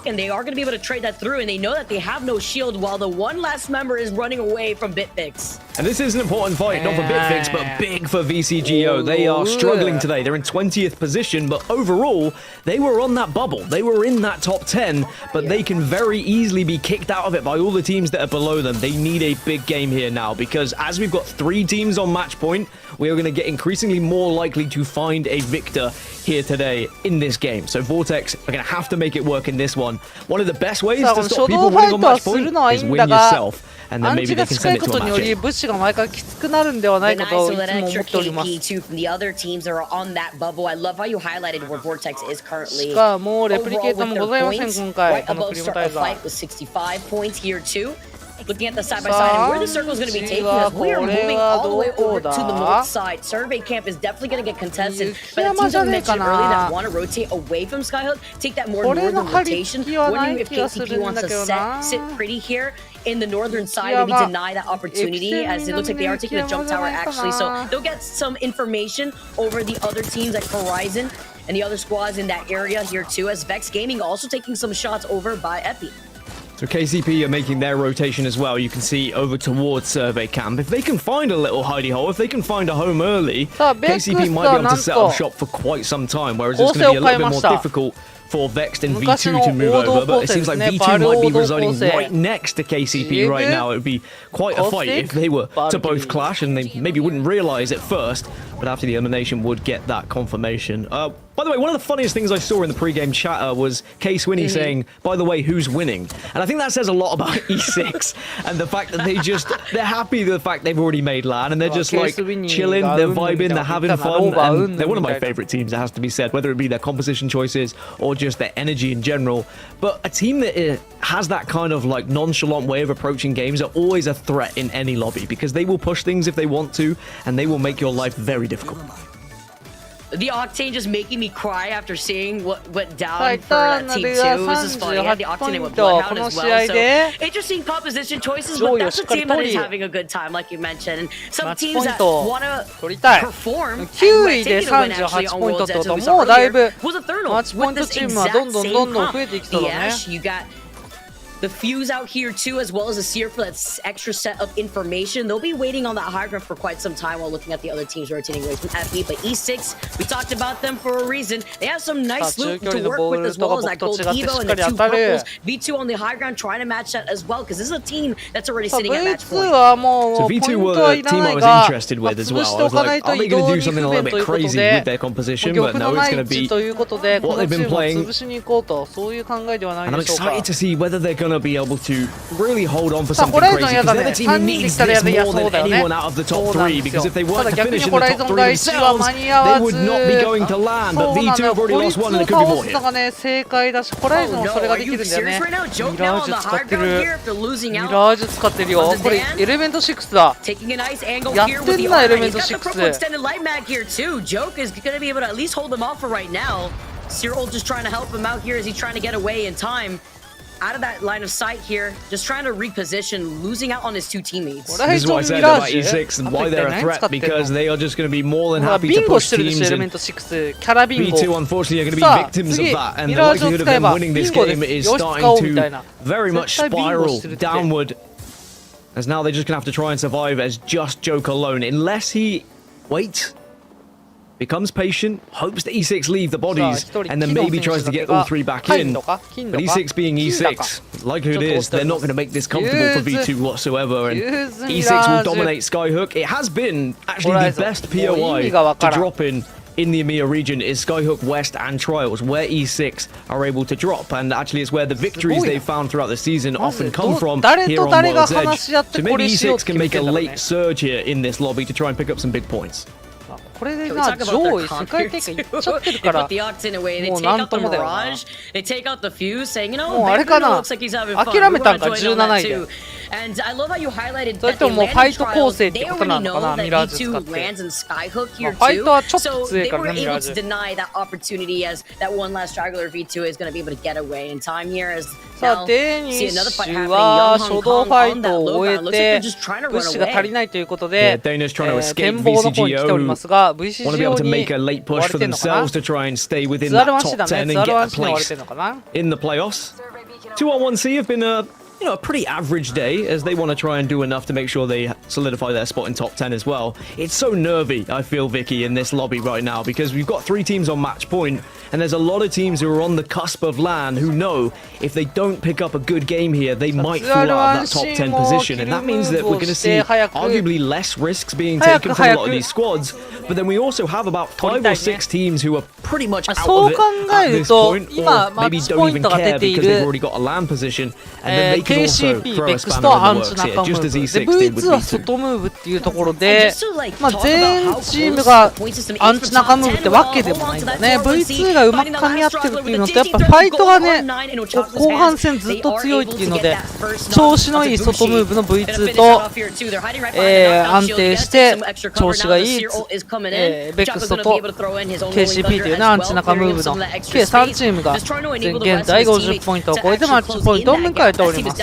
And they are going to be able to trade that through, and they know that they have no shield while the one last member is running away from BitFix. And this is an important fight, not for BitFix, but big for VCGO. They are struggling today. They're in 20th position, but overall, they were on that bubble. They were in that top 10, but they can very easily be kicked out of it by all the teams that are below them. They need a big game here now, because as we've got 3 teams on match point, we are going to get increasingly more likely to find a victor here today in this game. So Vortex are going to have to make it work in this one. One of the best ways to stop people winning on match point is win yourself. And then maybe they can send it to a match. 物資が毎回きつくなるんではないかといつも思っております。 too from the other teams that are on that bubble. I love how you highlighted where Vortex is currently. しかもレプリケーターもございません今回 Right この above クリーム start タイ of ザー。 fight with 65 points here too. Looking at the side by side and where the circle is going to be taking us, we are moving all the way over to the north side. Survey camp is definitely going to get contested. But the teams that I mentioned earlier that want to rotate away from Skyhook, take that more northern rotation. Wondering if KCP wants to sit pretty here in the northern side, maybe deny that opportunity, as it looks like they are taking the jump tower actually. So they'll get some information over the other teams like Horizon and the other squads in that area here too, as Vex Gaming also taking some shots over by Epi. So KCP are making their rotation as well. You can see over towards Survey Camp. If they can find a little hidey hole, if they can find a home early, KCP might be able to set up shop for quite some time, whereas it's going to be a little bit more difficult for Vexed and V2 to move over, but it seems like V2 might be residing right next to KCP right now. It would be quite a fight if they were to both clash, and they maybe wouldn't realize at first, but after the elimination would get that confirmation. By the way, one of the funniest things I saw in the pre-game chatter was K-Swinny saying, by the way, who's winning? And I think that says a lot about E6 and the fact that they're happy with the fact they've already made LAN, and they're just like chilling, they're vibing, they're having fun, and they're one of my favorite teams, it has to be said, whether it be their composition choices or just their energy in general. But a team that has that kind of like nonchalant way of approaching games are always a threat in any lobby, because they will push things if they want to, and they will make your life very difficult. The Octane just making me cry after seeing what went down for T2. This is funny. Yeah, the Octane with Bloodhound as well. So interesting composition choices, but that's a team that is having a good time, like you mentioned. And some teams that want to perform and might take the win actually on World's Edge, as we saw earlier, was a Eternal with this exact same comp. The Ash, you got the Fuse out here too, as well as a Seer for that extra set of information. They'll be waiting on that high ground for quite some time while looking at the other teams rotating away from FB. But E6, we talked about them for a reason. They have some nice loot to work with, as well as that gold Evo and the 2 purples. V2 on the high ground trying to match that as well, because this is a team that's already sitting at match point. So V2 were the team I was interested with as well. I was like, are they going to do something a little bit crazy with their composition? But no, it's going to be what they've been playing. And I'm excited to see whether they're going to be able to really hold on for something crazy, because they're the team who needs this more than anyone out of the top 3, because if they weren't to finish in the top 3 themselves, they would not be going to land. But V2 have already lost 1 and it could be more here. Oh no, are you serious right now? Joke now on the high ground here after losing out. Taking a nice angle here with the armor. He's got the purple extended light mag here too. Joke is going to be able to at least hold him off for right now. Cyril just trying to help him out here as he's trying to get away in time. Out of that line of sight here, just trying to reposition, losing out on his 2 teammates. This is what I said about E6 and why they're a threat, because they are just going to be more than happy to push teams, and V2 unfortunately are going to be victims of that, and the likelihood of them winning this game is starting to very much spiral downward, as now they're just going to have to try and survive as just Joke alone, unless he waits, becomes patient, hopes that E6 leave the bodies, and then maybe tries to get all 3 back in. But E6 being E6, likelihood is they're not going to make this comfortable for V2 whatsoever, and E6 will dominate Skyhook. It has been actually the best POI to drop in the EMEA region is Skyhook West and Trials, where E6 are able to drop, and actually it's where the victories they've found throughout the season often come from here on World's Edge. So maybe E6 can make a late surge here in this lobby to try and pick up some big points. これでな上位世界大会行っちゃってるからもうなんともだよな。もうあれかな、諦めたんか17位で。それとももうファイト構成ってことなのかな、ミラージュ使って。ファイトはちょっと強いからね、ミラージュ。さあ、デニッシュは初動ファイトを終えて物資が足りないということで展望の方に来ておりますが、VCGO に追われてんのかな。ズアルワンシだね、ズアルワンシに追われてんのかな。 In the playoffs, 2-on-1C have been a pretty average day, as they want to try and do enough to make sure they solidify their spot in top 10 as well. It's so nervy, I feel, Vicky, in this lobby right now, because we've got 3 teams on match point, and there's a lot of teams who are on the cusp of LAN who know if they don't pick up a good game here, they might fall out of that top 10 position, and that means that we're going to see arguably less risks being taken from a lot of these squads. But then we also have about 5 or 6 teams who are pretty much out of it at this point, or maybe don't even care because they've already got a LAN position, and then they can also throw a spanner in the works here, just as E6 did with V2 は外ムーブっていうところで、全チームがアンチ中ムーブってわけでもないんだね。V2 がうまく噛み合ってるっていうのと、やっぱファイトがね、後半戦ずっと強いっていうので、調子のいい外ムーブの V2 と、安定して調子がいいベックスと KCP というね、アンチ中ムーブの計3チームが現在50ポイントを超えてマッチポイントを迎えております。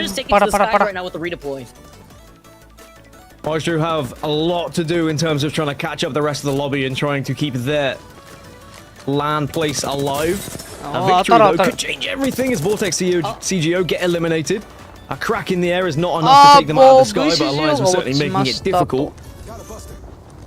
just taking to the sky right now with the redeploy. Maestro have a lot to do in terms of trying to catch up the rest of the lobby and trying to keep their land place alive. A victory, though, could change everything as Vortex CGO get eliminated. A crack in the air is not enough to take them out of the sky, but Alliance are certainly making it difficult.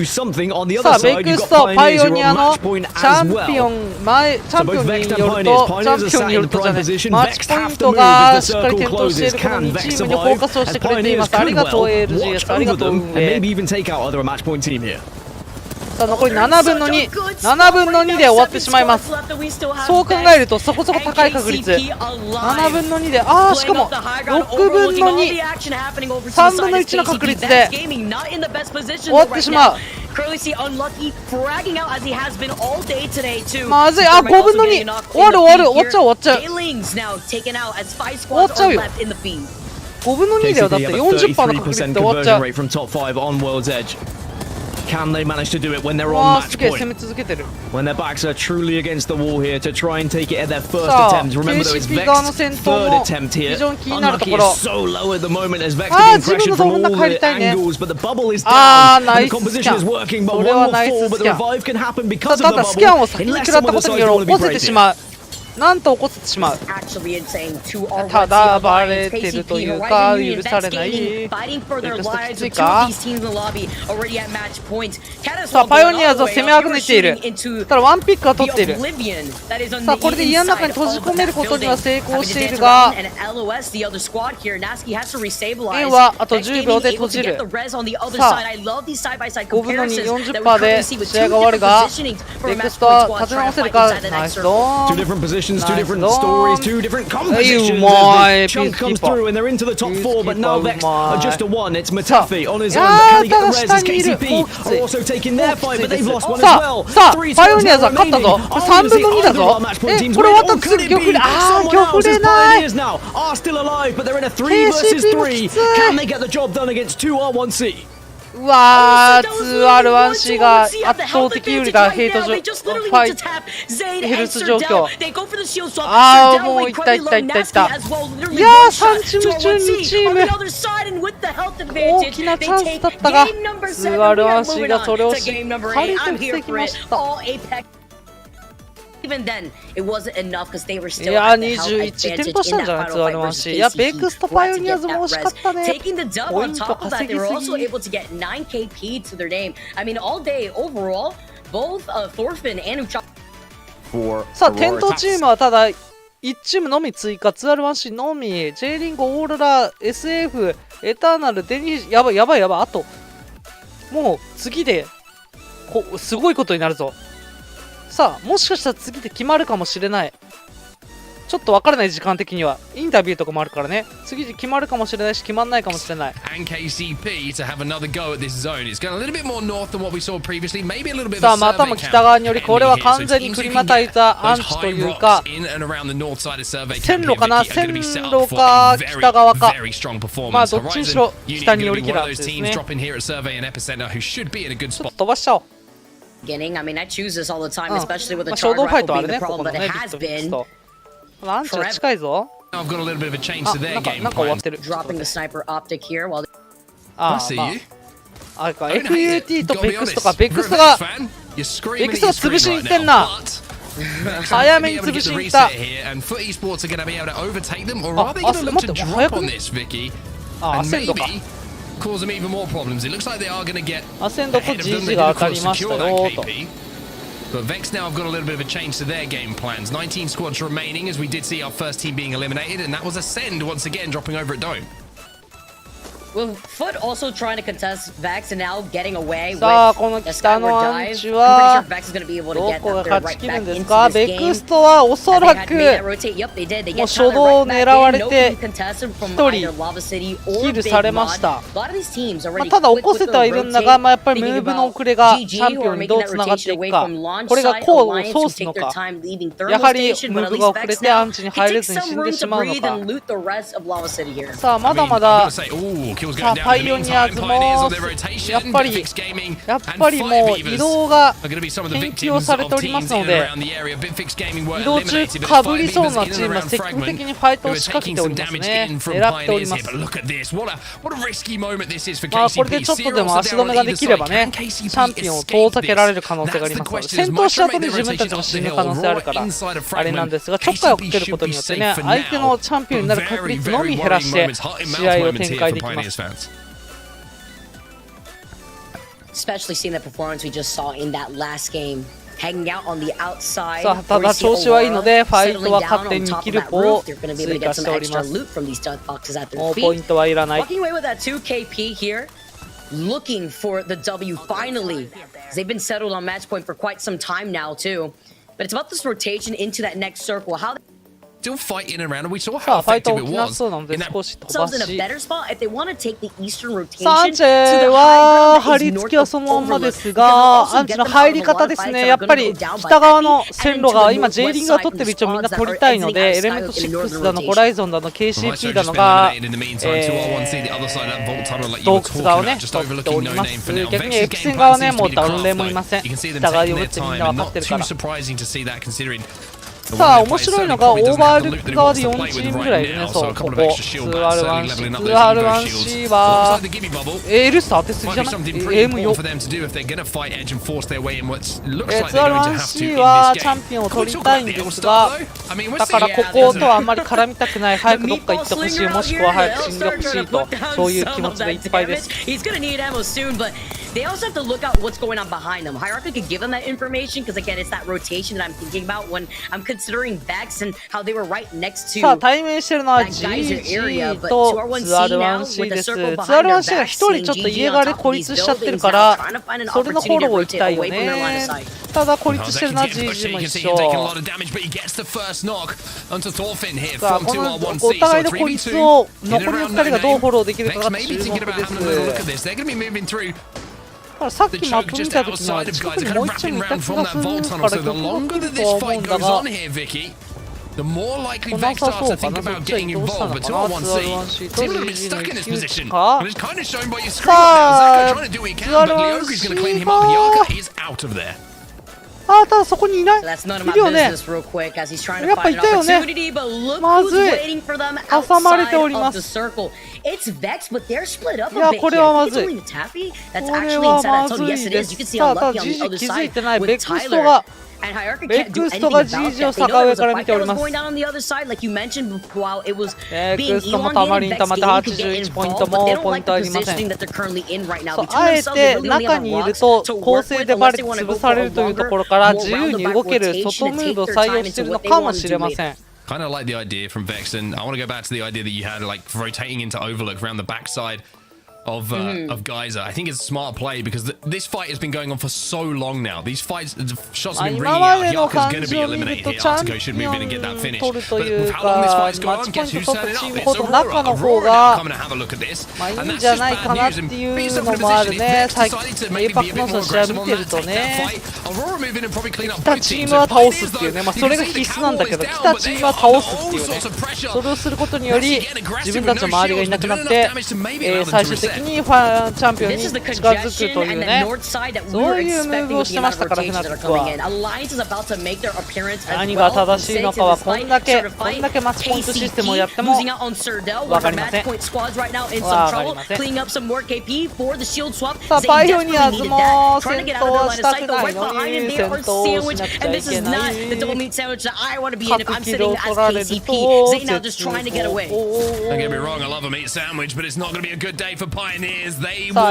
do something on the さ other あベイ side. ク You've ス got トパイ Pioneers オ who ニ are ア on の match point チャ as ンピオ well. ン前チャンピオンによるとチャンピオンによるとじゃないマッチポイントがしっかり点灯しているこの2チームにフォーカスをしてくれています。ありがとう ALGS、ありがとう運営。 maybe even take out other match point team here. さあ残り7分の27分の2で終わってしまいます。そう考えるとそこそこ高い確率。7分の2でしかも6分の23分の1の確率で終わってしまう。まずい。5分の2。終わっちゃうよ。5分の2だよ。だって 40% の確率で終わっちゃう。Can they manage to do it when they're on match point? 攻め続けてる。 When their backs are truly against the wall here to try and take it at their first attempt. Remember that it's Vex's third attempt here. Unlucky is so low at the moment as Vex is being pressured from all the angles, but the bubble is down and the composition is working. But one more fall, but the revive can happen because of the bubble. Unless someone decides they want to be brave. なんと起こせてしまう。ただバレてるというか許されない。ネクストきついか。さあパイオニアーズは攻めあぐねている。ただワンピックは取っている。さあこれで家の中に閉じ込めることには成功しているが円はあと10秒で閉じる。さあ5分の2 40% で試合が終わるがネクストは立て直せるか。ナイスドーン。Two different stories, two different compositions. As Chunk comes through and they're into the top 4, but now Vex are just a 1. It's Matafi on his own, but can he get the res as KCP are also taking their fight, but they've lost one as well. さあパイオニアーズは勝ったぞ。3分の2だぞ。これ終わったら次玉で玉でない。 now are still alive, but they're in a 3 versus 3. Can they get the job done against 2R1C? うわー 2R1C が圧倒的有利がヘルス状況。もういった。いやー3チーム中2チーム大きなチャンスだったが 2R1C がそれをしっかりと防ぎました。いや21点としたんじゃない 2R1C。 いやベックスとパイオニアーズも惜しかったね。ポイント稼ぎすぎ。さあ点灯チームはただ1チームのみ追加。 2R1C のみ。 J リンゴ、オーロラ、 SF、 エターナル、デニー。やばい。あともう次ですごいことになるぞ。さあもしかしたら次で決まるかもしれない。ちょっと分からない。時間的にはインタビューとかもあるからね。次で決まるかもしれないし決まんないかもしれない。さあまたも北側によりこれは完全にクリマタイザーアンチというか線路かな。線路か北側か。まあどっちにしろ北に寄り切らんですね。ちょっと飛ばしちゃおう。beginning. I mean, I choose this all the time, especially with the charge rifle being the problem that it has been. I've got a little bit of a change to their game plan. Dropping the sniper optic here while I see you. FUT とベックスとかベックスが潰しにいってんな。早めに潰しにいった。待ってアセンドか。cause them even more problems. It looks like they are going to get アセンドと GG が当たりましたよと。 But Vex now have got a little bit of a change to their game plans. 19 squads remaining as we did see our first team being eliminated, and that was Ascend once again dropping over at Dome. With Foot also trying to contest Vex and now getting away with さあこの北のアンチはどこが勝ち切るんですか。ベクストはおそらくもう初動を狙われて1人キルされました。ただ起こせてはいるんだが、やっぱりムーブの遅れがチャンピオンにどうつながっていくか、これが功を奏すのか、やはりムーブが遅れてアンチに入れずに死んでしまうのか。さあまだまださあパイオニアーズもやっぱりもう移動が研究をされておりますので、移動中かぶりそうなチームは積極的にファイトを仕掛けておりますね。狙っております。これでちょっとでも足止めができればね、チャンピオンを遠ざけられる可能性がありますので、戦闘した後に自分たちも死ぬ可能性あるからあれなんですが、ちょっかいをかけることによってね、相手のチャンピオンになる確率のみ減らして試合を展開できます。Especially seeing the performance we just saw in that last game. Hanging out on the outside. さあただ調子はいいのでファイトは勝手にキルポを追加しております。もうポイントはいらない。looking for the W finally. They've been settled on match point for quite some time now too. But it's about this rotation into that next circle. How still fighting around, and we saw how effective it was. Themselves in a better spot if they want to take the eastern rotation. サンチェは張り付きはそのままですが、アンチの入り方ですね。やっぱり北側の線路が今 J リングが取ってる位置をみんな取りたいので、エレメント6だの、ホライゾンだの、KCP だのが、洞窟側をね、取っております。逆に X 線側ね、もうダウンレーンもいません。北側呼ぶってみんな分かってるから。さあ面白いのがオーバールック側で4チームぐらいいるね。そうここ 2R1C はエルス当てすぎじゃない？ AM よ。2R1C はチャンピオンを取りたいんですが、だからこことはあんまり絡みたくない、早くどっか行ってほしい、もしくは早く死んでほしいと、そういう気持ちでいっぱいです。They also have to look out what's going on behind them. Hierarchy could give them that information because again, it's that rotation that I'm thinking about when I'm considering Vex and how they were right next to さあ対面してるのは GG と 2R1C です。 2R1C が一人ちょっと家側で孤立しちゃってるから、それのフォローを行きたいよね。ただ孤立してるのは GG も一緒。さあこのお互いの孤立を残りの2人がどうフォローできるかが注目です。さっきマップ見たときには近くにもう一チームいた気がするから曲が来るとは思うんだが、来なさそうかな。そっちは移動したのかな。 2R1C と GG の一騎打ちか。さあ 2R1C がただそこにいない。いるよね。やっぱいたよね。まずい。挟まれております。いやこれはまずい。これはまずいです。さあただ GG 気づいてない。ベクストがGG を坂上から見ております。ベクストもたまりにたまって81ポイントもポイントありません。そうあえて中にいると構成でバレて潰されるというところから自由に動ける外ムーブを採用しているのかもしれません。Kind of like the idea from Vex, and I want to go back to the idea that you had, like rotating into Overlook around the backside of Geyser. I think it's a smart play because this fight has been going on for so long now. These fights, shots have been ringing out. Hyaka's going to be eliminated here. Artico should move in and get that finish. But with how long this fight's gone on, guess who's turning up? It's Aurora. Aurora coming to have a look at this. And that's just bad news. And based on position, if Vex decided to maybe be a bit more aggressive on that fight, Aurora move in and probably clean up both teams. 北チームは倒すっていうね。それが必須なんだけど、北チームは倒すっていうね。それをすることにより自分たちの周りがいなくなって、最終的にチャンピオンに近づくというね、そういうムーブをしてましたから、フナティックは。何が正しいのかはこんだけマッチポイントシステムをやっても分かりません。分かりません。さあパイオニアーズも戦闘はしたくないのに戦闘をしなくちゃいけない。各キロを取られると絶望。 Don't get me wrong, I love a meat sandwich, but it's not going to be a good day for Pioneers. They will fall.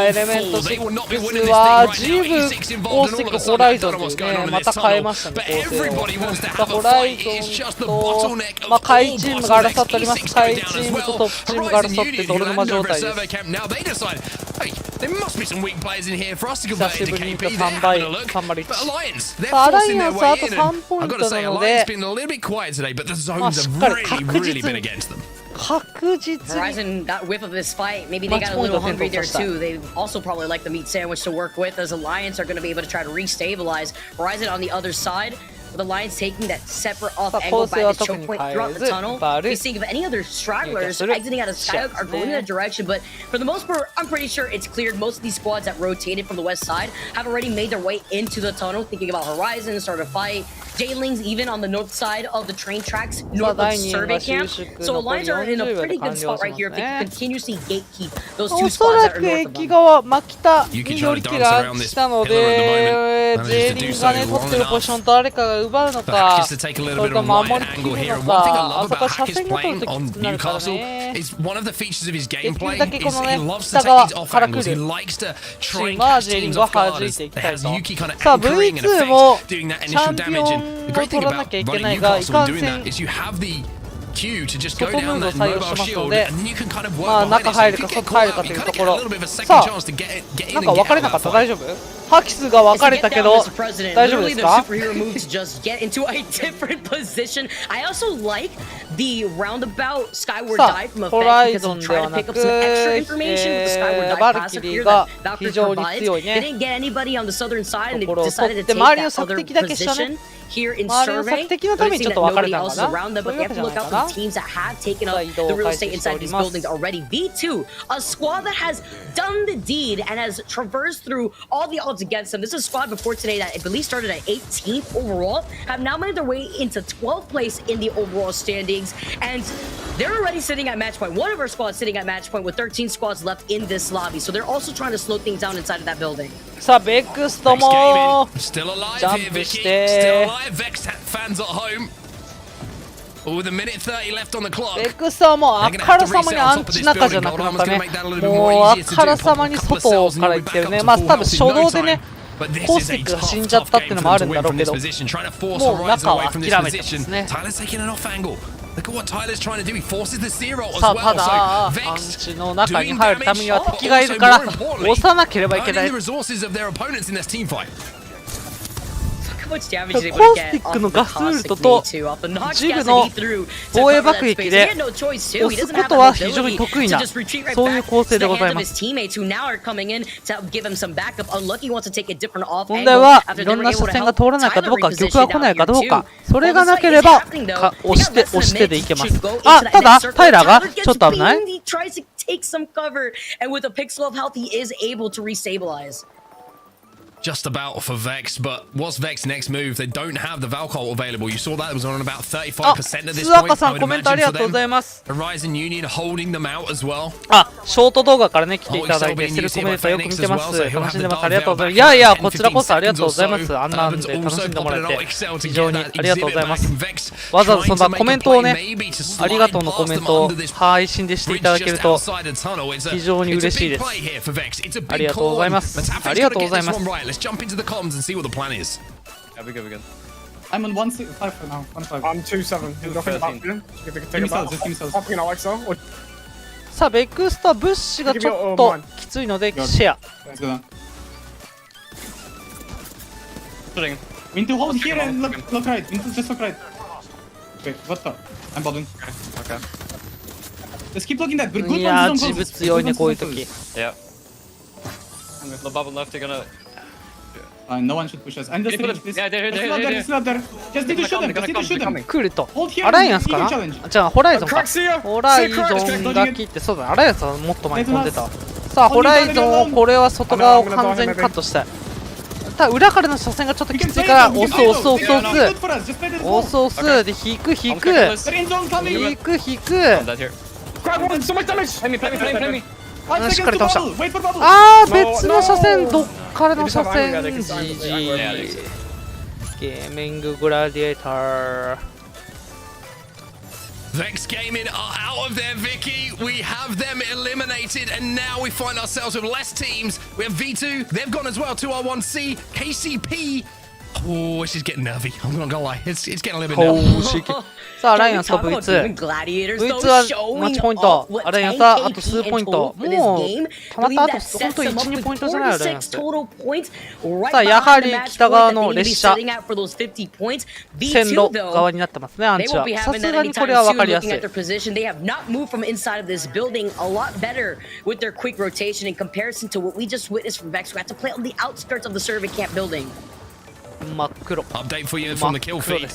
They will not be winning this thing right now. E6 involved in all of a sudden. I don't know what's going on in this tunnel, but everybody wants to have a fight. It is just the bottleneck of all bottlenecks. E6 going down as well. Horizon Unity who land over a survey camp. Now they decide, hey, there must be some weak players in here for us to convert into KP. They're having a look. But Alliance, they're forcing their way in. And I've got to say, Alliance has been a little bit quiet today, but the zones have really been against them. Horizon got whiff of this fight. Maybe they got a little hungry there too. They also probably like the meat sandwich to work with, as Alliance are going to be able to try to restabilize. Horizon on the other side, with Alliance taking that separate off angle by the choke point throughout the tunnel. We think if any other stragglers exiting out of Skyhook are going in that direction, but for the most part, I'm pretty sure it's cleared. Most of these squads that rotated from the west side have already made their way into the tunnel, thinking about Horizon, start a fight. J-Lings even on the north side of the train tracks, north of Survey Camp. So Alliance are in a pretty good spot right here if they can continuously gatekeep those two squads that are north of them. に寄り切らしたので、J リンがね、取ってるポジションと誰かが奪うのか、それと守りきるのか、あそこは車線が取るときつくなるからね。できるだけこのね、北側から来るチームは J リングは弾いていきたいと。さあ、V2 もチャンピオンを取らなきゃいけないが、いかんせん Q to just 外 go ムー down ドを that 採用 mobile しますの shield, で and then you can kind of まあ work behind 中 it. So 入 if る you か get 外入 caught る out, かと you いう kind と of こ get a ろ little bit of a さ second あ chance to get なん in か and 分 get かれ out な of か that った大 fight. 丈夫ハキスが分かれたけど As he get 大 down, 丈夫 Mr. です President, か literally the superhero move to just get into a different position. I also like the roundabout skyward さ dive from あ a ホラ fed イ because ゾン he で tried は to な pick く up some extra information with the skyward バ dive ル passive キリ here が that 非 Valkyrie 常に provides. 強い They ね didn't get anybody on the southern side and と they ころを decided 取 to って take 周りの that 索 other 敵だけしたね position here in 周りの survey. 索敵の But た it めに seems ちょっ that と分かれ nobody たの else か is な around them, そう but いう they わ have けじ to ゃない look か out な for the teams that have taken さ up あ移動 the を real 開 estate 始して inside おり these ます buildings already. V2, a squad that has done the deed and has traversed through all the odds against them. This is a squad before today that I believe started at 18th overall, have now made their way into 12th place in the overall standings, and they're already sitting at match point. One of our squads sitting at match point with 13 squads left in this lobby, so they're also trying to slow things down inside of that building. さあベックストも Still alive ジャ here, ンプし Vicky. て Still alive. Vex fans at home. With a minute 30 left on the clock. ベックストはもうあからさまにアンチ中じゃなくなったねもうあからさまに外から行ってるねまあ多分初動でねコースティックが死んじゃったっていうのもあるんだろうけどもう中は諦めてますね Look at what Tyler's trying to do. He forces the zero as さあ well. ただアン So Vex チの中に doing 入るため damage, には but 敵がいる also から more importantly, 押さなければいけない earning the resources of their opponents in this team fight. How much damage コ is ー able to ステ get ィッ off クの the ガスウル caustic トと V2 off the knockcast ジグ that の he threw to 防衛 cover 爆 that 撃 space. He で had no choice too. 押 He す doesn't こ have と the は非常に ability 得意 to な just retreat right そういう back 構 to 成 the でござ hands い of ま his す teammates who now are coming in to help give him some backup. Unlucky wants to take a different off 問 angle 題は after い they ろん were な able 車 to 線が help 通らないかどう Tyler か玉 reposition が来ないか out どう here か too. それ While が this な fight け is れば happening though, 押 they し got て less 押 than し a てで minute いけま to す go into あ that た next だ circle. タイラーが Tyler ちょっ gets と危ない beamed. He tries to take some cover, and with a pixel of health, he is able to restabilize. Just about for Vex, but what's Vex's next move? They don't have the Valkyrie available. You saw that it was on about 35% at this 須坂 point. さ I ん would コメントあり imagine が for とうござい them. ます Horizon Union holding them out as well. あ、ショート動画からね来ていただいてセルコメントよく見てます楽しんでますありがとうございますいやいやこちらこそありがとうございますあんなんで楽しんでもらえて非常にありがとうございますわざわざそんなコメントをねありがとうのコメントを配信でしていただけると非常に嬉しいですありがとうございますありがとうございます Let's jump into the comms and see what the plan is. Yeah, we good. I'm on 1-5 for now. 1-5. I'm 2-7. Nothing about you. Take me cells, just give me cells. Hopping in Alexa. さあベックストは物資がちょっときついのでシェア Let's go then. We need to hold here and look right. We need to just look right. Okay, what the? I'm bothering. Okay. Just keep looking that. Good い ones や don't 自 close. 分強いねこういう時 Yeah. The bubble left, they're gonna... no one should push us. And this yeah, they're still up there. Just need to shoot them. Just need to shoot them. 来るとアライアンスかなじゃあホライゾンかホライゾンが切ってそうだアライアンスはもっと前に飛んでたさあホライゾンをこれは外側を完全にカットしたいただ裏からの車線がちょっときついから押すで引くしっかり倒したあー別の車線どっからの車線GG ゲーミンググラディエーター Vex Gaming are out of there, Vicky. We have them eliminated, and now we find ourselves with less teams. We have V2, they've gone as well, 2R1C, KCP. Oh, this is getting nervy. I'm not gonna lie. It's getting a little bit nervy. さあ、アライアンスと V2。V2 はマッチポイント。アライアンスはあと数ポイント。もう、たまったあと本当に1、2ポイントじゃないアライアンス。さあ、やはり北側の列車。線路側になってますね、アンチは。さすがにこれは分かりやすい。真っ黒。 Update for you from the kill feed.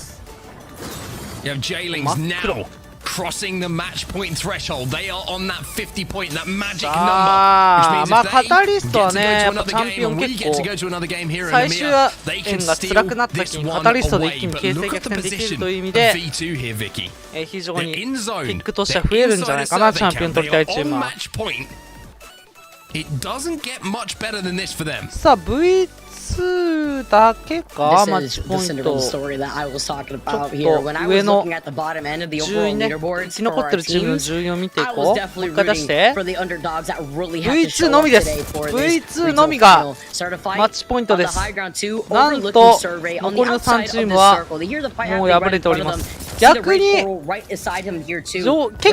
You have Jailings now crossing the match point threshold. They are on that 50 point, that magic number. まあカタリストはね、やっぱチャンピオン結構最終円が辛くなった時にカタリストで一気に形勢逆転できるという意味で非常にピックとしては増えるんじゃないかな、チャンピオン取りたいチームは。さあ V2 だけかマッチポイントちょっと上の順位ね生き残ってるチームの順位を見ていこう。もう一回出して V2 のみです。 V2 のみがマッチポイントです。なんと残りの3チームはもう敗れております。逆に結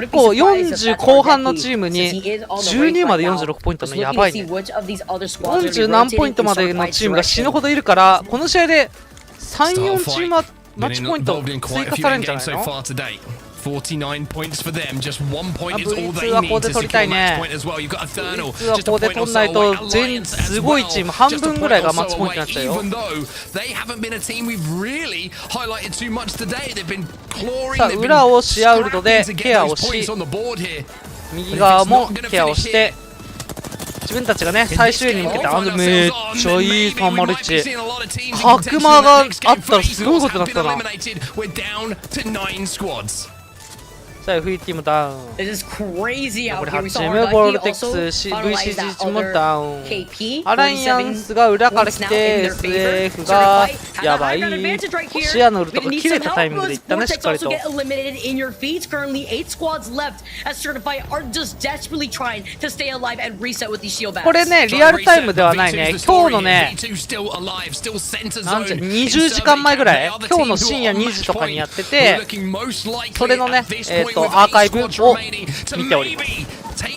構40後半のチームに12まで46ポイントのやばいね。40何ポイントまでのチームが死ぬほどいるから、この試合で3、4チームマッチポイント追加されるんじゃないの？49 points for them. Just 1 point is all they need to secure ブイツはここで取りたいね。ブイツはここで取んないとすごいチーム半分ぐらいがマッチポイントになっちゃうよ。さあ裏をシアウルドでケアをし、右側もケアをして、自分たちがね最終に向けてめっちゃいい301角間があったらすごいことになったな。さあ FET もダウン。残り8チーム、ボルテックス VCG もダウン。アライアンスが裏から来て SF がやばい。シアのウルトが切れたタイミングでいったね、しっかりと。これねリアルタイムではないね。今日のね20時間前ぐらい、今日の深夜2時とかにやってて、それのねアーカイブを見ております。で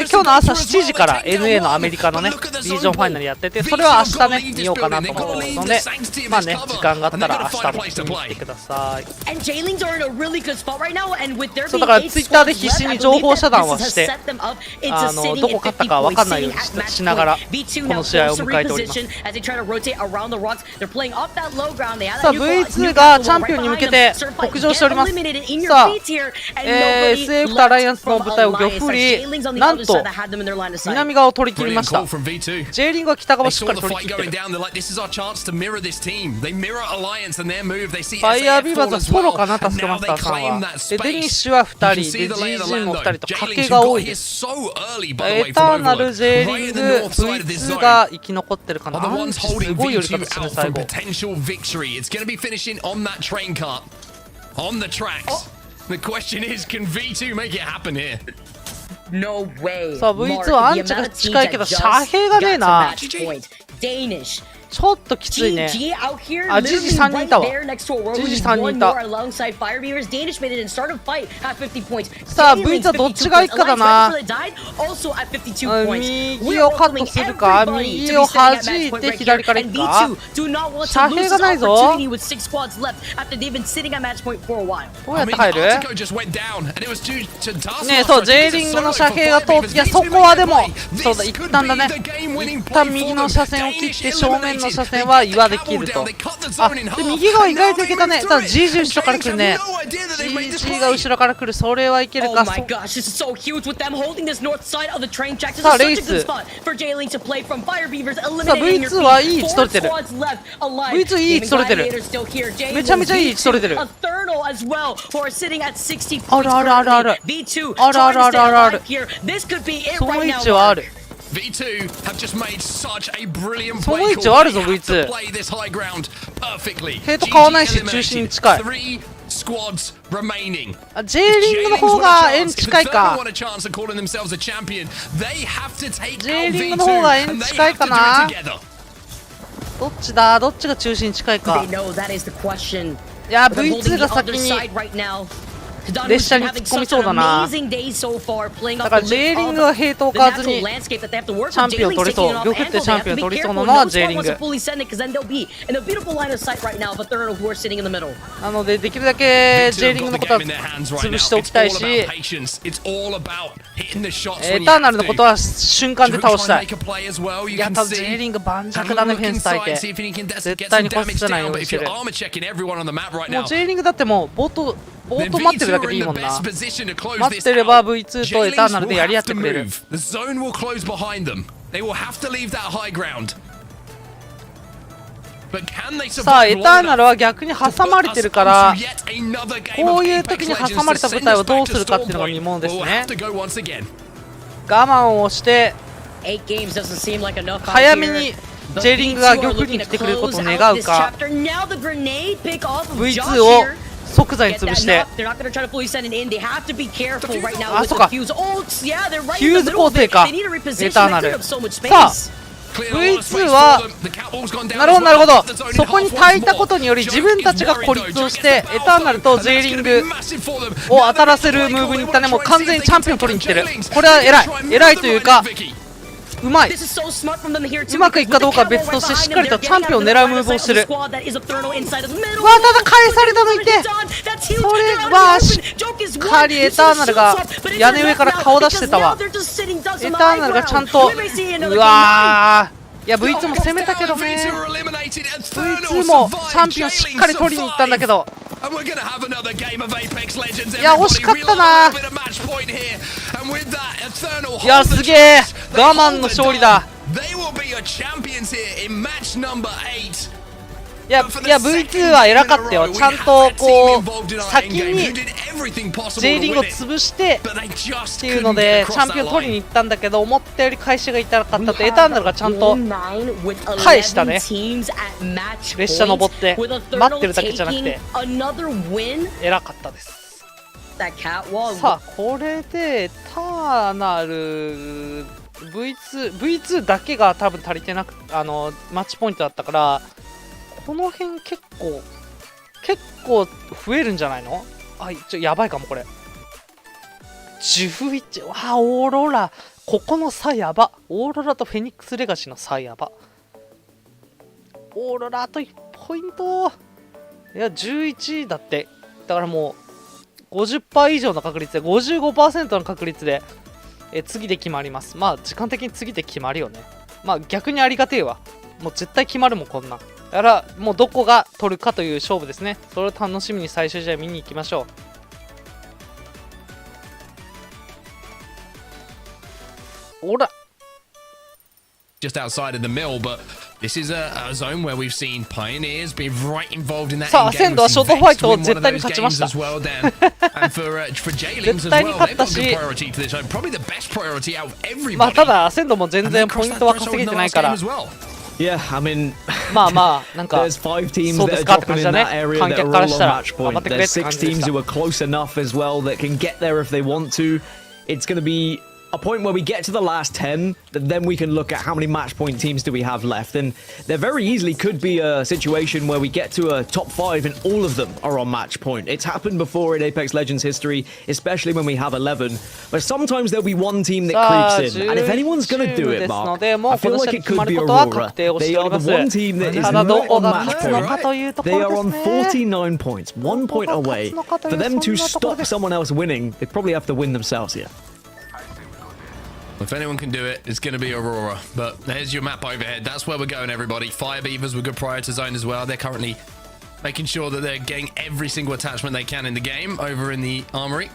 今日の朝7時から NA のアメリカのねリージョンファイナルやってて、それは明日ね見ようかなと思うので、まあね時間があったら明日も見てください。そうだからツイッターで必死に情報遮断はして、どこ勝ったか分かんないようにしながらこの試合を迎えております。さあ V2 がチャンピオンに向けて北上しております。さあSF とアライアンスの部隊を漁夫り、なんと南側を取り切りました。J リングは北側しっかり取り切ってる。ファイヤービーバーズはソロかな、タスクマスターさんは。でデニッシュは2人で GG も2人と賭けが多いです。エターナル J リング V2 が生き残ってるかな。アンチすごい寄り方してる最後。The question is, can V2 make it happen here? No way. さあ V2 はアンチが近いけど遮蔽がねえな。ちょっときついね。あ、ジジ3人いたわ。ジジ3人いた。さあ V2 はどっちがいいかだな。右をカットするか、右を弾いて左からいくか。遮蔽がないぞ。どうやって入る？ねえ、そう J リングの遮蔽が通って、いやそこはでもそうだ、一旦だね、一旦右の車線を切って正面の車線は岩で切ると。あ、で右側意外といけたね。ただ GG 後ろから来るね。GG が後ろから来る、それはいけるか。さあレイス。さあ V2 はいい位置取れてる。V2 いい位置取れてる。めちゃめちゃいい位置取れてる。あるあるあるある。あるあるあるあるある。その位置はある。その位置はあるぞ V2。ヘイト買わないし中心に近い。J リングの方が円近いか。J リングの方が円近いかな。どっちだ、どっちが中心に近いか。いや V2 が先に列車に突っ込みそうだな。だから J リングはヘイトを買わずにチャンピオン取れそう。玉ってチャンピオン取りそうなのは J リングなので、できるだけ J リングのことは潰しておきたいし、エターナルのことは瞬間で倒したい。いや、ただ J リング盤石だね、フェンス耐えて。絶対に壊せないようにしてる。もう J リングだってもうボート待ってるだけでいいもんな。待ってれば V2 とエターナルでやり合ってくれる。さあエターナルは逆に挟まれてるから、こういう時に挟まれた部隊をどうするかっていうのが疑問ですね。我慢をして早めにJ リングが玉に来てくれることを願うか、 V2 を即座に潰して、あ、そっか、ヒューズ構成か、エターナル。さあ V2 はなるほどなるほど、そこに焚いたことにより自分たちが孤立をしてエターナルと J リングを当たらせるムーブにいったね。もう完全にチャンピオン取りに来てる。これは偉いというかうまい。うまくいくかどうかは別としてしっかりとチャンピオンを狙うムーブをしてる。うわただ返されたのいて、それはしっかりエターナルが屋根上から顔出してたわ。エターナルがちゃんと、うわー、いや V2 も攻めたけどね。 V2 もチャンピオンしっかり取りに行ったんだけど、いや惜しかったな。いやすげえ我慢の勝利だ。いや V2 は偉かったよ。ちゃんとこう先に J リングを潰してっていうのでチャンピオン取りに行ったんだけど、思ったより返しが痛かったって。エターナルがちゃんと返したね。列車登って待ってるだけじゃなくて偉かったです。さあこれでターナル V2 だけが多分足りてなくマッチポイントだったから、この辺結構増えるんじゃないの？あ、やばいかもこれ。11、わあオーロラ、ここの差やば。オーロラとフェニックスレガシーの差やば。オーロラあと1ポイント。いや11だって。だからもう 50% 以上の確率で 55% の確率で次で決まります。まあ時間的に次で決まるよね。まあ逆にありがてえわ。もう絶対決まるもんこんなん。だからもうどこが取るかという勝負ですね。それを楽しみに最終試合見に行きましょう。ほら。Just outside of the mill, but this is a zone where we've seen Pioneers be right involved in that. さあ、センドはショートファイトを絶対に勝ちました。絶対に勝ったし、まあただセンドも全然ポイントは稼げてないから。Yeah, I mean, まあまあなんか there's 5 teams そうで that す are かって感 dropping じだ in ね。 that area 観 that 客 are から all した on ら match 頑張 point. ってくれっ There's て感 6 じでし teams た。 who are close enough as well that can get there if they want to. It's going to be a point where we get to the last 10, then we can look at how many match point teams do we have left. And there very easily could be a situation where we get to a top 5 and all of them are on match point. It's happened before in Apex Legends history, especially when we have 11. But sometimes there'll be one team that creeps in. And if anyone's going to do it, Mark, I feel like it could be Aurora. They are the one team that is not on match point. They are on 49 points, 1 point away. For them to stop someone else winning, they probably have to win themselves here. If anyone can do it, it's going to be Aurora. But there's your map overhead. That's where we're going, everybody. Fire Beavers were good prior to zone as well. They're currently making sure that they're getting every single attachment they can in the game over in the armory.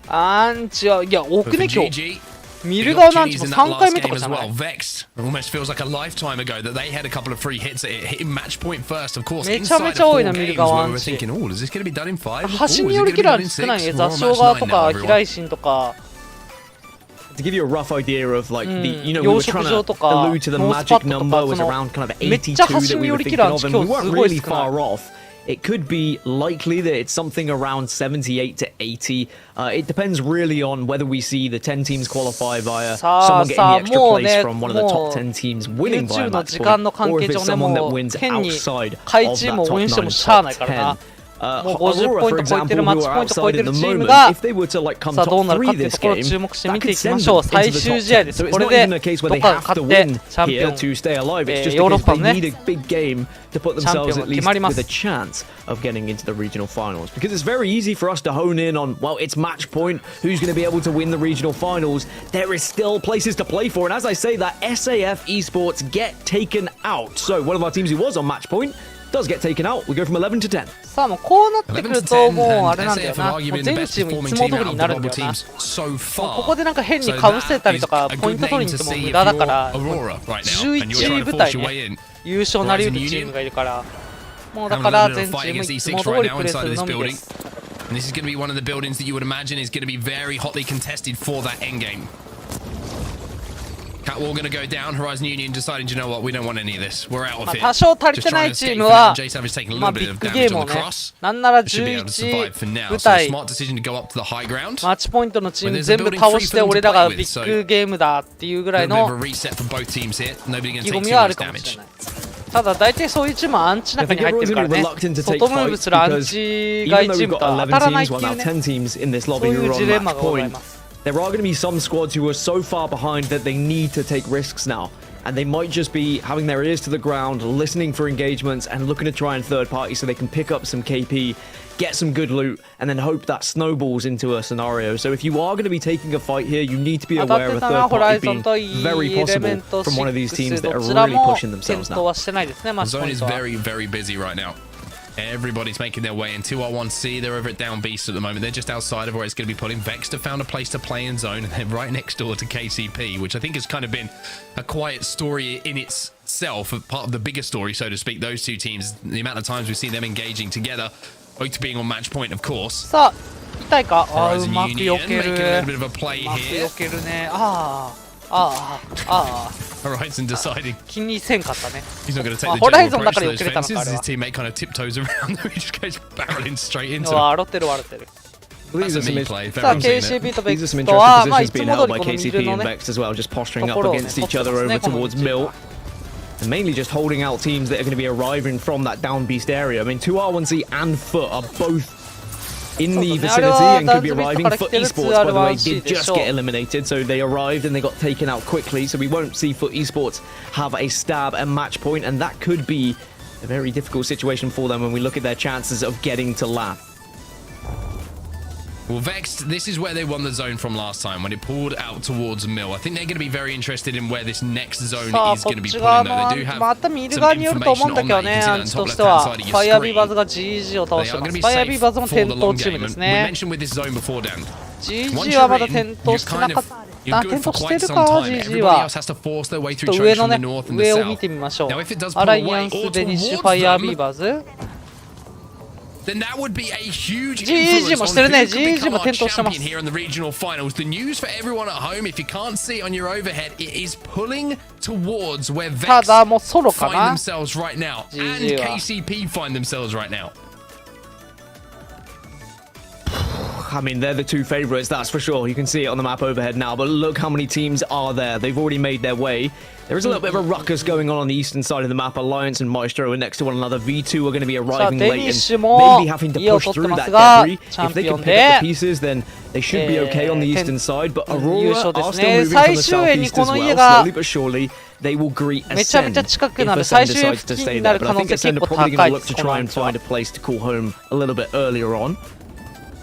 アンチは、いや、多くね、今日。見る側のアンチも3回目とかじゃない？ Vex almost feels like a lifetime ago that they had a couple of free hits at hitting match point first. Of course, めちゃめちゃ多いな、見る側アンチ。端によりキラー少ないね。雑草側とか、飛来神とか。To give you a rough idea of like the, you know, we were trying to allude to the magic number was around kind of 82 that we were thinking of, and we weren't really far off. It could be likely that it's something around 78 to 80. It depends really on whether we see the 10 teams qualify via someone getting the extra place from one of the top 10 teams winning by a match point, or if it's someone that wins outside of that top 9 and top 10. もう50ポイント超えてるマッチポイント超えてるチームがさあどうなるかっていうところを注目して見ていきましょう。最終試合です。これでどっかが勝ってチャンピオン、ヨーロッパのねチャンピオンが決まります。Of getting into the regional finals, because it's very easy for us to hone in on, well, it's match point, who's going to be able to win the regional finals. There is still places to play for, and as I say that, SAF esports get taken out. So one of our teams who was on match point does get taken out. We go from 11 to 10. さあもうこうなってくるともうあれなんだよな。もう全チームいつも通りになるんだよな。ここでなんか変にかぶせたりとかポイント取りに行っても無駄だから、11位部隊ね優勝なりうるチームがいるから、もうだから全チームいつも通りプレーするのみです。And this is going to be one of the buildings that you would imagine is going to be very hotly contested for that endgame. Catwall going to go down. Horizon Union deciding, you know what, we don't want any of this. We're out of here. 多少足りてないチームは、ビッグゲームをね、なんなら11舞台、マッチポイントのチーム全部倒して俺らがビッグゲームだっていうぐらいの意気込みはあるかもしれない。ただ大体そういうチームはアンチ中に入ってるからね、外ムーブするアンチ外チームとは当たらないっていうね、そういうジレンマがございます。There are going to be some squads who are so far behind that they need to take risks now. And they might just be having their ears to the ground, listening for engagements, and looking to try and third party so they can pick up some KP, get some good loot, and then hope that snowballs into a scenario. So if you are going to be taking a fight here, you need to be aware of a third party being very possible from one of these teams that are really pushing themselves now. The zone is very, very busy right now. Everybody's making their way in 2R1C. They're over at Down Beast at the moment. They're just outside of where it's going to be pulling. Vexter found a place to play in zone, and they're right next door to KCP, which I think has kind of been a quiet story in itself, part of the bigger story, so to speak. Those two teams, the amount of times we've seen them engaging together, both being on match point, of course. さあ、痛いか。ああ、うまく避ける。うまく避けるね。Horizon deciding 気にせんかったね。He's not going to take the Horizon だ general から approach 避けれた to の those かあれ fences. は。 His teammate kind of tiptoes around them. He just goes barreling straight into them. 笑ってる笑ってる。That's a me play. さあ KCP とベクストはまあいつも通りこのミルのね。as well, just posturing up against each other over towards Mill. And mainly just holding out teams that are going to be arriving from that down beast area. I mean, 2R1C and Foot are both in the vicinity and could be arriving. Foot Esports, by the way, did just get eliminated, so they arrived and they got taken out quickly, so we won't see Foot Esports have a stab at match point, and that could be a very difficult situation for them when we look at their chances of getting to LAN. Well, Vexed, this is where they won the zone from last time, when it pulled out towards Mill. I think they're going to be very interested in where this next zone is going to be pulling, though. They do have some information on that. You can see that on the top left-hand side of your screen. They are going to be safe for the long game. And we mentioned with this zone before, Dan. Once you're in, you're good for quite some time. Everybody else has to force their way through chunks from the north and the south. Now, if it does pull away or towards them, then that would be a huge influence on who could become our champion here in the regional finals. The news for everyone at home, if you can't see it on your overhead, it is pulling towards where Vex find themselves right now, and KCP find themselves right now. I mean, they're the two favorites, that's for sure. You can see it on the map overhead now, but look how many teams are there. They've already made their way. There is a little bit of a ruckus going on the eastern side of the map. Alliance and Maestro are next to one another. V2 are going to be arriving late and maybe having to push through that debris. If they can pick up the pieces, then they should be okay on the eastern side. But Aurora are still moving from the southeast as well. Slowly but surely, they will greet Ascend if Ascend decides to stay there. But I think Ascend are probably going to look to try and find a place to call home a little bit earlier on.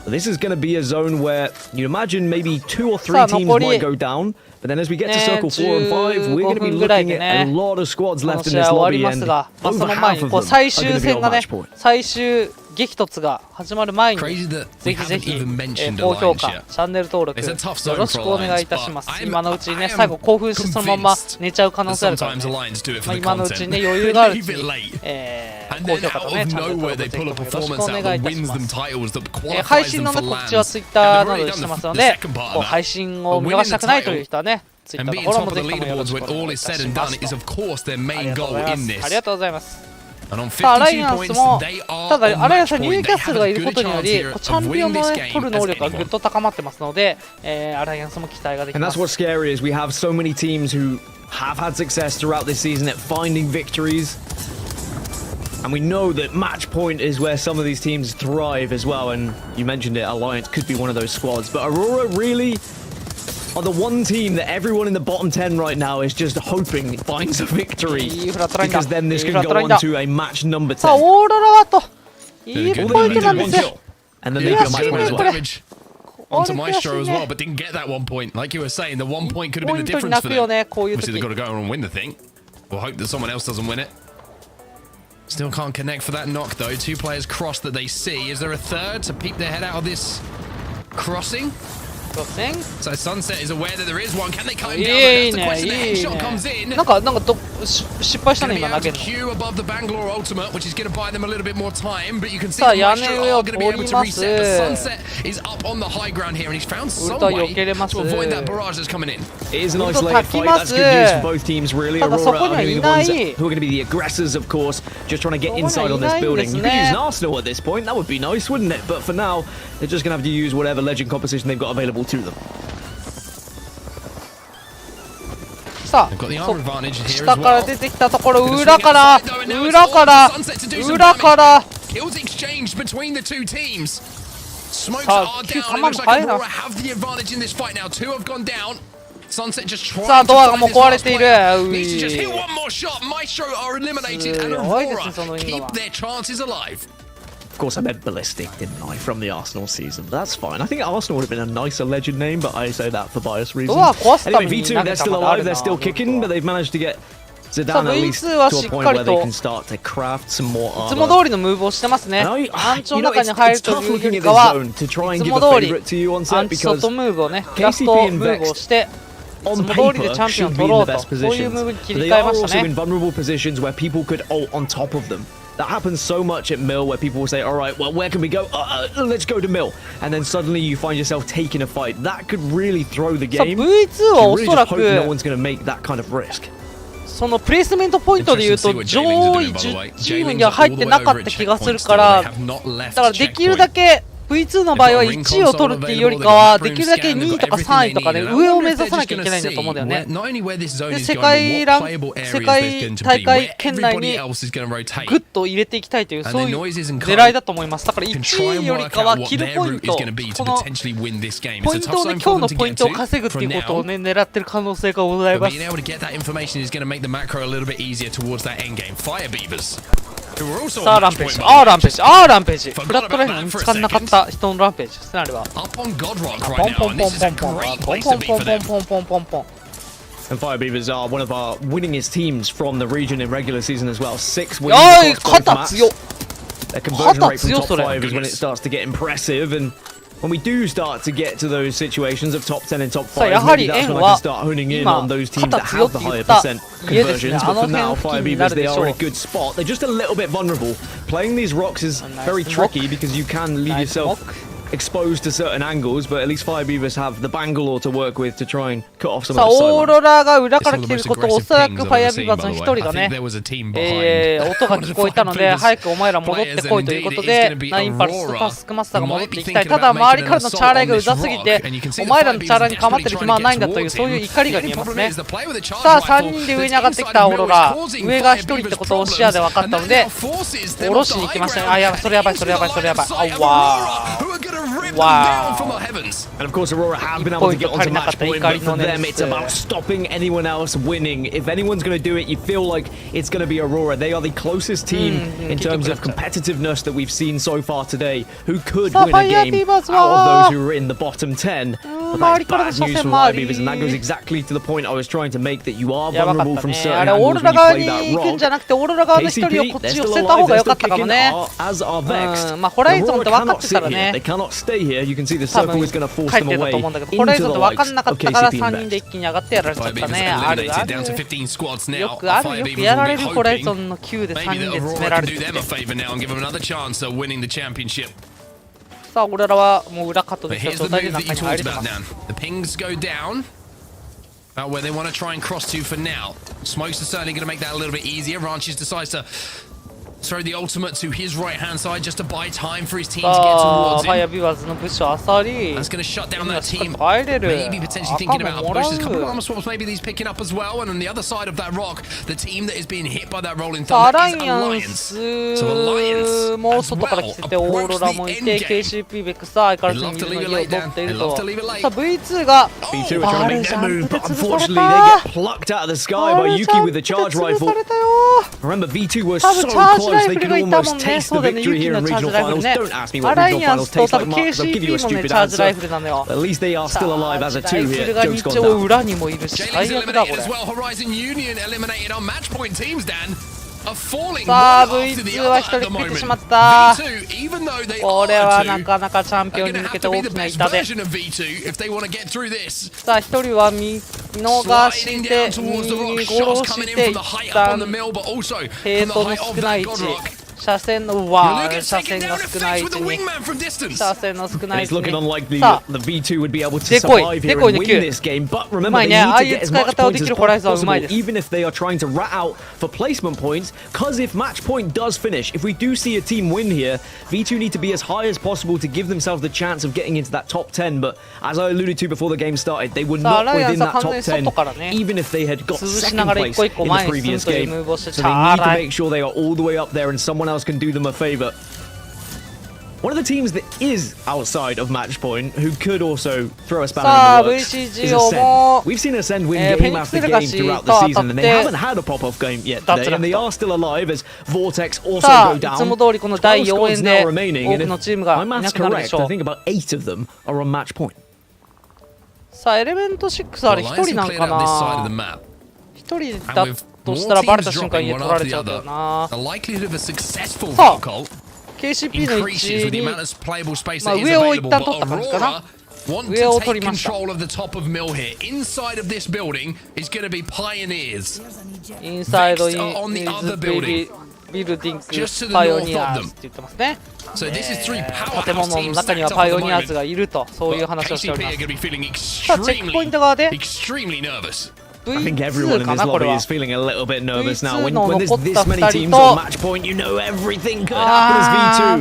This is going to be a zone where you imagine maybe 2 or 3 teams might go down, but then as we get to circle 4 and 5, we're going to be looking at a lot of squads left in this lobby, and over half of them are going to be on match point. 最終激突が始まる前にぜひぜひ高評価、チャンネル登録よろしくお願いいたします。今のうちにね、最後興奮してそのまま寝ちゃう可能性あるからね、今のうちにね、余裕があるうちに高評価とね、チャンネル登録ぜひよろしくお願いいたします。配信の、ね、告知は Twitter などでしてますので、配信を見逃したくないという人はね、Twitter のフォローもぜひともよろしくお願いいたします。ありがとうございます。アライアンスも、ただアライアンスはニューキャッスルがいることにより、チャンピオンの、ね、取る能力がぐっと高まってますので、アライアンスも期待ができます。And that's what's scary is we have so many teams who have had success throughout this season at finding victories. And we know that match point is where some of these teams thrive as well. And you mentioned it, Alliance could be one of those squads. But Aurora really are the one team that everyone in the bottom 10 right now is just hoping finds a victory, because then this can go on to a match number 10. さあ、オーロラはといいポイントなんですよ。 And then they got match point as well. Onto Maestro as well, but didn't get that 1 point. Like you were saying, the 1 point could have been the difference for them. Obviously, they've got to go and win the thing. We'll hope that someone else doesn't win it. Still can't connect for that knock, though. 2 players crossed that they see. Is there a third to peep their head out of this crossing? So Sunset is aware that there is one. Can they climb down? That's the question. The headshot comes in. 失敗したね今投げるの。さあ屋根上を通ります。ウルトは避けれます。ウルト炊きます。ただそこにはいない。そこにはいないですね。さあ、下から出てきたところ、裏からさあ、球球も速いな。さあ、ドアがもう壊れている。すごいですね、そのインドは。Of course, I meant ballistic, didn't I, from the Arsenal season? But that's fine. I think Arsenal would have been a nicer legend name, but I say that for bias reasons. Anyway, V2, they're still alive, they're still kicking, but they've managed to get Zidane at least to a point where they can start to craft some more armor. いつも通りのムーブをしてますね。暗調の中に入るというよりかは、いつも通りアンチショットムーブをね、ラストムーブをして、いつも通りでチャンピオンを取ろうと、そういうムーブに切り替えましたね。That happens so much at Mill where people will say, all right, well, where can we go? Let's go to Mill. And then suddenly you find yourself taking a fight. That could really throw the game. V2 はおそらく no one's going to make that kind of risk. そのプレイスメントポイントでいうと上位10チームには入ってなかった気がするから、だからできるだけV2 の場合は1位を取るっていうよりかはできるだけ2位とか3位とかで上を目指さなきゃいけないんだと思うんだよね。で世界大会圏内にグッと入れていきたいというそういう狙いだと思います。だから1位よりかはキルポイント、このポイントをね、今日のポイントを稼ぐっていうことをね狙ってる可能性がございます。さあランページ、ランページフラットラインが見つからなかった人のランページですね、あれは。ポンポンポンポンポンポンポンポンポンポンポンポン。And Fire Beavers are one of our winningest teams from the region in regular season as well. 6 wins across both maps. Their conversion rate from top 5 is when it starts to get impressive, and when we do start to get to those situations of top 10 and top 5, maybe that's when I can start honing in on those teams that have the higher percent conversions. But for now, Fire Beavers, they are in a good spot. They're just a little bit vulnerable. Playing these rocks is very tricky because you can leave yourself exposed to certain angles, but at least Fire Beavers have the Bangalore to work with to try and cut off some of the sidelines. オーロラが裏から来てることをおそらくファイアビーバーズの一人がね、音が聞こえたので早くお前ら戻ってこいということでナインパルスとタスクマスターが戻っていきたい。ただ周りからのチャーライがうざすぎてお前らのチャーライに構ってる暇はないんだというそういう怒りが見えますね。さあ3人で上に上がってきたオーロラ、上が1人ってことを視野で分かったので下ろしに行きましたね。あ、やばい、それやばい、それやばい、それやばい。あ、わー。And of course, Aurora have been able to get onto match point, but for them, it's about stopping anyone else winning. If anyone's going to do it, you feel like it's going to be Aurora. They are the closest team in terms of competitiveness that we've seen so far today, who could win a game out of those who are in the bottom 10. But that's bad news for Fire Beavers, and that goes exactly to the point I was trying to make, that you are vulnerable from certain angles when you play that rock. KCP, they're still alive, they're still kicking, as are Vexed. Aurora cannot sit here, they cannot stay here. You can see the circle is going to force them away into the likes of KCP and Vexed. よくある、よくやられるホライゾンの9で3人で詰められてて、さあ俺らはもう裏カットできた状態で中に入れてます。About where they want to try and cross to for now. Smokes are certainly going to make that a little bit easier. Ranches decides to throw the ultimate to his right-hand side just to buy time for his team to get towards him. That's going to shut down that team. Maybe potentially thinking about pushes. A couple of armor swaps, maybe these picking up as well. And on the other side of that rock, the team that is being hit by that rolling thunder is Alliance. So Alliance as well. V2 are trying to make their move, but unfortunately they get plucked out of the sky by Yuki with the charge rifle. Remember, V2 were so close. They could almost taste the victory here in regional finals. Don't ask me what regional finals taste like, Mark, because I'll give you a stupid answer. At least they are still alive as a 2 here. Joke's gone down. As well, Horizon Union eliminated on match point teams, Dan. さあ V2 は1人食ってしまった。これはなかなかチャンピオンに向けて大きな痛手。さあ1人は見逃して見殺していったん。ヘイトの少ない位置、車線の車線が少ない位置に、車線の少ない位置に、さあデコイの9うまいね。ああいう使い方をできるホライズンはうまいです。Even if they are trying to rat out for placement points, because if match point does finish, if we do see a team win here, V2 need to be as high as possible to give themselves the chance of getting into that top 10. But as I alluded to before the game started, they were not within that top 10, even if they had got second place in the previous game. So they need to make sure they are all the way up there and someone else can do them a favor. One of the teams that is outside of match point, who could also throw a spanner in the works, is Ascend. We've seen Ascend win game after game throughout the season, and they haven't had a pop-off game yet today, and they are still alive as Vortex also go down. 12 squads now remaining, and if my math's correct, I think about 8 of them are on match point. さあエレメント6あれ1人なんかな。1人だとしたらバレた瞬間に取られちゃうからな。さあKCP の位置に、上を一旦取った感じかな。上を取りました。インサイドインビルディングパイオニアーズって言ってますね。建物の中にはパイオニアーズがいると、そういう話をしております。さあチェックポイント側でI think everyone in this lobby is feeling a little bit nervous now. When there's this many teams on match point, you know everything could happen as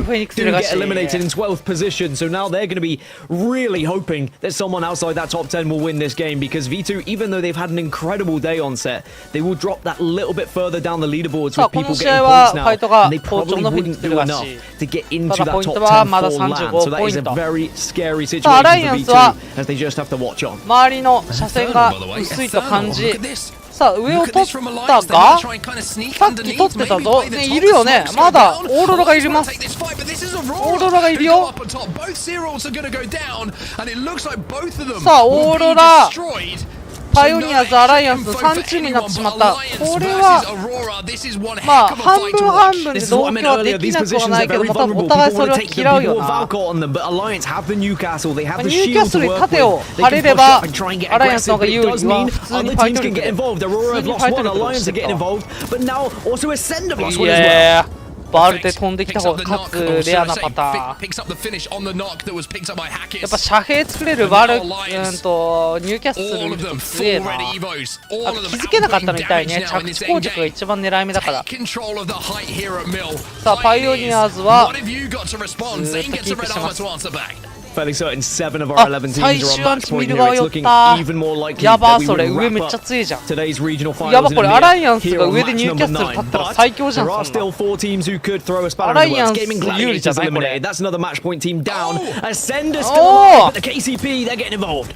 V2 do get eliminated in 12th position. So now they're going to be really hoping that someone outside that top 10 will win this game, because V2, even though they've had an incredible day on set, they will drop that little bit further down the leaderboards with people getting points now. And they probably wouldn't do enough to get into that top 10 full land. So that is a very scary situation for V2 as they just have to watch on. 周りの車線が薄いと感じ、さあ上を取ったか、さっき取ってたぞ、ね、いるよね、まだオーロラがいます。オーロラがいるよ。さあオーロラパイオニアーズアライアンス3チームになってしまった。これはまあ半分半分で同居はできなくはないけども、多分お互いそれは嫌うよな。ニューキャッスルに盾を張れればアライアンスの方が有利は普通にファイト力で、普通にファイト力でしてると。いやバルで飛んできた方がかつレアなパターン。やっぱ遮蔽作れるバルニューキャッスルすげえな。あと気づけなかったの痛いね。着地攻撃が一番狙い目だから。さあパイオニアーズはずっとキープしてます。fairly certain 7 of our 11 teams are on match point here. It's looking even more likely that we will wrap up today's regional finals in EMEA here on match number 9. But there are still 4 teams who could throw a spanner in the works. Gaming Gladiators eliminated. That's another match point team down. Ascender still alive, but the KCP, they're getting involved.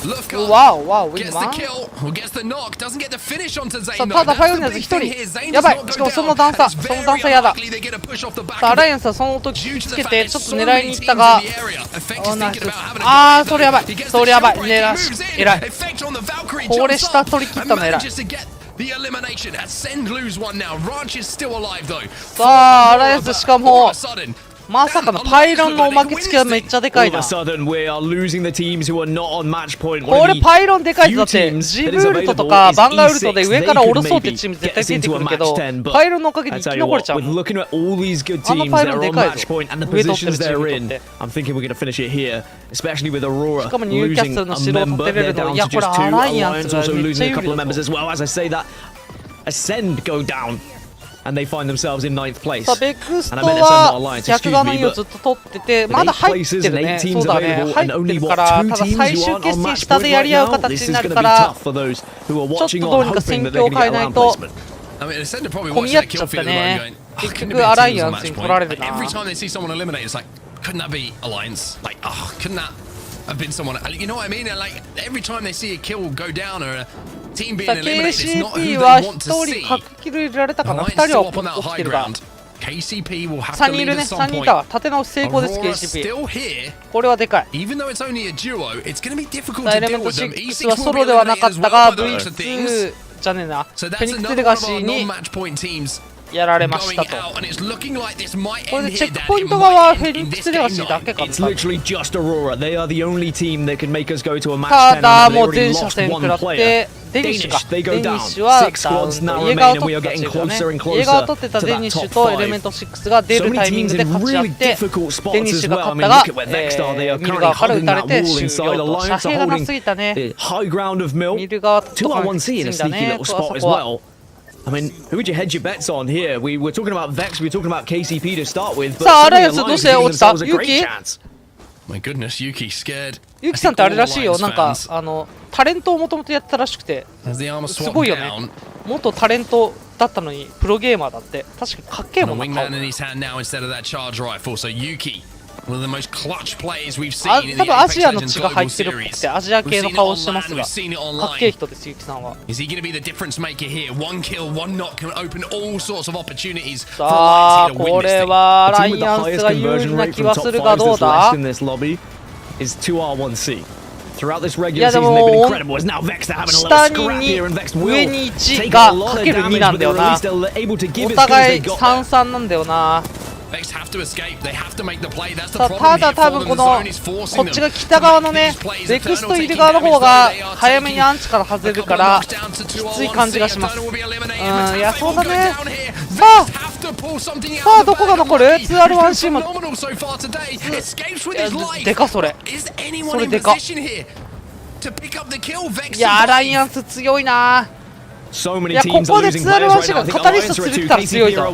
Wow, win 1。さあただパイオニアーズ1人やばい。しかもその段差やだ。さあアライアンスはその時つけてちょっと狙いに行ったが、それやばい、それやばい、狙し偉い。これ下取り切ったの偉い。さあアライアンスしかもまさかのパイロンのおまけ付きはめっちゃでかいな。これパイロンでかいとだってジブウルトとかバンガウルトで上から下ろそうってチーム絶対出てくるけど、パイロンのおかげで生き残れちゃうの。あのパイロンでかいぞ。上取ってるチームにとって。しかもニューキャッスルの城を立てれるの。いやこれアライアンスがめっちゃ有利だぞ。And they find themselves in 9th place. さあベクストは逆側の2をずっと取ってて、まだ入ってるね。そうだね、入ってるから、ただ最終決戦下でやり合う形になるから、ちょっとどうにか戦況を変えないと混み合っちゃったね。結局アライアンスに取られるな。I've been someone, you know what I mean? Like every time they see a kill go down or a team being eliminated, it's not who they want to see. Alliance still up on that high ground. KCP will have to lead at some point. Aurora still here. これはでかい。 Even though it's only a duo, it's going to be difficult to deal with them. E6 will be eliminated as well. じゃねえな、フェニックスレガシーにやられましたと。これでチェックポイント側はフェニックスレガシーだけかな。ただもう全車線食らってデニッシュか。デニッシュはダウンと家側を取ってたチームだね。家側を取ってたデニッシュとエレメント6が出るタイミングで勝ち合って、デニッシュが勝ったが、見る側から打たれて終了と。遮蔽がなすぎたね。見る側とかきついんだね、そこは。I mean, who would you hedge your bets on here? We were talking about Vex, we were talking about KCP to start with. さあ、アライアンスどうして落ちた？ユキ？ My goodness, Yuki scared. ユキさんってあれらしいよ。なんかタレントをもともとやってたらしくて、すごいよね。元タレントだったのにプロゲーマーだって。確かにかっけえもんな。多分アジアの血が入ってるっぽくてアジア系の顔をしてますが、かっけえ人です、ユキさんは。さあ、これはアライアンスが有利な気はするがどうだ？いやでも下に2上に1がかける2なんだよな。お互い3-3なんだよな。さあ、ただ多分こっちが北側のね、ベクストいる側の方が早めにアンチから外れるからきつい感じがします。いや、そうだね。さあどこが残る？ 2R1C もでか、それでか。いや、アライアンス強いな。いや、ここで 2R1C がカタリスト連れてたら強いぞ。ア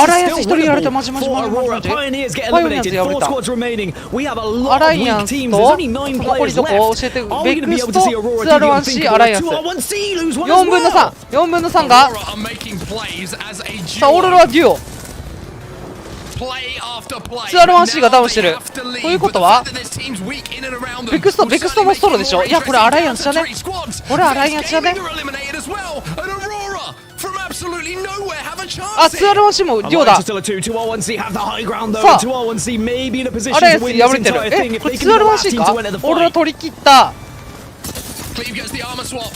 ライアンス1人やられた。マジパイオニアンスやられた。アライアンスと残りどこ教えて。ベクスト 2R1C アライアンス4分の3がさあ、オーロラはデュオ 2R1C がダウンしてる。ということはベクストもソロでしょ。いや、これアライアンスじゃね。あ、 2R1C もデュオだ。さあ、アライアンス破れてる。これ 2R1C か？オーロラ取り切った。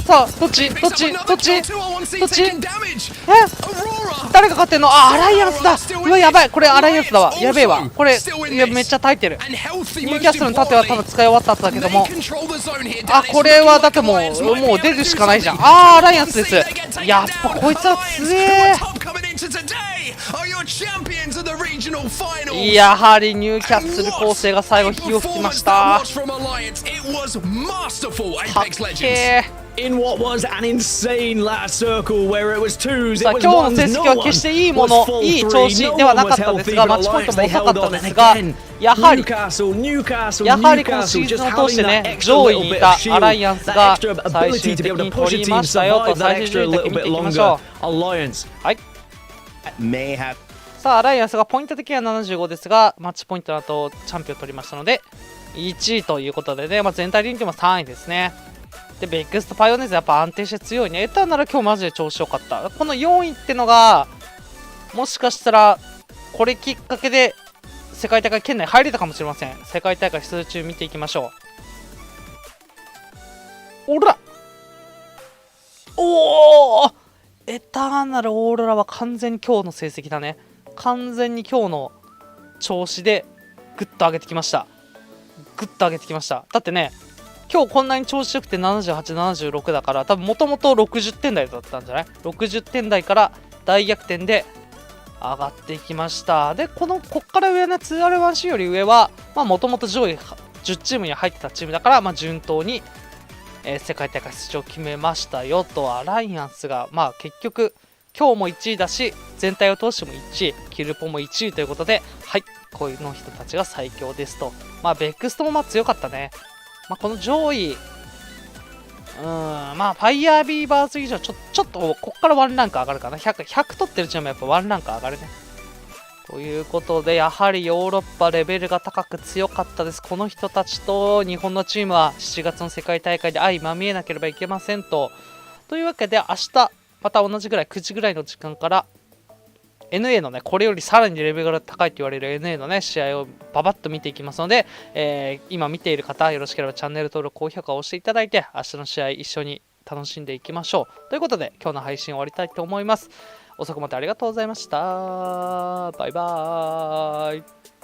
さあ、どっち誰が勝ってんの？あ、アライアンスだ。うわ、やばい。これアライアンスだわ。やべえわ。これいや、めっちゃ耐えてる。ニューキャッスルの盾は多分使い終わった後だけども、あ、これはだってもう出るしかないじゃん。あー、アライアンスです。やっぱこいつは強え。やはりニューキャッスル構成が最後火を吹きました。かっけー。さあ、今日の成績は決していい調子ではなかったですが、マッチポイントも遅かったですが、やはりこのシーズンを通してね、上位にいたアライアンスが最終的に取りましたよと。最終順位だけ見ていきましょう。はい。さあ、アライアンスがポイント的には75ですが、マッチポイントの後チャンピオンを取りましたので1位ということでね、全体で見ても3位ですね。で、ベックスとパイオネーズやっぱ安定して強いね。エターなら今日マジで調子良かった。この4位ってのがもしかしたらこれきっかけで世界大会圏内入れたかもしれません。世界大会出場中見ていきましょう。おら、おー、エターナルオーロラは完全に今日の成績だね。完全に今日の調子でグッと上げてきました。だってね、今日こんなに調子よくて78、76だから、多分もともと60点台だったんじゃない？ 60 点台から大逆転で上がっていきました。で、こっから上ね、2R1C より上はもともと上位10チームに入ってたチームだから、順当に、世界大会出場を決めましたよと。アライアンスが結局今日も1位だし、全体を通しても1位、キルポも1位ということで、はい、こういうの人たちが最強ですと。ベックストも強かったね。この上位、ファイヤービーバーズ以上ちょっとこっからワンランク上がるかな。100取ってるチームはやっぱワンランク上がるね。ということで、やはりヨーロッパレベルが高く強かったです。この人たちと日本のチームは7月の世界大会で相まみえなければいけませんと。というわけで、明日また同じぐらい9時ぐらいの時間から NA のね、これよりさらにレベルが高いと言われる NA のね、試合をババッと見ていきますので、今見ている方、よろしければチャンネル登録、高評価を押していただいて、明日の試合一緒に楽しんでいきましょう。ということで今日の配信終わりたいと思います。遅くまでありがとうございました。バイバーイ。